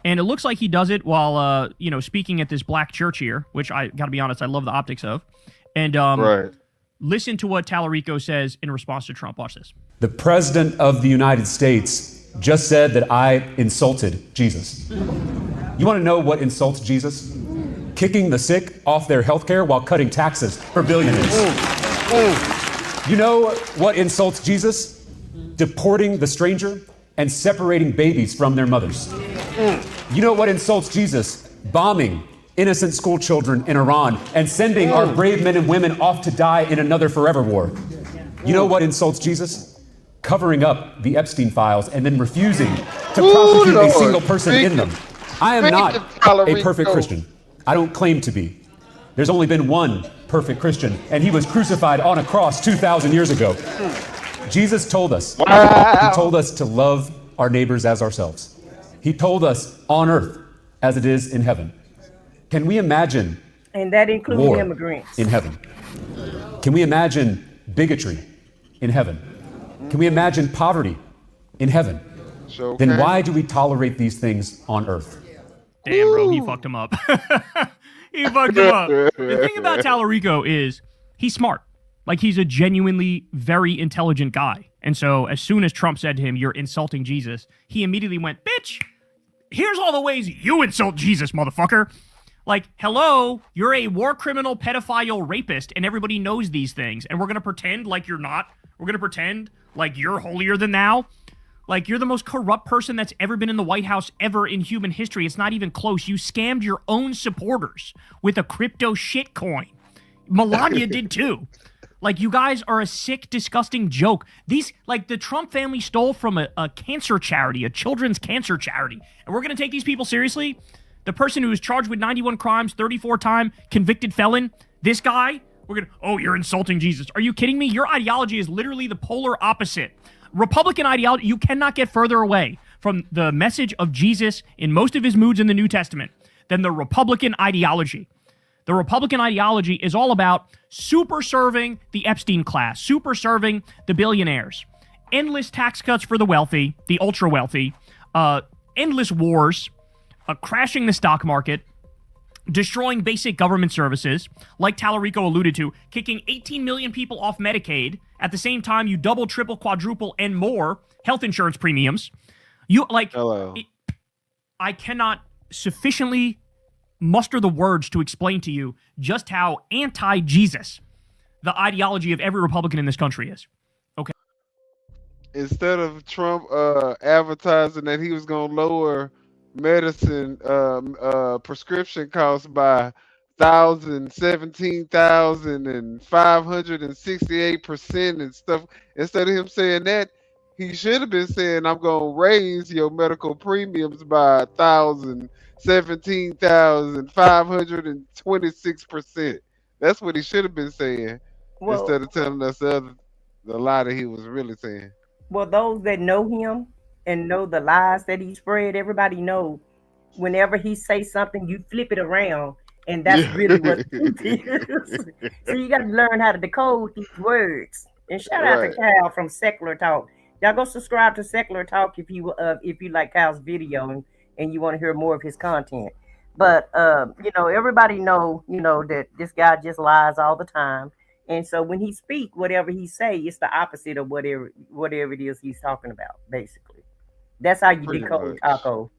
And it looks like he does it while, speaking at this black church here, which I got to be honest, I love the optics of. And listen to what Talarico says in response to Trump. Watch this. The President of the United States just said that I insulted Jesus. You want to know what insults Jesus? Kicking the sick off their health care while cutting taxes for billionaires. You know what insults Jesus? Deporting the stranger and separating babies from their mothers. You know what insults Jesus? Bombing innocent school children in Iran and sending our brave men and women off to die in another forever war. You know what insults Jesus? Covering up the Epstein files and then refusing to prosecute a single person in them. I am not a perfect Christian. I don't claim to be. There's only been one perfect Christian, and he was crucified on a cross 2,000 years ago. Jesus told us, he told us to love our neighbors as ourselves. He told us on earth as it is in heaven. Can we imagine and that includes war immigrants in heaven? Can we imagine bigotry in heaven? Can we imagine poverty in heaven? Then why do we tolerate these things on earth? Damn, bro, he fucked him up. He fucked him up. The thing about Talarico is he's smart. Like, he's a genuinely very intelligent guy. And so as soon as Trump said to him, you're insulting Jesus, he immediately went, bitch, here's all the ways you insult Jesus, motherfucker. Like, hello, you're a war criminal, pedophile, rapist, and everybody knows these things. And we're going to pretend like you're not. We're going to pretend like you're holier than thou. Like, you're the most corrupt person that's ever been in the White House ever in human history. It's not even close. You scammed your own supporters with a crypto shit coin. Melania did too. Like, you guys are a sick, disgusting joke. These, like, the Trump family stole from a cancer charity, a children's cancer charity. And we're going to take these people seriously? The person who was charged with 91 crimes, 34-time convicted felon, this guy, we're going to, oh, you're insulting Jesus. Are you kidding me? Your ideology is literally the polar opposite. Republican ideology, you cannot get further away from the message of Jesus in most of his moods in the New Testament than the Republican ideology. The Republican ideology is all about super serving the Epstein class, super serving the billionaires, endless tax cuts for the wealthy, the ultra wealthy, endless wars, crashing the stock market, destroying basic government services, like Talarico alluded to, kicking 18 million people off Medicaid. At the same time, you double, triple, quadruple, and more health insurance premiums. You like, I cannot sufficiently muster the words to explain to you just how anti-Jesus the ideology of every Republican in this country is. Okay. Instead of Trump advertising that he was going to lower medicine prescription costs by 17,000 and 568% and stuff, instead of him saying that, he should have been saying, I'm going to raise your medical premiums by 17,526%. That's what he should have been saying, instead of telling us the lie that he was really saying. Well, those that know him and know the lies that he spread, everybody knows whenever he says something, you flip it around, and that's really what the truth is. So you got to learn how to decode these words. And shout out to Kyle from Secular Talk. Y'all go subscribe to Secular Talk if you like Kyle's video and you want to hear more of his content. But everybody know that this guy just lies all the time. And so when he speak, whatever he say, it's the opposite of whatever it is he's talking about, basically. That's how you decode Taco.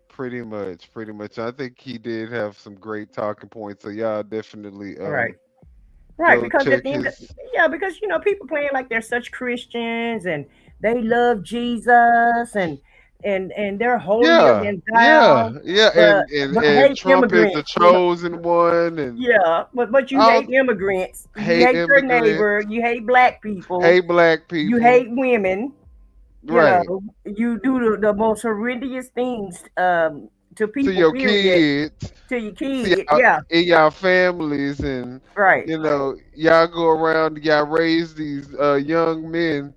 Pretty much. I think he did have some great talking points. So y'all definitely right, because at the end because people playing like they're such Christians and they love Jesus and they're holier than thou. And Trump is the chosen one, and but you hate immigrants, you hate your neighbor, you hate black people, you hate women. You do the most horrendous things to people, to your kids, in your families, and y'all go around, y'all raise these young men,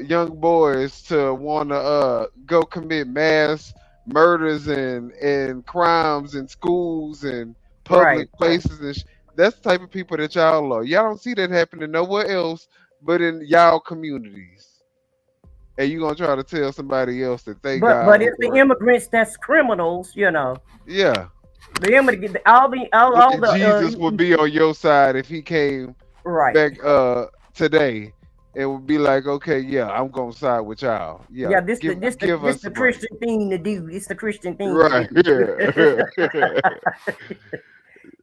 young boys to want to go commit mass murders and crimes in schools and public places, and that's the type of people that y'all are. Y'all don't see that happening nowhere else but in y'all communities. And you gonna try to tell somebody else that they got? But it's the immigrants that's criminals, Yeah. The immigrant, all the Jesus would be on your side if he came back today, and would be like, okay, I'm gonna side with y'all. This the Christian thing to do. It's the Christian thing. Right.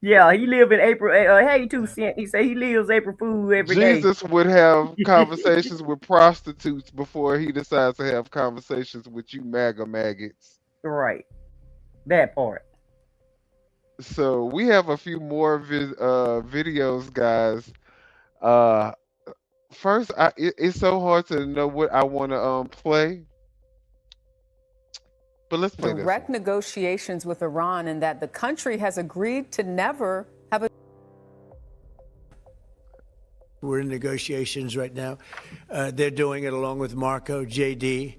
Yeah, he live in April. Hey, 2 cents. He say he lives April Fool every day. Jesus would have conversations with prostitutes before he decides to have conversations with you MAGA maggots. Right. That part. So we have a few more videos, guys. First, it's so hard to know what I want to play. But let's play direct negotiations with Iran, and that the country has agreed to never have a. We're in negotiations right now. They're doing it along with Marco, JD.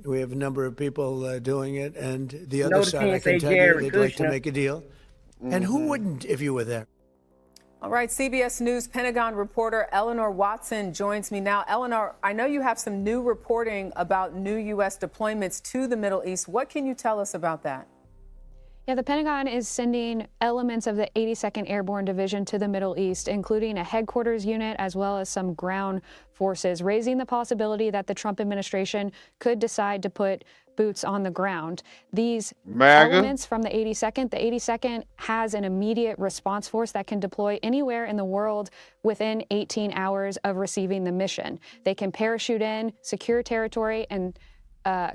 We have a number of people doing it, and the other side, I can tell you, they'd like to make a deal. And who wouldn't if you were there? All right, CBS News Pentagon reporter Eleanor Watson joins me now. Eleanor, I know you have some new reporting about new U.S. deployments to the Middle East. What can you tell us about that? Yeah, the Pentagon is sending elements of the 82nd Airborne Division to the Middle East, including a headquarters unit as well as some ground forces, raising the possibility that the Trump administration could decide to put boots on the ground. These elements from the 82nd has an immediate response force that can deploy anywhere in the world within 18 hours of receiving the mission. They can parachute in, secure territory, and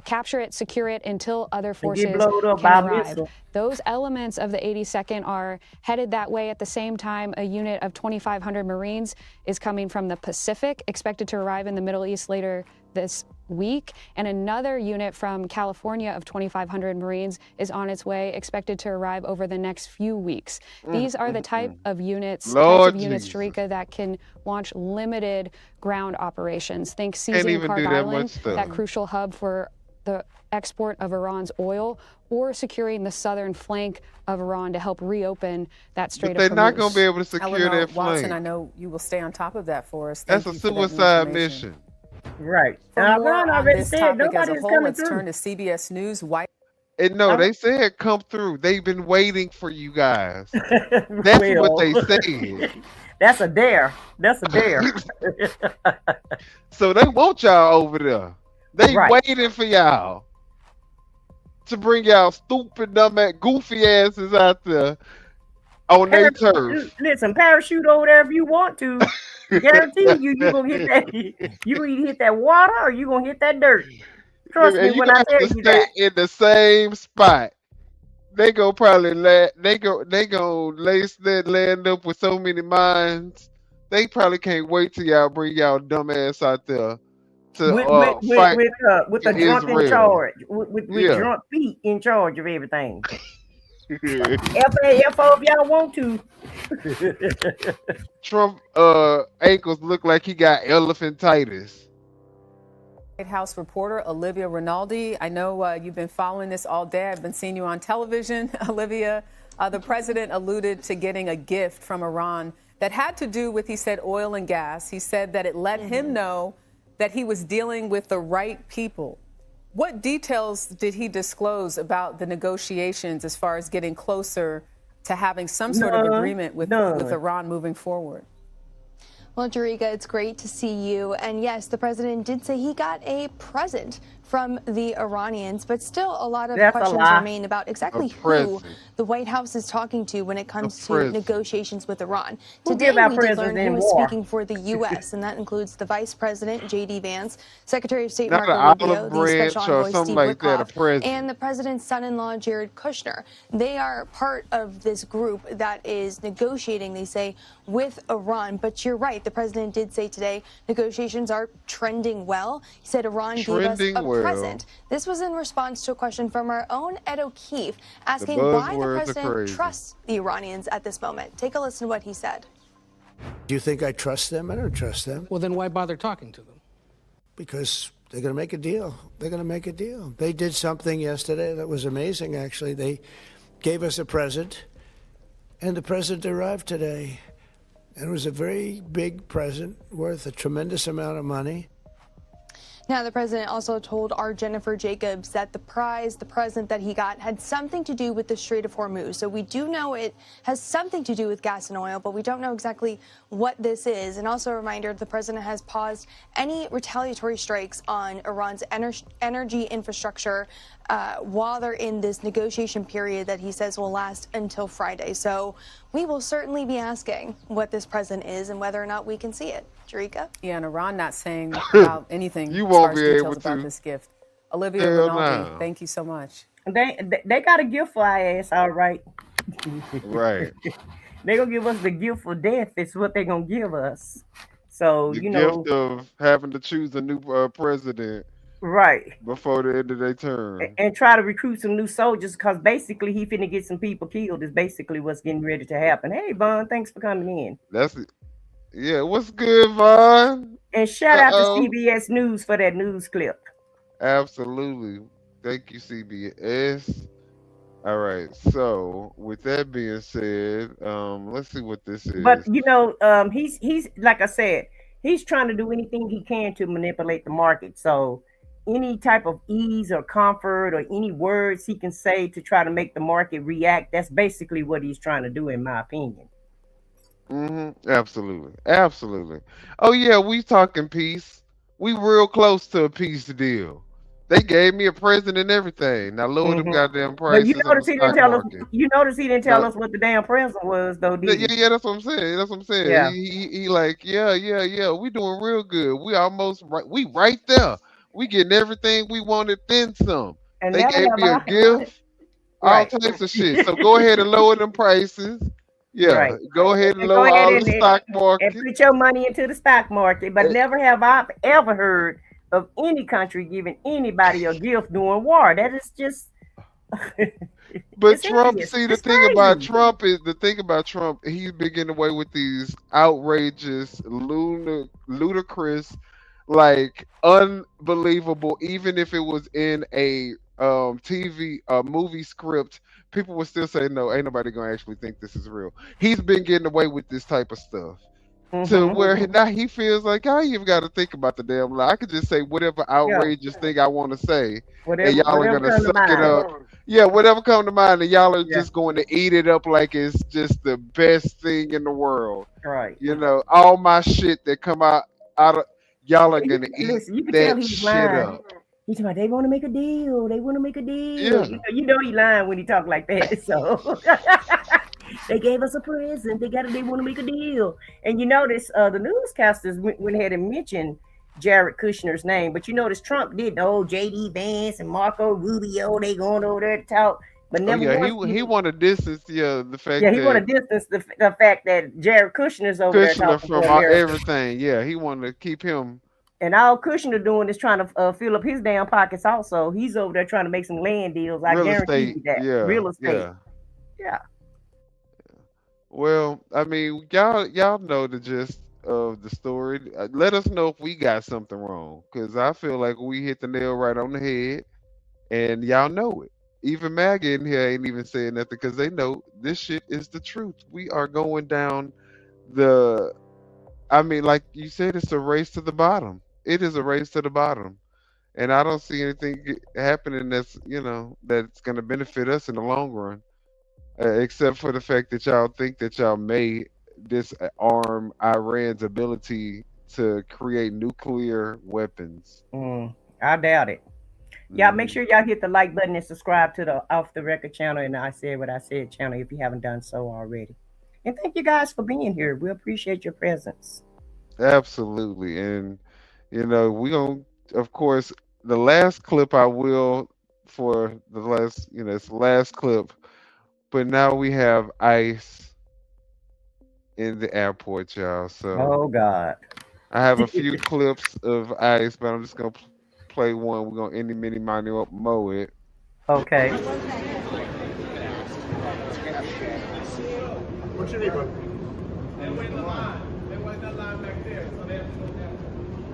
capture it, secure it until other forces get blown up can by a arrive. missile. Those elements of the 82nd are headed that way. At the same time, a unit of 2,500 Marines is coming from the Pacific, expected to arrive in the Middle East later this week, and another unit from California of 2,500 Marines is on its way, expected to arrive over the next few weeks. These are the type of units, Tarika, that can launch limited ground operations. Think seizing Khark Island, that crucial hub for the export of Iran's oil, or securing the southern flank of Iran to help reopen that Strait of Hormuz. They're not going to be able to secure Eleanor that Watson, flank. I know you will stay on top of that for us. That's a suicide mission. Right. For more on this topic as a whole, coming let's through. turn to CBS News. And no, they said come through. They've been waiting for you guys. That's what they said. That's a dare. That's a dare. So they want y'all over there. They waiting for y'all to bring y'all stupid, dumb, goofy asses out there on their turf. Listen, parachute over there if you want to. Guarantee you gonna hit that. You gonna either hit that water or you gonna hit that dirt. Trust me when I tell you that. In the same spot. They go probably they go land up with so many mines. They probably can't wait till y'all bring y'all dumb ass out there to fight with a drunk in charge, with drunk feet in charge of everything. FAFO if y'all want to. Trump ankles look like he got elephantitis. White House reporter Olivia Rinaldi. I know you've been following this all day. I've been seeing you on television, Olivia. The president alluded to getting a gift from Iran that had to do with, he said, oil and gas. He said that it let him know that he was dealing with the right people. What details did he disclose about the negotiations as far as getting closer to having some sort of agreement with Iran moving forward? Well, Tarika, it's great to see you. And yes, the president did say he got a present from the Iranians, but still a lot of questions remain about exactly who the White House is talking to when it comes to negotiations with Iran. Today, we did learn he was speaking for the U.S., and that includes the Vice President, J.D. Vance, Secretary of State Marco Rubio, the Special Envoy Steve Witkoff, and the president's son-in-law, Jared Kushner. They are part of this group that is negotiating, they say, with Iran. But you're right, the president did say today negotiations are trending well. He said Iran gave us a present. This was in response to a question from our own Ed O'Keefe asking why the president trusts the Iranians at this moment. Take a listen to what he said. Do you think I trust them? I don't trust them. Well, then why bother talking to them? Because they're going to make a deal. They're going to make a deal. They did something yesterday that was amazing, actually. They gave us a present, and the present arrived today. And it was a very big present worth a tremendous amount of money. Now, the president also told our Jennifer Jacobs that the prize, the present that he got, had something to do with the Strait of Hormuz. So we do know it has something to do with gas and oil, but we don't know exactly what this is. And also a reminder, the president has paused any retaliatory strikes on Iran's energy infrastructure while they're in this negotiation period that he says will last until Friday. So we will certainly be asking what this present is and whether or not we can see it. Tarika? Yeah, and Iran not saying about anything You as won't far as be details able about to. this gift. Olivia Hell Rinaldi, no. thank you so much. They got a gift for our ass, all right. Right. They're going to give us the gift for death. It's what they're going to give us. So, The you know. gift of having to choose a new president Right. before the end of their term. And try to recruit some new soldiers because basically he finna get some people killed is basically what's getting ready to happen. Hey, Vaughn, thanks for coming in. That's it. Yeah, what's good, Vaughn? And shout out to CBS News for that news clip. Absolutely. Thank you, CBS. All right. So with that being said, let's see what this is. But you know, he's like I said, he's trying to do anything he can to manipulate the market. So any type of ease or comfort or any words he can say to try to make the market react, that's basically what he's trying to do, in my opinion. Absolutely. Absolutely. Oh yeah, we talking peace. We real close to a peace deal. They gave me a present and everything. Now lower them goddamn prices. But you notice he didn't tell us. You notice he didn't tell us what the damn present was, though. Did he? Yeah, that's what I'm saying. That's what I'm saying. Yeah. He like, yeah. We doing real good. We almost right. We right there. We getting everything we wanted, then some. And they gave me a gift, all types of shit. So go ahead and lower them prices. Yeah, go ahead and lower all the stock market. And put your money into the stock market. But never have I ever heard of any country giving anybody a gift during war. That is just. But Trump, see, the thing about Trump, he's been getting away with these outrageous, ludicrous, like unbelievable. Even if it was in a movie script, people would still say no. Ain't nobody gonna actually think this is real. He's been getting away with this type of stuff. To where now he feels like I ain't even got to think about the damn lie. I could just say whatever outrageous thing I want to say, and y'all are gonna suck it up. Yeah, whatever come to mind, and y'all are just going to eat it up like it's just the best thing in the world. Right. You know, all my shit that come out of y'all are gonna eat that shit up. He's talking about they want to make a deal. They want to make a deal. Yeah. You know he lying when he talk like that. So they gave us a present. They want to make a deal. And you notice the newscasters went ahead and mentioned Jared Kushner's name, but you notice Trump did. Oh, J.D. Vance and Marco Rubio, they going over there to talk. But never. He want to distance the fact. Yeah, he want to distance the fact that Jared Kushner's over there talking from everything. Yeah, he wanted to keep him. And all Kushner doing is trying to fill up his damn pockets. Also, he's over there trying to make some land deals. I guarantee you that. Real estate. Yeah. Well, I mean, y'all know the gist of the story. Let us know if we got something wrong, because I feel like we hit the nail right on the head, and y'all know it. Even MAGA in here ain't even saying nothing because they know this shit is the truth. We are going down like you said, it's a race to the bottom. It is a race to the bottom. And I don't see anything happening that's going to benefit us in the long run, except for the fact that y'all think that y'all may disarm Iran's ability to create nuclear weapons. I doubt it. Y'all make sure y'all hit the like button and subscribe to the Off the Record channel and I Said What I Said channel if you haven't done so already. And thank you guys for being here. We appreciate your presence. Absolutely. And we gonna, of course, the last clip I will for the last, it's the last clip, but now we have ICE in the airport, y'all. So oh God, I have a few clips of ICE, but I'm just gonna play one. We're gonna mini mo it. Okay. What's your name, bro? They went in the line. They went in that line back there, so they have to go down.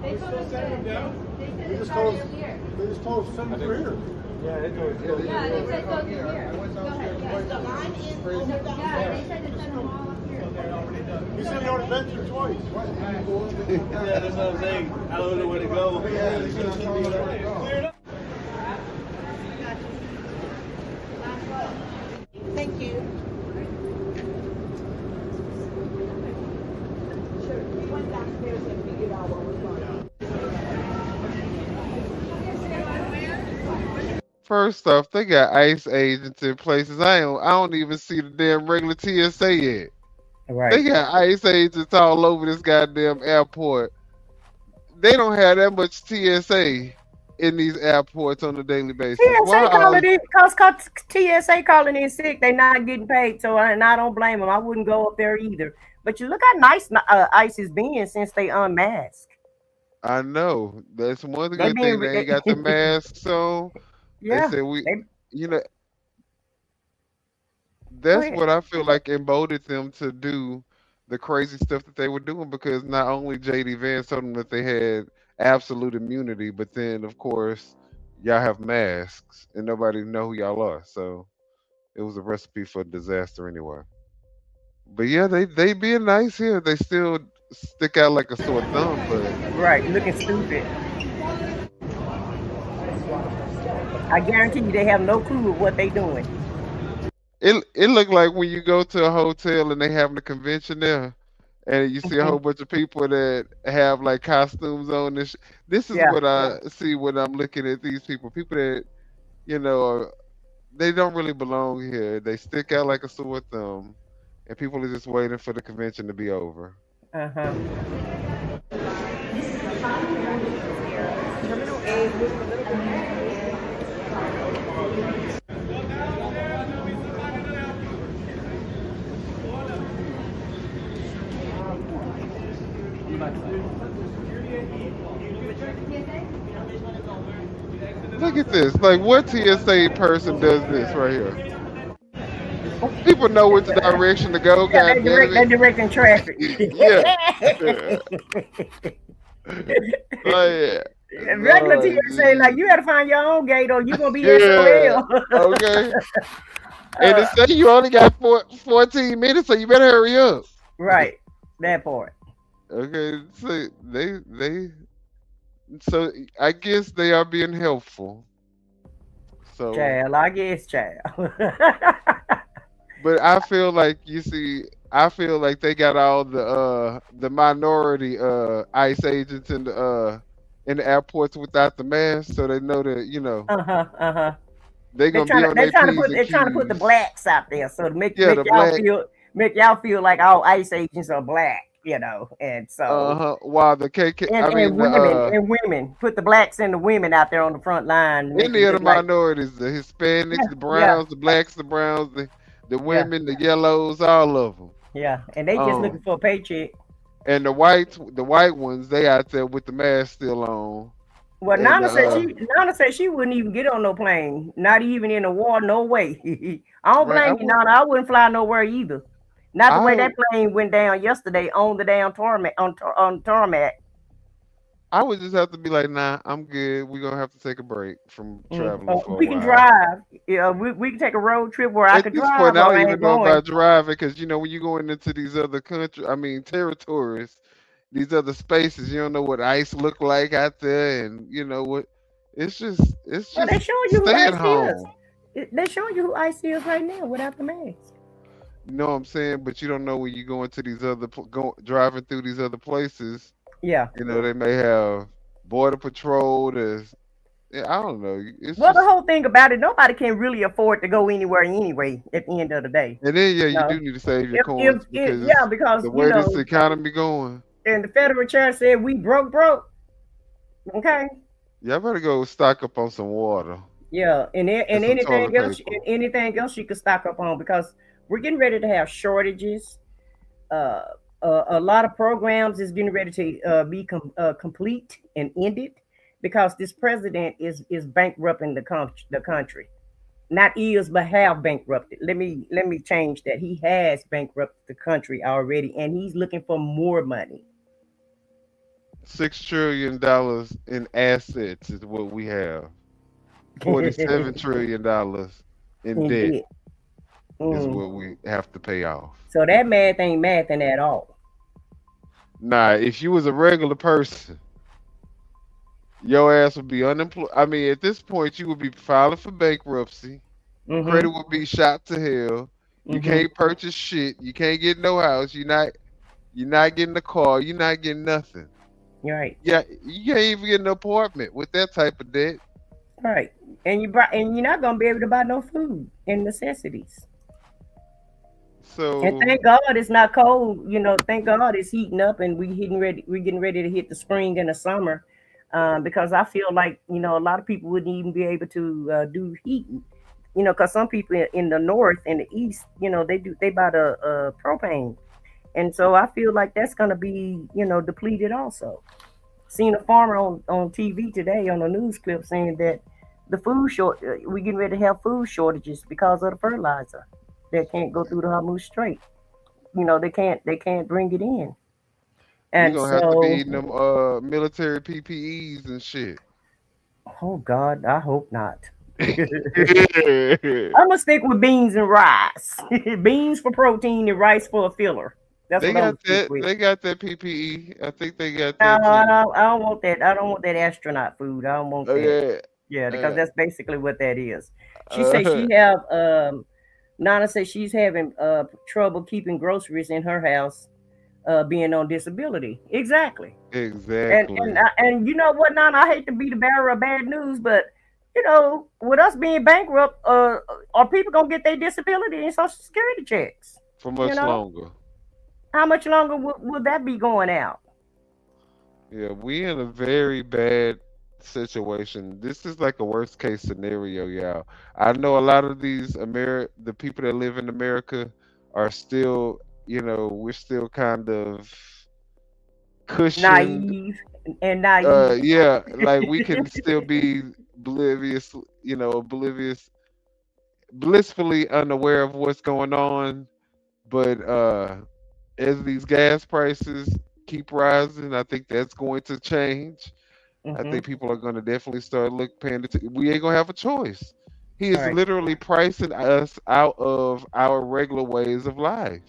They just sent them down? They just told us send them through here. Yeah, they told us. Yeah, they said go through here. Go ahead. The line is over down there. Yeah, they said to send them all up here. You said you already been through twice. Yeah, that's what I'm saying. I don't know where to go. Cleared up. Thank you. First off, they got ICE agents in places. I don't even see the damn regular TSA yet. Right. They got ICE agents all over this goddamn airport. They don't have that much TSA in these airports on a daily basis. TSA calling in, cause TSA calling in sick. They're not getting paid, and I don't blame them. I wouldn't go up there either. But you look how nice ICE is being since they unmasked. I know. That's one good thing. They ain't got the masks on. Yeah. They said that's what I feel like emboldened them to do the crazy stuff that they were doing, because not only J.D. Vance told them that they had absolute immunity, but then of course y'all have masks and nobody know who y'all are. So it was a recipe for disaster anyway. But yeah, they being nice here. They still stick out like a sore thumb, but right, looking stupid. I guarantee you they have no clue of what they doing. It looked like when you go to a hotel and they having a convention there, and you see a whole bunch of people that have like costumes on. This is what I see when I'm looking at these people. People that they don't really belong here. They stick out like a sore thumb, and people are just waiting for the convention to be over. Terminal A Look at this. Like, what TSA person does this right here? People know which direction to go. Yeah, they're directing traffic. Yeah. Regular TSA, like, you got to find your own gate or you're going to be SOL. Okay. And it say you only got 14 minutes, so you better hurry up. Right. That part. Okay. So I guess they are being helpful. So child, I guess, child. But I feel like they got all the minority ICE agents in the airports without the mask, so they know that they're gonna be on their P's They're trying to put the blacks out there, so to make y'all feel like all ICE agents are black, and so while the KK and women put the blacks and the women out there on the front line. Any of the minorities, the Hispanics, the Browns, the blacks, the Browns, the women, the yellows, all of them. Yeah, and they just looking for a paycheck. And the white ones, they out there with the mask still on. Well, Nana said she wouldn't even get on no plane, not even in a war, no way. I don't blame you, Nana. I wouldn't fly nowhere either. Not the way that plane went down yesterday on the damn tarmac. On tarmac. I would just have to be like, nah, I'm good. We're gonna have to take a break from traveling. We can drive. Yeah, we can take a road trip where I could drive. At this point, I don't even know about driving because when you're going into these other territories, these other spaces, you don't know what ICE look like out there, and what. It's just. Well, they showing you who ICE is. They showing you who ICE is right now without the mask. You know what I'm saying? But you don't know when you go into these other driving through these other places. Yeah. They may have border patrol. I don't know. The whole thing about it, nobody can really afford to go anywhere anyway at the end of the day. And then you do need to save your coins because the way this economy going. And the federal chair said we broke. Okay. Y'all better go stock up on some water. Yeah, and anything else you can stock up on because we're getting ready to have shortages. A lot of programs is getting ready to be complete and ended because this president is bankrupting the country. Not is, but have bankrupted. Let me change that. He has bankrupted the country already, and he's looking for more money. $6 trillion in assets is what we have. $47 trillion in debt is what we have to pay off. So that math ain't mathing at all. Nah, if you was a regular person, your ass would be unemployed. I mean, at this point, you would be filing for bankruptcy. Credit would be shot to hell. You can't purchase shit. You can't get no house. You're not getting a car. You're not getting nothing. You're right. Yeah, you can't even get an apartment with that type of debt. Right, and you're not gonna be able to buy no food and necessities. So and thank God it's not cold. Thank God it's heating up, and we're getting ready to hit the spring and the summer. Because I feel like a lot of people wouldn't even be able to do heating. Because some people in the north and the east, they buy the propane. And so I feel like that's going to be, depleted also. Seen a farmer on TV today on a news clip saying that we're getting ready to have food shortages because of the fertilizer that can't go through the Hormuz Strait. They can't bring it in. And you're going to have to be eating them military PPEs and shit. Oh, God, I hope not. I'm gonna stick with beans and rice. Beans for protein and rice for a filler. That's they what got that. They got that PPE. I think they got that. No, I don't want that. I don't want that astronaut food. I don't want that. Yeah, because that's basically what that is. She said she have. Nana said she's having trouble keeping groceries in her house, being on disability. Exactly. And you know what, Nana? I hate to be the bearer of bad news, but. With us being bankrupt, are people gonna get their disability and Social Security checks? For much longer. How much longer will that be going out? Yeah, we in a very bad situation. This is like a worst case scenario, y'all. I know a lot of these the people that live in America are still, we're still kind of cushioned. Naive and naive. Yeah, like we can still be oblivious, oblivious, blissfully unaware of what's going on. But as these gas prices keep rising, I think that's going to change. I think people are going to definitely start paying attention. We ain't going to have a choice. He is literally pricing us out of our regular ways of life.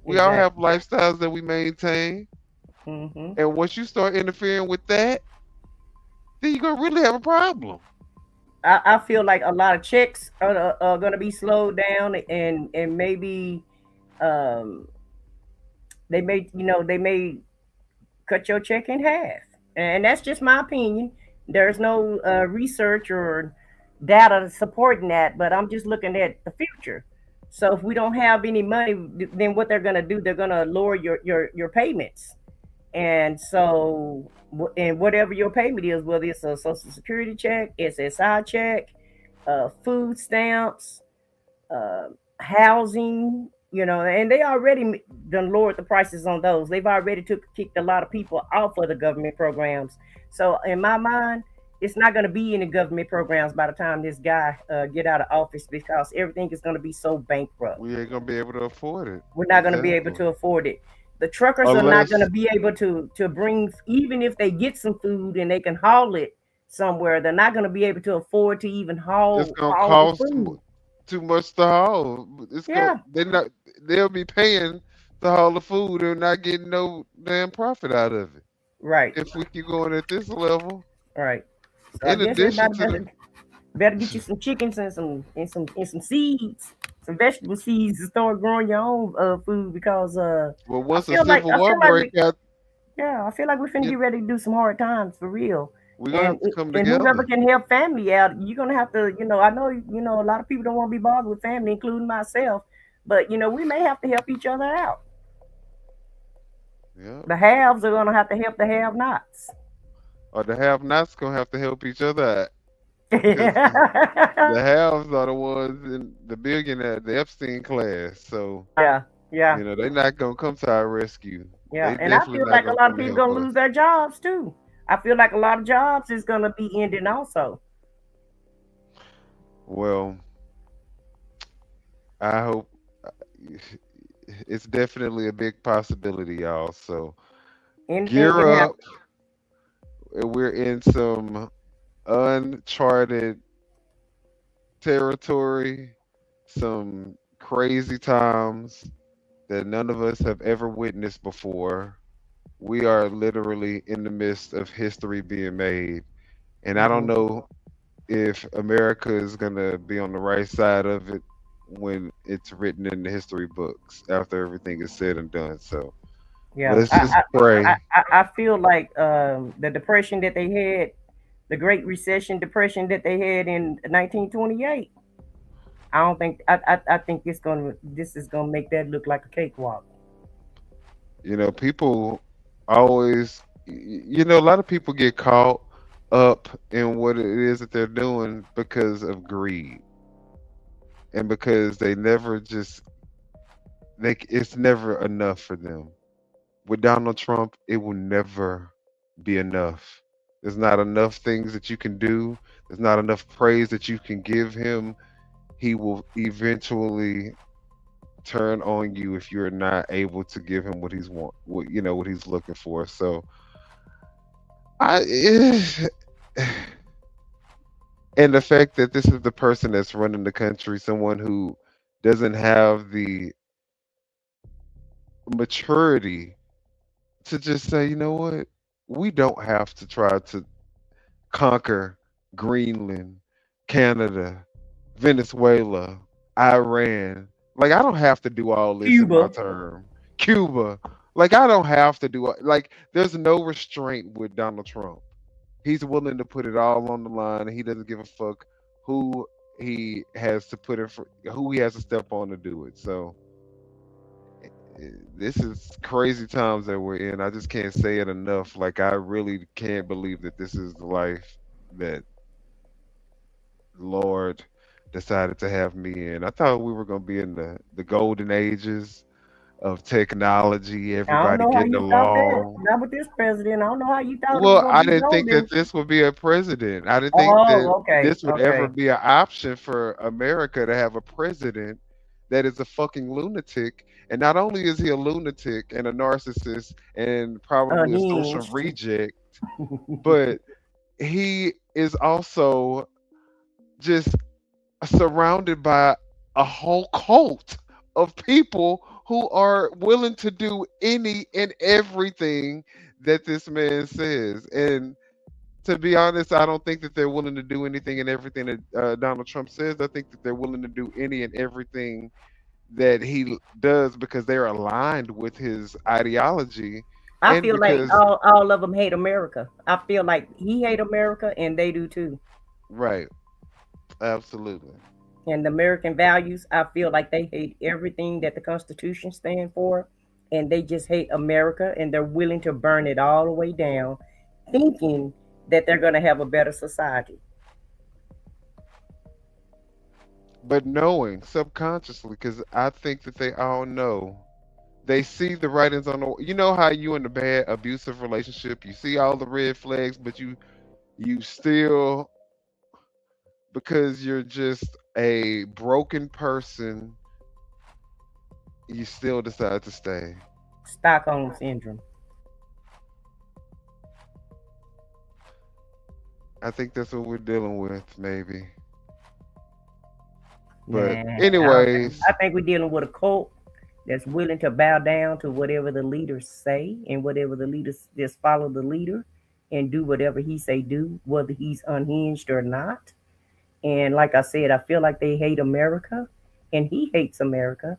We all have lifestyles that we maintain. And once you start interfering with that, then you're going to really have a problem. I feel like a lot of checks are going to be slowed down, and maybe they may cut your check in half. And that's just my opinion. There's no research or data supporting that, but I'm just looking at the future. So if we don't have any money, then what they're going to do, they're going to lower your payments. And so, and whatever your payment is, whether it's a Social Security check, SSI check, food stamps, housing, and they already done lowered the prices on those. They've already kicked a lot of people off of the government programs. So in my mind, it's not going to be any government programs by the time this guy get out of office, because everything is going to be so bankrupt. We ain't going to be able to afford it. We're not going to be able to afford it. The truckers are not going to be able to bring, even if they get some food and they can haul it somewhere, they're not going to be able to afford to even haul. It's going to cost too much to haul. They'll be paying to haul the food and not getting no damn profit out of it. Right. If we keep going at this level. Right. So in addition to better get you some chickens and some seeds, some vegetable seeds, to start growing your own food, because well, once the Civil War break out, I feel like we're finna get ready to do some hard times for real. We're gonna have to come together. And whoever can help family out, you're gonna have to, I know, a lot of people don't want to be bothered with family, including myself, but we may have to help each other out. Yeah. The haves are gonna have to help the have-nots. Or the have-nots gonna have to help each other out. The haves are the ones in the billionaire, the Epstein class. So yeah, they're not gonna come to our rescue. Yeah, and I feel like a lot of people gonna lose their jobs too. I feel like a lot of jobs is gonna be ending also. Well, I hope it's definitely a big possibility, y'all. So gear up. We're in some uncharted territory, some crazy times that none of us have ever witnessed before. We are literally in the midst of history being made. And I don't know if America is going to be on the right side of it when it's written in the history books after everything is said and done. So let's just pray. I feel like the depression that they had, the Great Recession depression that they had in 1928, I think this is gonna make that look like a cakewalk. People always, a lot of people get caught up in what it is that they're doing because of greed, and because they never it's never enough for them. With Donald Trump, it will never be enough. There's not enough things that you can do. There's not enough praise that you can give him. He will eventually turn on you if you're not able to give him what he's what he's looking for. So and the fact that this is the person that's running the country, someone who doesn't have the maturity to just say, you know what, we don't have to try to conquer Greenland, Canada, Venezuela, Iran. Like, I don't have to do all this in my term. Cuba. Like, I don't have to do, like, there's no restraint with Donald Trump. He's willing to put it all on the line, and he doesn't give a fuck who he has to who he has to step on to do it. So this is crazy times that we're in. I just can't say it enough. Like, I really can't believe that this is the life that Lord decided to have me in. I thought we were going to be in the golden ages of technology, I don't everybody know how getting you thought that. along. Not with this president. I don't know how you thought it was Well, going I to be didn't think golden. that this would be a president. I didn't think that Oh, okay. this would ever be an option for America to have a president that is a fucking lunatic. And not only is he a lunatic and a narcissist and probably a social Unhinged. reject, but he is also just surrounded by a whole cult of people who are willing to do any and everything that this man says. And to be honest, I don't think that they're willing to do anything and everything that Donald Trump says. I think that they're willing to do any and everything that he does because they're aligned with his ideology. I feel like all of them hate America. I feel like he hate America and they do too. Right. Absolutely. And the American values, I feel like they hate everything that the Constitution stands for, and they just hate America, and they're willing to burn it all the way down, thinking that they're going to have a better society. But knowing subconsciously, because I think that they all know, they see the writings on the. You know how you in a bad abusive relationship, you see all the red flags, but you still, because you're just a broken person, you still decide to stay. Stockholm syndrome. I think that's what we're dealing with, maybe. But Nah, anyways, I think we're dealing with a cult that's willing to bow down to whatever the leaders say, and whatever the leaders, just follow the leader and do whatever he say do, whether he's unhinged or not. And like I said, I feel like they hate America, and he hates America,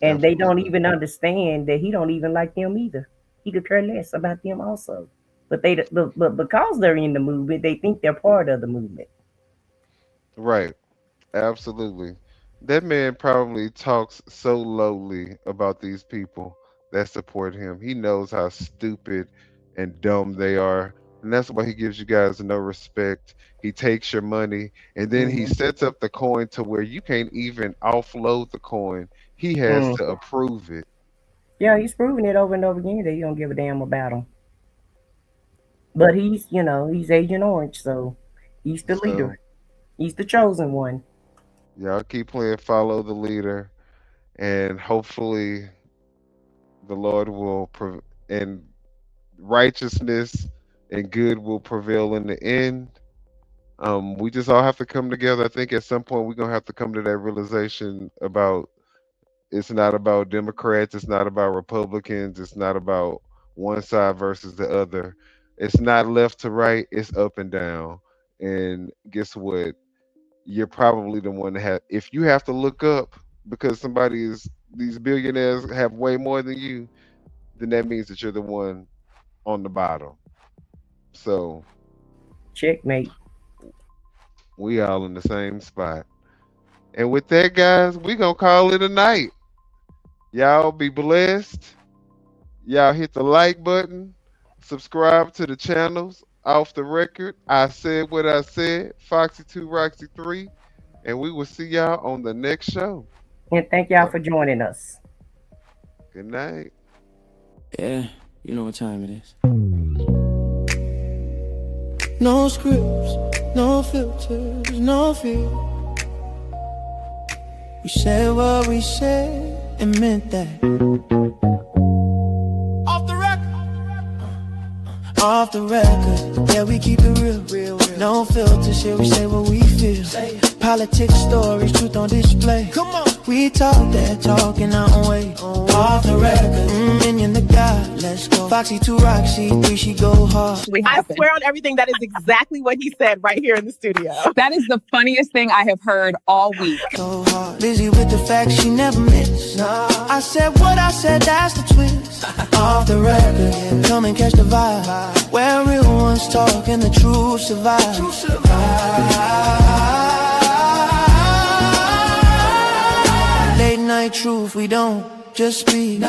and they don't even understand that he don't even like them either. He could care less about them also. But but because they're in the movement, they think they're part of the movement. right. Absolutely. That man probably talks so lowly about these people that support him. He knows how stupid and dumb they are. And that's why he gives you guys no respect. He takes your money and then he sets up the coin to where you can't even offload the coin. He has to approve it. Yeah, he's proving it over and over again that he don't give a damn about them. But he's Agent Orange, so he's the leader. He's the chosen one. Y'all keep playing follow the leader, and hopefully the Lord will and righteousness and good will prevail in the end. We just all have to come together. I think at some point we're gonna have to come to that realization about it's not about Democrats, it's not about Republicans, it's not about one side versus the other. It's not left to right, it's up and down. And guess what? You're probably the one that have, if you have to look up because these billionaires have way more than you, then that means that you're the one on the bottom. So checkmate. We all in the same spot. And with that, guys, we gonna call it a night. Y'all be blessed. Y'all hit the like button, subscribe to the channels. Off the record, I said what I said. Foxy2, Roxy3, and we will see y'all on the next show. And thank y'all for joining us. Good night. Yeah, you know what time it is. No scripts, no filters, no fear. We said what we said and meant that. Off the record, yeah, we keep it real. No filter shit, we say what we feel. Politics, stories, truth on display. Come on, we talk that talk in our own way. Off the record, Minion the God, let's go. Foxy2, Roxy3, she go hard. I swear on everything that is exactly what he said right here in the studio. That is the funniest thing I have heard all week. So hard, busy with the facts, she never miss. Nah, I said what I said, that's the twist. Off the record, yeah, come and catch the vibe. Where real ones talk and the truth survive. Late night truth, we don't just speak.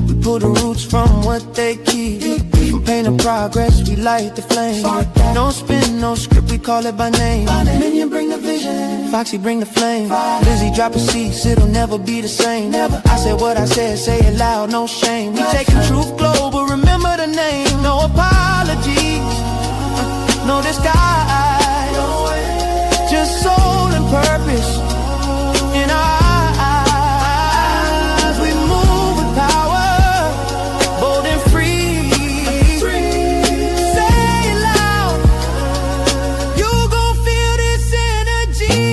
We pull the roots from what they keep. paint of progress, we light the flame. No spin, no script, we call it by name. Minion, bring the vision. Foxy, bring the flame. Lizzie, drop a seat, it'll never be the same. I said what I said, say it loud, no shame. We taking truth global, remember the name. No apologies, no disguise. Just soul and purpose in our eyes. We move with power, bold and free. Say it loud, you gon' feel this energy.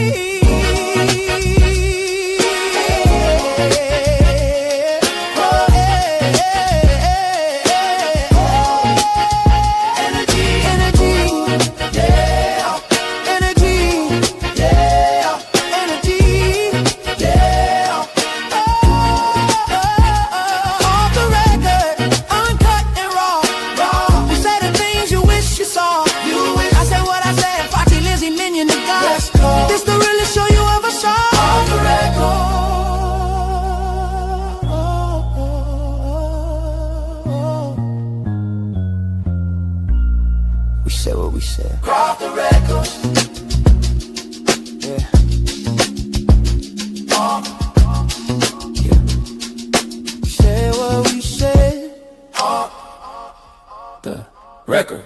Said what we said. Crop the records. Yeah. Yeah. Say what we said. The record.